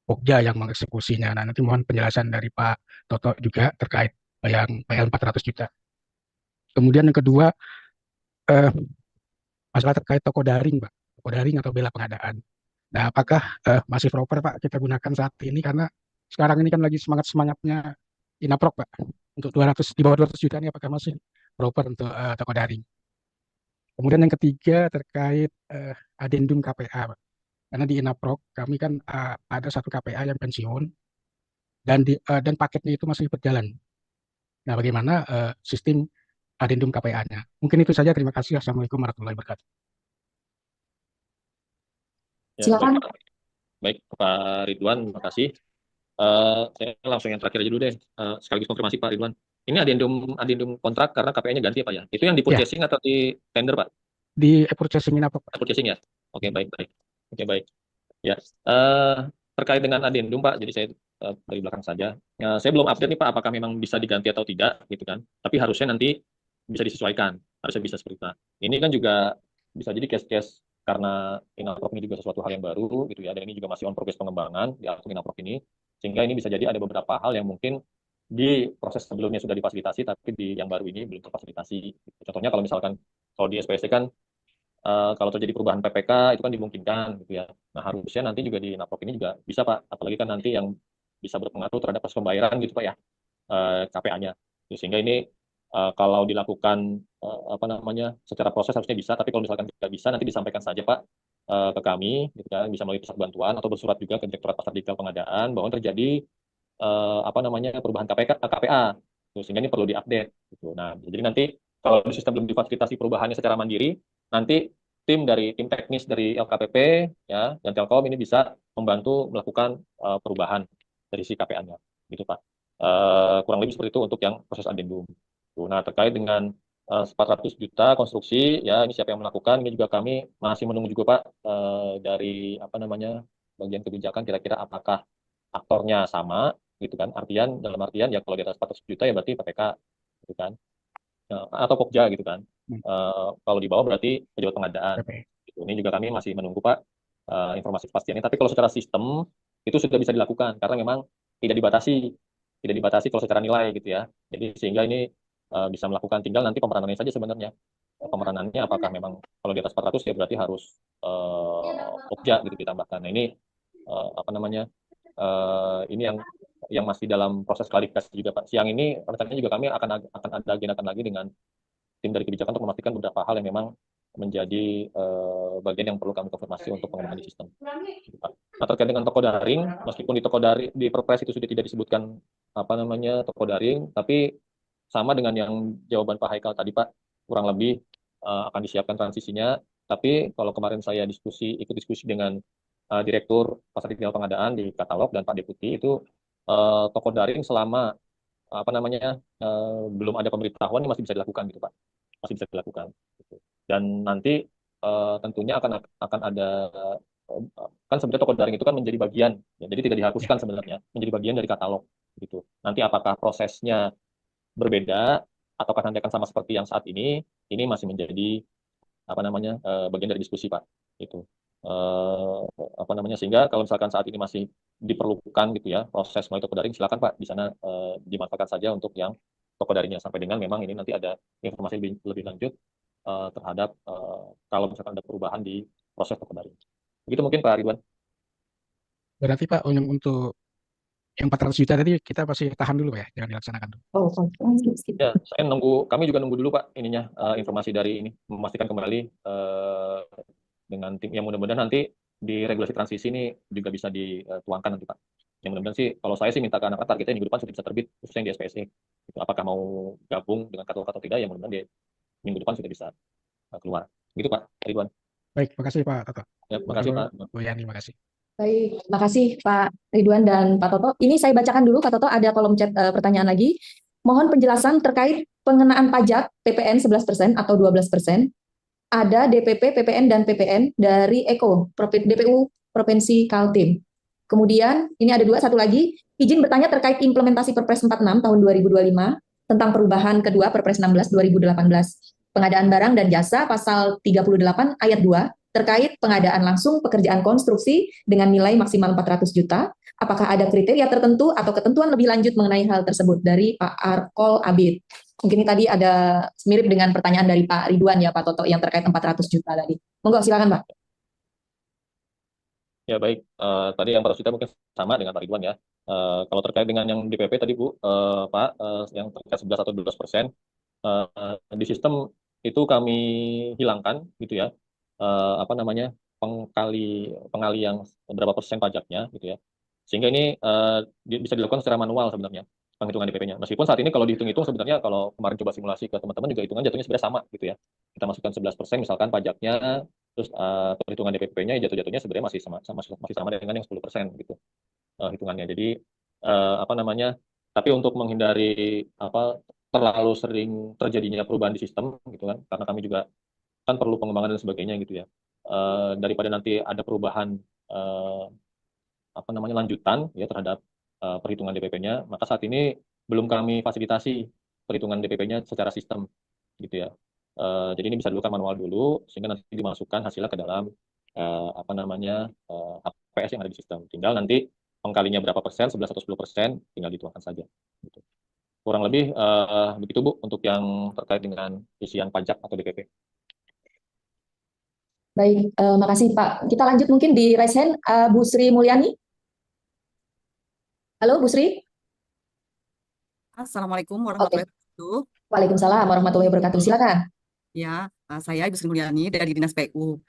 Pokja yang mengeksekusinya. Nah nanti mohon penjelasan dari Pak Toto juga terkait yang PL 400 juta. Kemudian yang kedua, masalah terkait toko daring Pak, toko daring atau bela pengadaan. Nah apakah masih proper Pak kita gunakan saat ini karena sekarang ini kan lagi semangat-semangatnya Inaprok Pak untuk 200 di bawah 200 juta ini apakah masih proper untuk toko daring. Kemudian yang ketiga terkait adendum KPA Pak. Karena di Inaprok kami kan ada satu KPA yang pensiun dan paketnya itu masih berjalan. Nah bagaimana sistem adendum KPA-nya? Mungkin itu saja. Terima kasih. Assalamualaikum warahmatullahi wabarakatuh. Ya, Silakan. baik Pak Ridwan, terima kasih. Saya langsung yang terakhir aja dulu deh, sekaligus konfirmasi Pak Ridwan. Ini adendum kontrak karena KPI-nya ganti ya Pak ya? Itu yang di purchasing atau di tender Pak? Di purchasing Inaprok Pak. Purchasing ya? Oke, baik. Oke, baik. Ya, terkait dengan adendum Pak, jadi saya dari belakang saja. Saya belum update nih Pak, apakah memang bisa diganti atau tidak, gitu kan? Tapi harusnya nanti bisa disesuaikan, harusnya bisa seperti itu. Ini kan juga bisa jadi case-case karena Inaprok ini juga sesuatu hal yang baru, gitu ya. Dan ini juga masih on progress pengembangan di akun Inaprok ini, sehingga ini bisa jadi ada beberapa hal yang mungkin di proses sebelumnya sudah difasilitasi, tapi di yang baru ini belum terfasilitasi. Contohnya kalau misalkan kalau di SPSC kan kalau terjadi perubahan PPK itu kan dimungkinkan gitu ya. Nah harusnya nanti juga di Inaprok ini juga bisa Pak, apalagi kan nanti yang bisa berpengaruh terhadap proses pembayaran gitu Pak ya, KPA-nya. Sehingga ini kalau dilakukan apa namanya secara proses harusnya bisa, tapi kalau misalkan tidak bisa nanti disampaikan saja Pak ke kami, gitu kan, bisa melalui pusat bantuan atau bersurat juga ke Direktorat Pasar Digital Pengadaan bahwa terjadi apa namanya perubahan KPA, sehingga ini perlu diupdate. Gitu. Nah jadi nanti kalau di sistem belum difasilitasi perubahannya secara mandiri, nanti tim teknis dari LKPP ya dan Telkom ini bisa membantu melakukan perubahan dari si KPA-nya, gitu Pak. Kurang lebih seperti itu untuk yang proses adendum. Nah terkait dengan 400 juta konstruksi ya ini siapa yang melakukan ini juga kami masih menunggu juga Pak dari apa namanya bagian kebijakan kira-kira apakah aktornya sama gitu kan dalam artian ya kalau di atas 400 juta ya berarti PPK gitu kan atau Pokja gitu kan. Kalau di bawah berarti pejabat pengadaan. PP. Gitu. Ini juga kami masih menunggu Pak informasi kepastiannya. Tapi kalau secara sistem itu sudah bisa dilakukan karena memang tidak dibatasi kalau secara nilai gitu ya. Jadi sehingga ini bisa melakukan, tinggal nanti pemeranannya saja sebenarnya. Pemeranannya apakah memang kalau di atas 400 ya berarti harus objek gitu ditambahkan. Nah ini apa namanya ini yang masih dalam proses klarifikasi juga Pak. Siang ini rencananya juga kami akan ada agendakan lagi dengan tim dari kebijakan untuk memastikan beberapa hal yang memang menjadi bagian yang perlu kami konfirmasi untuk pengembangan di sistem. Nah, terkait dengan toko daring, meskipun di toko daring di Perpres itu sudah tidak disebutkan apa namanya toko daring, tapi sama dengan yang jawaban Pak Haikal tadi Pak, kurang lebih akan disiapkan transisinya. Tapi kalau kemarin saya ikut diskusi dengan Direktur Pasar Retail Pengadaan di Katalog dan Pak Deputi itu toko daring selama apa namanya belum ada pemberitahuan masih bisa dilakukan gitu Pak, masih bisa dilakukan. Gitu. Dan nanti tentunya akan ada kan sebenarnya toko daring itu kan menjadi bagian, ya, jadi tidak dihapuskan sebenarnya, menjadi bagian dari katalog gitu. Nanti apakah prosesnya berbeda ataukah nanti akan sama seperti yang saat ini masih menjadi apa namanya bagian dari diskusi Pak. Itu apa namanya sehingga kalau misalkan saat ini masih diperlukan gitu ya proses melalui toko daring, silakan Pak di sana dimanfaatkan saja untuk yang toko daringnya sampai dengan memang ini nanti ada informasi lebih lanjut terhadap kalau misalkan ada perubahan di proses toko daring. Begitu mungkin Pak Ridwan. Berarti Pak, untuk yang 400 juta tadi kita pasti tahan dulu Pak ya, jangan dilaksanakan dulu. Ya, kami juga nunggu dulu Pak ininya informasi dari ini, memastikan kembali dengan tim yang mudah-mudahan nanti di regulasi transisi ini juga bisa dituangkan nanti Pak. Yang mudah-mudahan sih kalau saya sih minta ke anak-anak targetnya minggu depan sudah bisa terbit khususnya yang di SPSE. Gitu. Apakah mau gabung dengan katalog atau tidak, yang mudah-mudahan di minggu depan sudah bisa keluar. Gitu Pak Ridwan. Baik, makasih Pak Toto. Ya, makasih Pak. Bu Yani, makasih. Baik, makasih Pak Ridwan dan Pak Toto. Ini saya bacakan dulu Pak Toto, ada kolom chat pertanyaan lagi. Mohon penjelasan terkait pengenaan pajak PPN 11% atau 12%. Ada DPP, PPN, dan PPN dari EKO, DPU Provinsi Kaltim. Kemudian, ini ada satu lagi, izin bertanya terkait implementasi Perpres 46 tahun 2025 tentang perubahan kedua Perpres 16 2018. Pengadaan barang dan jasa pasal 38 ayat 2 terkait pengadaan langsung pekerjaan konstruksi dengan nilai maksimal 400 juta. Apakah ada kriteria tertentu atau ketentuan lebih lanjut mengenai hal tersebut dari Pak Arkol Abid? Mungkin ini tadi ada mirip dengan pertanyaan dari Pak Ridwan ya Pak Toto yang terkait 400 juta tadi. Monggo silakan Pak. Ya baik, tadi yang 400 juta mungkin sama dengan Pak Ridwan ya. Kalau terkait dengan yang DPP tadi Bu, Pak, yang terkait 11 atau 12%, di sistem itu kami hilangkan gitu ya. Apa namanya pengkali yang berapa persen pajaknya gitu ya, sehingga ini bisa dilakukan secara manual sebenarnya penghitungan DPP-nya. Meskipun saat ini kalau dihitung-hitung sebenarnya kalau kemarin coba simulasi ke teman-teman juga hitungan jatuhnya sebenarnya sama gitu ya. Kita masukkan 11% misalkan pajaknya, terus perhitungan DPP-nya jatuh-jatuhnya sebenarnya masih sama dengan yang 10% gitu hitungannya. Jadi apa namanya? Tapi untuk menghindari terlalu sering terjadinya perubahan di sistem gitu kan, karena kami juga kan perlu pengembangan dan sebagainya gitu ya. Daripada nanti ada perubahan lanjutan ya terhadap perhitungan DPP-nya, maka saat ini belum kami fasilitasi perhitungan DPP-nya secara sistem gitu ya. Jadi ini bisa dilakukan manual dulu sehingga nanti dimasukkan hasilnya ke dalam HPS yang ada di sistem. Tinggal nanti pengkalinya berapa persen, 11 atau 10%, tinggal dituangkan saja. Gitu. Kurang lebih begitu Bu untuk yang terkait dengan isian pajak atau DPP. Baik, makasih Pak. Kita lanjut mungkin di raise hand Bu Sri Mulyani. Halo Bu Sri. Assalamualaikum warahmatullahi wabarakatuh. Waalaikumsalam warahmatullahi wabarakatuh. Silakan. Ya, saya Ibu Sri Mulyani dari Dinas PU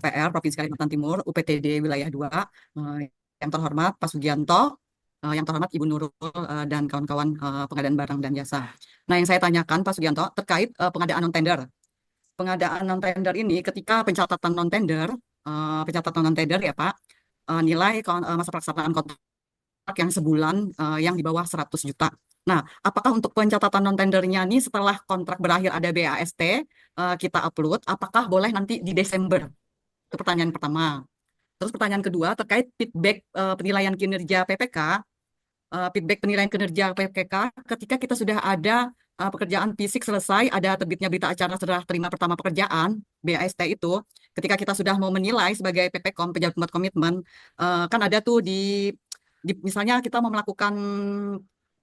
PR Provinsi Kalimantan Timur, UPTD Wilayah 2. Yang terhormat Pak Sugianto, yang terhormat Ibu Nurul dan kawan-kawan pengadaan barang dan jasa. Nah, yang saya tanyakan Pak Sugianto terkait pengadaan non-tender. Pengadaan non-tender ini ketika pencatatan non-tender ya Pak, nilai masa pelaksanaan kontrak yang sebulan yang di bawah 100 juta. Nah, apakah untuk pencatatan non-tendernya ini setelah kontrak berakhir ada BAST, kita upload, apakah boleh nanti di Desember? Itu pertanyaan pertama. Terus pertanyaan kedua terkait feedback penilaian kinerja PPK, feedback penilaian kinerja PPK ketika kita sudah ada pekerjaan fisik selesai, ada terbitnya berita acara serah terima pertama pekerjaan, BAST itu, ketika kita sudah mau menilai sebagai PPKOM, pejabat pembuat komitmen, kan ada tuh misalnya kita mau melakukan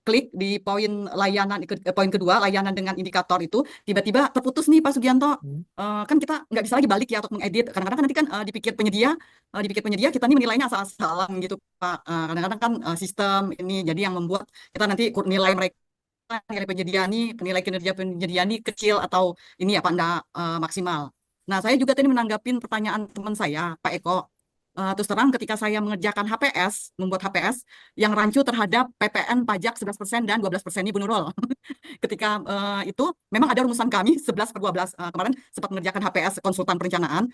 klik di poin layanan, poin kedua, layanan dengan indikator itu, tiba-tiba terputus nih Pak Sugianto. Kan kita nggak bisa lagi balik ya untuk mengedit. Kadang-kadang kan nanti kan dipikir penyedia kita nih menilainya asal-asalan gitu Pak. Kadang-kadang kan sistem ini jadi yang membuat kita nanti nilai mereka, nilai penyedia nih, penilai kinerja penyedia nih kecil atau ini apa enggak maksimal. Nah, saya juga tadi menanggapin pertanyaan teman saya, Pak Eko. Terus terang ketika saya mengerjakan HPS, membuat HPS yang rancu terhadap PPN pajak 11% dan 12% ini Bu Nurul. Ketika itu memang ada rumusan kami 11/12. Kemarin sempat mengerjakan HPS konsultan perencanaan,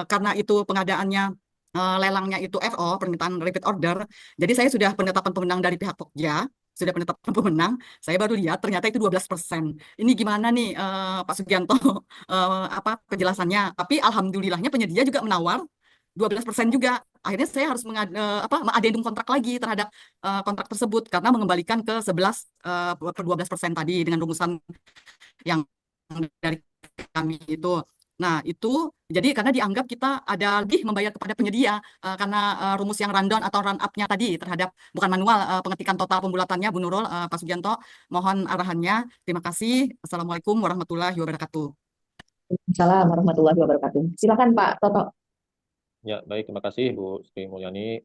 karena itu pengadaannya lelangnya itu FO, permintaan repeat order. Jadi saya sudah penetapan pemenang dari pihak Pokja, sudah penetapan pemenang, saya baru lihat ternyata itu 12%. Ini gimana nih Pak Sugianto apa penjelasannya? Tapi alhamdulillahnya penyedia juga menawar 12% juga. Akhirnya saya harus mengadendum kontrak lagi terhadap kontrak tersebut karena mengembalikan ke 11/12% tadi dengan rumusan yang dari kami itu. Nah, itu jadi karena dianggap kita ada lebih membayar kepada penyedia karena rumus yang rundown atau run up-nya tadi terhadap bukan manual pengetikan total pembulatannya Bu Nurul, Pak Sugianto, mohon arahannya. Terima kasih. Assalamualaikum warahmatullahi wabarakatuh. Assalamualaikum warahmatullahi wabarakatuh. Silakan Pak Toto. Ya, baik, terima kasih Bu Sri Mulyani.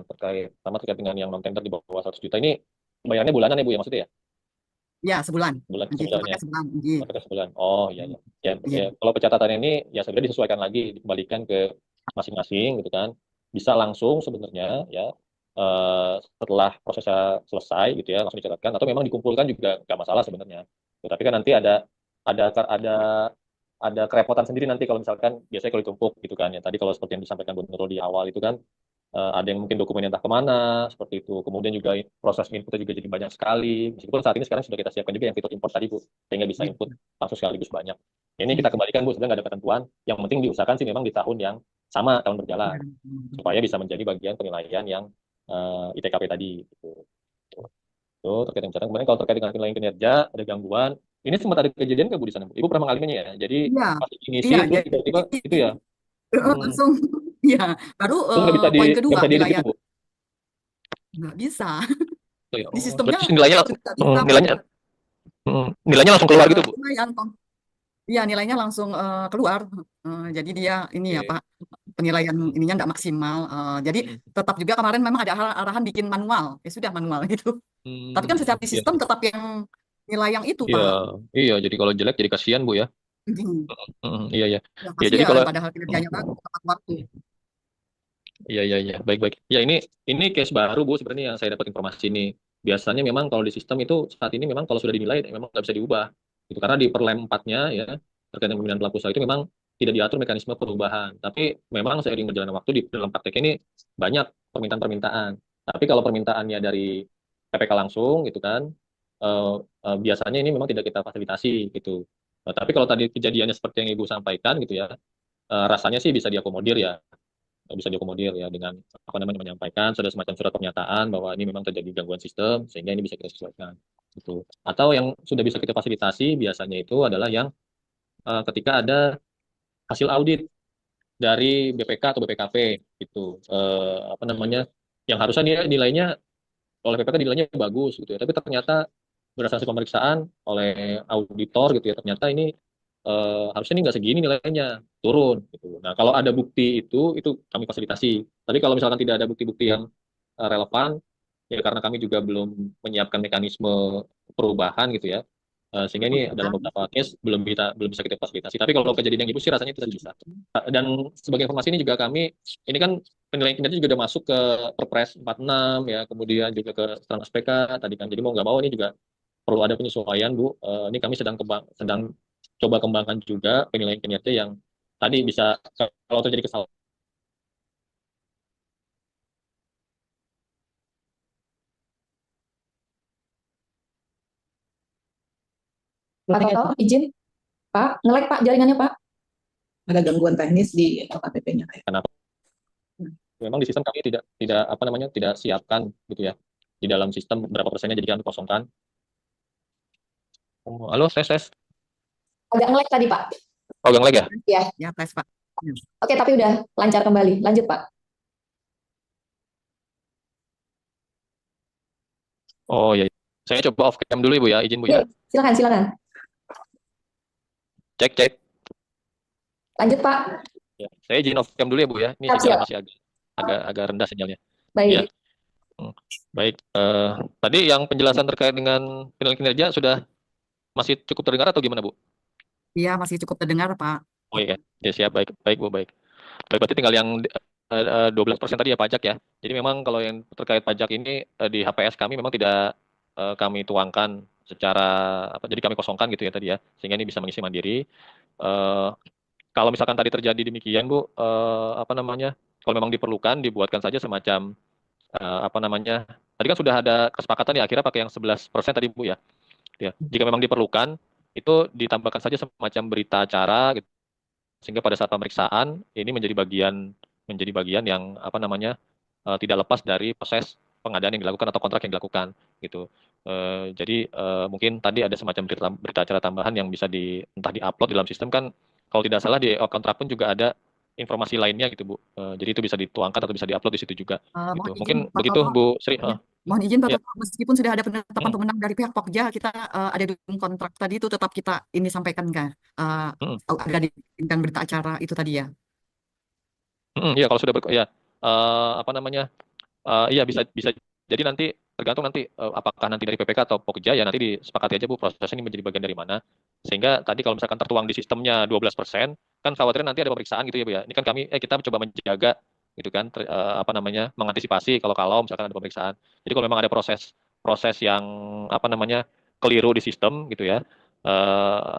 Terkait dengan yang non tender di bawah 100 juta ini bayarnya bulanan ya Bu ya maksudnya ya? Ya, sebulan. Bulan Nggih, sebulan ya. sebulan. Pakai sebulan. Oh iya ya. Ya, Iya. kalau pencatatan ini ya sebenarnya disesuaikan lagi, dikembalikan ke masing-masing gitu kan. Bisa langsung sebenarnya ya setelah prosesnya selesai gitu ya langsung dicatatkan atau memang dikumpulkan juga nggak masalah sebenarnya. Tapi kan nanti ada kerepotan sendiri nanti kalau misalkan biasanya kalau ditumpuk gitu kan ya. Tadi kalau seperti yang disampaikan Bu Nurul di awal itu kan ada yang mungkin dokumen entah kemana seperti itu. Kemudian juga proses inputnya juga jadi banyak sekali. Meskipun saat ini sekarang sudah kita siapkan juga yang fitur import tadi Bu, sehingga bisa input langsung sekaligus banyak. Ini kita kembalikan Bu, sebenarnya nggak ada ketentuan. Yang penting diusahakan sih memang di tahun yang sama tahun berjalan supaya bisa menjadi bagian penilaian yang ITKP tadi. Gitu. Tuh terkait dengan kemudian kalau terkait dengan penilaian kinerja ada gangguan. Ini sempat ada kejadian nggak Bu di sana Bu? Ibu pernah mengalaminya ya? Jadi Iya, pas ngisi iya, terus tiba-tiba itu ya. langsung, ya, baru Terus poin nggak kedua bisa diedit wilayah gitu Bu? nggak bisa Oh, ya. di Oh, sistemnya terus nilainya nggak bisa nilainya langsung keluar gitu Bu? lumayan iya nilainya langsung keluar. Jadi dia ini ya Oke. Pak penilaian ininya nggak maksimal. Jadi tetap juga kemarin memang ada arahan bikin manual, ya sudah manual gitu. Tapi kan secara di Iya. sistem tetap yang nilai yang itu Iya, Pak. iya. Jadi kalau jelek jadi kasihan Bu ya. Iya, iya. Ya Ya jadi kasihan kalau padahal kinerjanya bagus tepat waktu. iya, iya, iya. Baik, baik. Ya ini case baru Bu sebenarnya yang saya dapat informasi ini. Biasanya memang kalau di sistem itu saat ini memang kalau sudah dinilai memang nggak bisa diubah. Itu karena di Perlem 4-nya ya terkait dengan pembinaan pelaku usaha itu memang tidak diatur mekanisme perubahan. Tapi memang seiring berjalannya waktu di dalam praktek ini banyak permintaan-permintaan. Tapi kalau permintaannya dari PPK langsung gitu kan biasanya ini memang tidak kita fasilitasi gitu. Tapi kalau tadi kejadiannya seperti yang Ibu sampaikan gitu ya, rasanya sih bisa diakomodir ya, dengan apa namanya menyampaikan sudah semacam surat pernyataan bahwa ini memang terjadi gangguan sistem sehingga ini bisa kita sesuaikan gitu. Atau yang sudah bisa kita fasilitasi biasanya itu adalah yang ketika ada hasil audit dari BPK atau BPKP gitu, apa namanya yang harusnya nilainya oleh BPK nilainya bagus gitu ya, tapi ternyata berdasarkan pemeriksaan oleh auditor gitu ya ternyata ini harusnya ini nggak segini nilainya turun gitu. Nah kalau ada bukti itu kami fasilitasi. Tapi kalau misalkan tidak ada bukti-bukti yang relevan ya karena kami juga belum menyiapkan mekanisme perubahan gitu ya. Sehingga ini dalam beberapa case belum bisa kita fasilitasi. Tapi kalau kejadian yang ibu sih rasanya itu bisa. Dan sebagai informasi ini juga kami ini kan penilaian kinerja juga udah masuk ke Perpres 46 ya, kemudian juga ke Strana SPK tadi kan. Jadi mau nggak mau ini juga perlu ada penyesuaian Bu. Ini kami sedang coba kembangkan juga penilaian kinerja yang tadi bisa kalau terjadi kesalahan. Pak Toto, izin. Pak, nge-lag Pak jaringannya Pak. Ada gangguan teknis di LKPP-nya. Kenapa? Memang di sistem kami tidak apa namanya tidak siapkan gitu ya. Di dalam sistem berapa persennya jadi kami kosongkan. Halo, tes. Agak nge-lag tadi, Pak. Oh, gang lag ya? Ya. Ya, tes Pak. Oke, tapi udah lancar kembali. Lanjut, Pak. Oh iya. Saya coba off cam dulu Ibu ya, izin Bu ya. Silakan. Cek. Lanjut, Pak. Ya, saya izin off cam dulu ya Bu ya. Ini Siap. sinyal masih agak rendah sinyalnya. Baik. Baik. Tadi yang penjelasan terkait dengan penilaian kinerja sudah masih cukup terdengar atau gimana Bu? Iya, masih cukup terdengar Pak. Oh iya, ya siap, baik Bu, baik. Berarti tinggal yang 12% tadi ya pajak ya. Jadi memang kalau yang terkait pajak ini di HPS kami memang tidak kami tuangkan secara jadi kami kosongkan gitu ya tadi ya, sehingga ini bisa mengisi mandiri. Kalau misalkan tadi terjadi demikian Bu, kalau memang diperlukan dibuatkan saja semacam tadi kan sudah ada kesepakatan ya akhirnya pakai yang 11% tadi Bu ya. Jika memang diperlukan itu ditambahkan saja semacam berita acara gitu, sehingga pada saat pemeriksaan ini menjadi bagian yang tidak lepas dari proses pengadaan yang dilakukan atau kontrak yang dilakukan gitu. Jadi mungkin tadi ada semacam berita acara tambahan yang bisa entah di-upload di dalam sistem kan, kalau tidak salah di kontrak pun juga ada informasi lainnya gitu Bu. Jadi itu bisa dituangkan atau bisa di-upload di situ juga. Gitu. Mungkin Pak begitu Toto. Bu Sri. Mohon izin Pak Ya. Toto, meskipun sudah ada penetapan pemenang dari pihak Pokja, kita ada di kontrak tadi itu tetap kita ini sampaikan kan, ada dibikinkan berita acara itu tadi ya. Iya kalau sudah iya bisa jadi nanti tergantung nanti apakah nanti dari PPK atau Pokja ya nanti disepakati aja Bu proses ini menjadi bagian dari mana, sehingga tadi kalau misalkan tertuang di sistemnya 12% kan khawatirnya nanti ada pemeriksaan gitu ya Bu ya. Ini kan kita coba menjaga gitu kan mengantisipasi kalau misalkan ada pemeriksaan. Jadi kalau memang ada proses yang keliru di sistem gitu ya,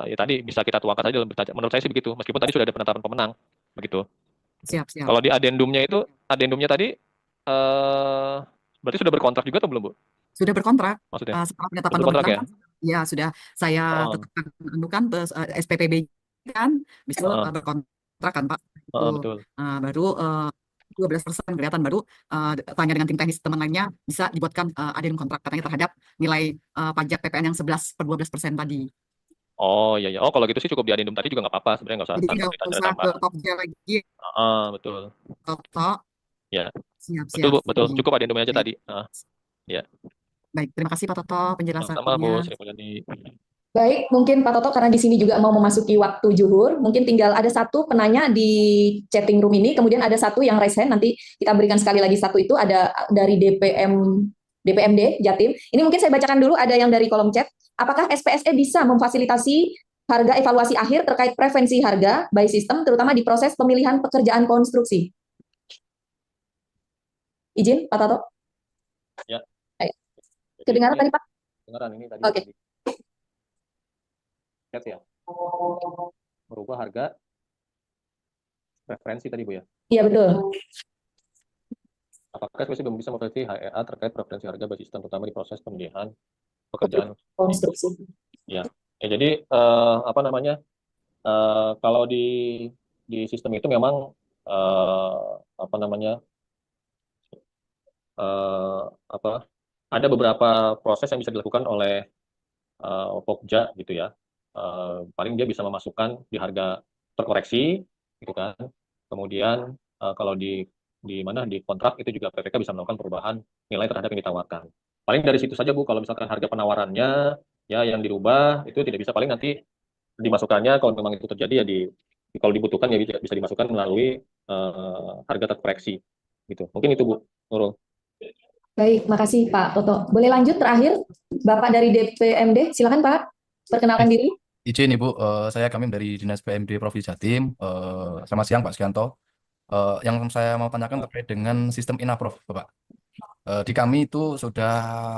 ya tadi bisa kita tuangkan saja dalam berita acara. Menurut saya sih begitu, meskipun tadi sudah ada penetapan pemenang begitu. Siap. Kalau di adendumnya tadi berarti sudah berkontrak juga atau belum Bu? Sudah berkontrak. Maksudnya? Setelah penetapan Berkontrak pemenang ya? ya sudah saya tetapkan anukan SPPB kan, bisa berkontrak kan Pak. Betul. Baru 12% kelihatan baru tanya dengan tim teknis teman lainnya bisa dibuatkan adendum kontrak katanya terhadap nilai pajak PPN yang 11/12% tadi. Oh iya. Oh kalau gitu sih cukup di adendum tadi juga nggak apa-apa sebenarnya, nggak usah Jadi tanpa nggak berita usah acara ke Pokja lagi. betul. Toto. Ya. Siap. Betul Bu, betul. Cukup adendumnya aja tadi. Ya. Baik, terima kasih Pak Toto Sama Bu penjelasannya. Sri Mulyani. Baik, mungkin Pak Toto karena di sini juga mau memasuki waktu zuhur, mungkin tinggal ada satu penanya di chatting room ini, kemudian ada satu yang raise hand, nanti kita berikan sekali lagi satu itu ada dari DPMD Jatim. Ini mungkin saya bacakan dulu, ada yang dari kolom chat. Apakah SPSE bisa memfasilitasi harga evaluasi akhir terkait preferensi harga by system, terutama di proses pemilihan pekerjaan konstruksi? Izin, Pak Toto? Ya. Kedengaran tadi Pak? Kedengaran ini tadi. Oke. Chat ya. Merubah harga preferensi tadi Bu ya. Iya betul. Apakah SPSE belum bisa memfasilitasi HEA terkait preferensi harga by system terutama di proses pemilihan pekerjaan konstruksi? Ya. Jadi kalau di sistem itu memang ada beberapa proses yang bisa dilakukan oleh Pokja gitu ya. Paling dia bisa memasukkan di harga terkoreksi gitu kan. Kemudian kalau di kontrak itu juga PPK bisa melakukan perubahan nilai terhadap yang ditawarkan. Paling dari situ saja Bu, kalau misalkan harga penawarannya ya yang dirubah itu tidak bisa, paling nanti dimasukkannya kalau memang itu terjadi ya kalau dibutuhkan ya bisa dimasukkan melalui harga terkoreksi gitu. Mungkin itu Bu Nurul. Baik, makasih Pak Toto. Boleh lanjut terakhir, Bapak dari DPMD, silakan Pak, perkenalkan diri. Izin Ibu, kami dari Dinas PMD Provinsi Jatim. Selamat siang Pak Sugianto. Yang saya mau tanyakan terkait dengan sistem Inaprof, Bapak. Di kami itu sudah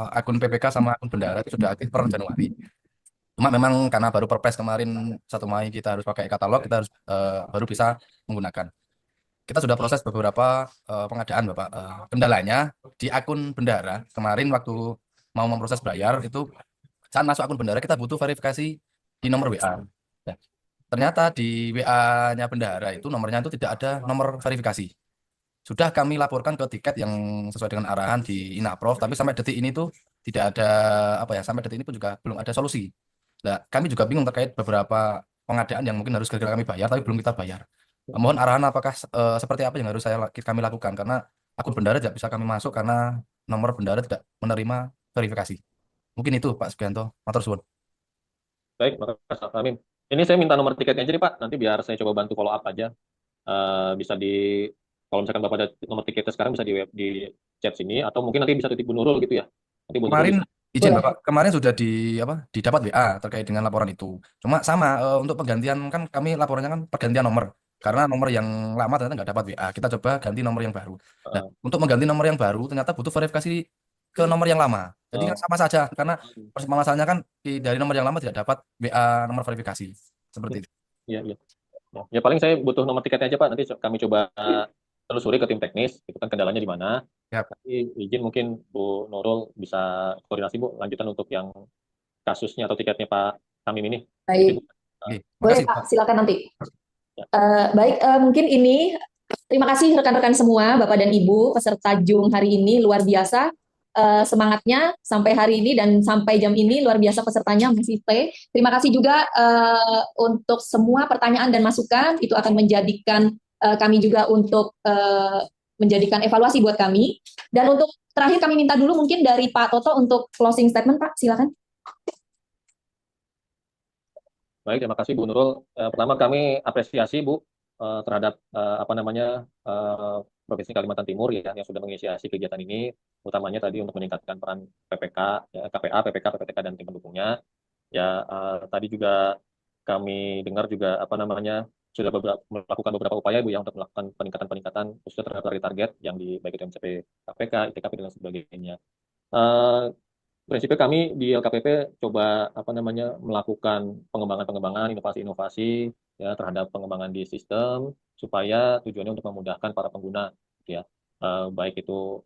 akun PPK sama akun bendara itu sudah aktif per Januari. Cuma memang karena baru Perpres kemarin 1 Mei kita harus pakai katalog, kita harus baru bisa menggunakan. Kita sudah proses beberapa pengadaan Bapak. Kendalanya di akun bendara kemarin waktu mau memproses bayar itu saat masuk akun bendara kita butuh verifikasi di nomor WA. Nah, ternyata di WA-nya bendara itu nomornya itu tidak ada nomor verifikasi. Sudah kami laporkan ke tiket yang sesuai dengan arahan di Inaprof, tapi sampai detik ini tuh tidak ada sampai detik ini pun juga belum ada solusi. Nah, kami juga bingung terkait beberapa pengadaan yang mungkin harus segera kami bayar, tapi belum kita bayar. Mohon arahan apakah seperti apa yang harus kami lakukan, karena akun bendara tidak bisa kami masuk karena nomor bendara tidak menerima verifikasi. Mungkin itu Pak Sugianto. Matur suwun. Baik, makasih Pak Amin. Ini saya minta nomor tiketnya aja nih Pak, nanti biar saya coba bantu follow up aja. Bisa kalau misalkan Bapak ada nomor tiketnya sekarang bisa di chat sini, atau mungkin nanti bisa titip Bu Nurul gitu ya. Nanti Bu Nurul Kemarin bisa. izin Boleh. Bapak, kemarin sudah didapat WA terkait dengan laporan itu. Cuma sama untuk penggantian kan kami laporannya kan pergantian nomor. Karena nomor yang lama ternyata nggak dapat WA. Kita coba ganti nomor yang baru. Nah, untuk mengganti nomor yang baru ternyata butuh verifikasi ke nomor yang lama. Jadi kan sama saja karena permasalahannya kan dari nomor yang lama tidak dapat WA nomor verifikasi. Seperti itu. Iya, iya. Ya paling saya butuh nomor tiketnya aja Pak, nanti kami coba telusuri ke tim teknis, itu kan kendalanya di mana. Siap. Nanti izin mungkin Bu Nurul bisa koordinasi Bu, lanjutan untuk yang kasusnya atau tiketnya Pak Tamim ini. Baik. Oke, Boleh makasih Pak, Pak. silakan nanti. Ya. Baik, mungkin ini terima kasih rekan-rekan semua, Bapak dan Ibu peserta Zoom hari ini luar biasa. Semangatnya sampai hari ini dan sampai jam ini luar biasa, pesertanya masih stay. Terima kasih juga untuk semua pertanyaan dan masukan, itu akan menjadikan kami juga untuk menjadikan evaluasi buat kami. Dan untuk terakhir kami minta dulu mungkin dari Pak Toto untuk closing statement, Pak, silakan. Baik, terima kasih Bu Nurul. Pertama kami apresiasi Bu terhadap Provinsi Kalimantan Timur ya yang sudah menginisiasi kegiatan ini, utamanya tadi untuk meningkatkan peran PPK, ya, KPA, PPK, PPTK dan tim pendukungnya. Ya tadi juga kami dengar juga sudah melakukan beberapa upaya Bu ya untuk melakukan peningkatan khususnya terhadap target yang baik itu MCP KPK, ITKP dan sebagainya. Prinsipnya kami di LKPP coba melakukan pengembangan inovasi-inovasi ya terhadap pengembangan di sistem supaya tujuannya untuk memudahkan para pengguna ya, baik itu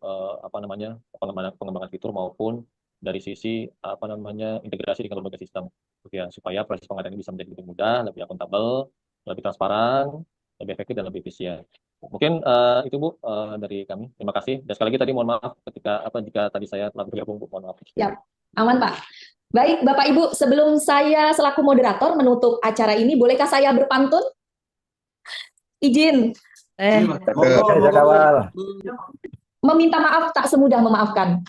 pengembangan fitur maupun dari sisi integrasi dengan berbagai sistem ya, supaya proses pengadaan ini bisa menjadi lebih mudah, lebih akuntabel, lebih transparan, lebih efektif dan lebih efisien. Mungkin itu Bu dari kami. Terima kasih. Dan sekali lagi tadi mohon maaf jika tadi saya telah bergabung Bu, mohon maaf. Siap, aman Pak. Baik, Bapak Ibu, sebelum saya selaku moderator menutup acara ini, bolehkah saya berpantun? Izin. Meminta maaf tak semudah memaafkan.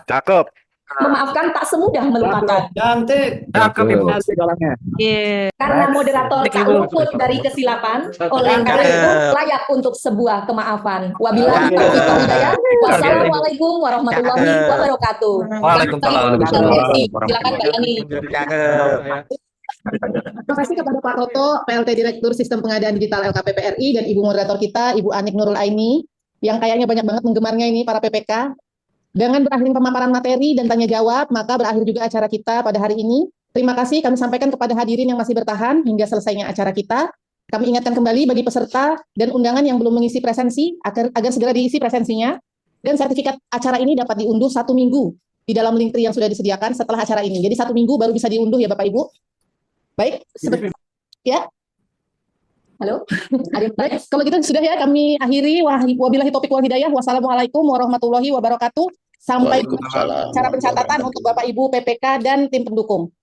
Cakep. Memaafkan tak semudah melupakan. Cantik. Cakep Ibu. Karena moderator tak luput dari kesilapan, oleh karena itu layak untuk sebuah kemaafan. Wabillahi taufiq wal hidayah. Wassalamualaikum warahmatullahi wabarakatuh. Waalaikumsalam. Silakan Mbak Yani. Terima kasih kepada Pak Toto, PLT Direktur Sistem Pengadaan Digital LKPP RI, dan Ibu Moderator kita, Ibu Anik Nurul Aini, yang kayaknya banyak banget penggemarnya ini, para PPK. Dengan berakhir pemaparan materi dan tanya jawab, maka berakhir juga acara kita pada hari ini. Terima kasih kami sampaikan kepada hadirin yang masih bertahan hingga selesainya acara kita. Kami ingatkan kembali bagi peserta dan undangan yang belum mengisi presensi, agar segera diisi presensinya. Dan sertifikat acara ini dapat diunduh 1 minggu di dalam link yang sudah disediakan setelah acara ini. Jadi 1 minggu baru bisa diunduh ya Bapak Ibu. Baik, ya. Halo, baik, kalau gitu sudah ya kami akhiri. Wabillahi taufiq wal hidayah. Wassalamualaikum warahmatullahi wabarakatuh. Sampai cara pencatatan untuk Bapak Ibu PPK dan tim pendukung.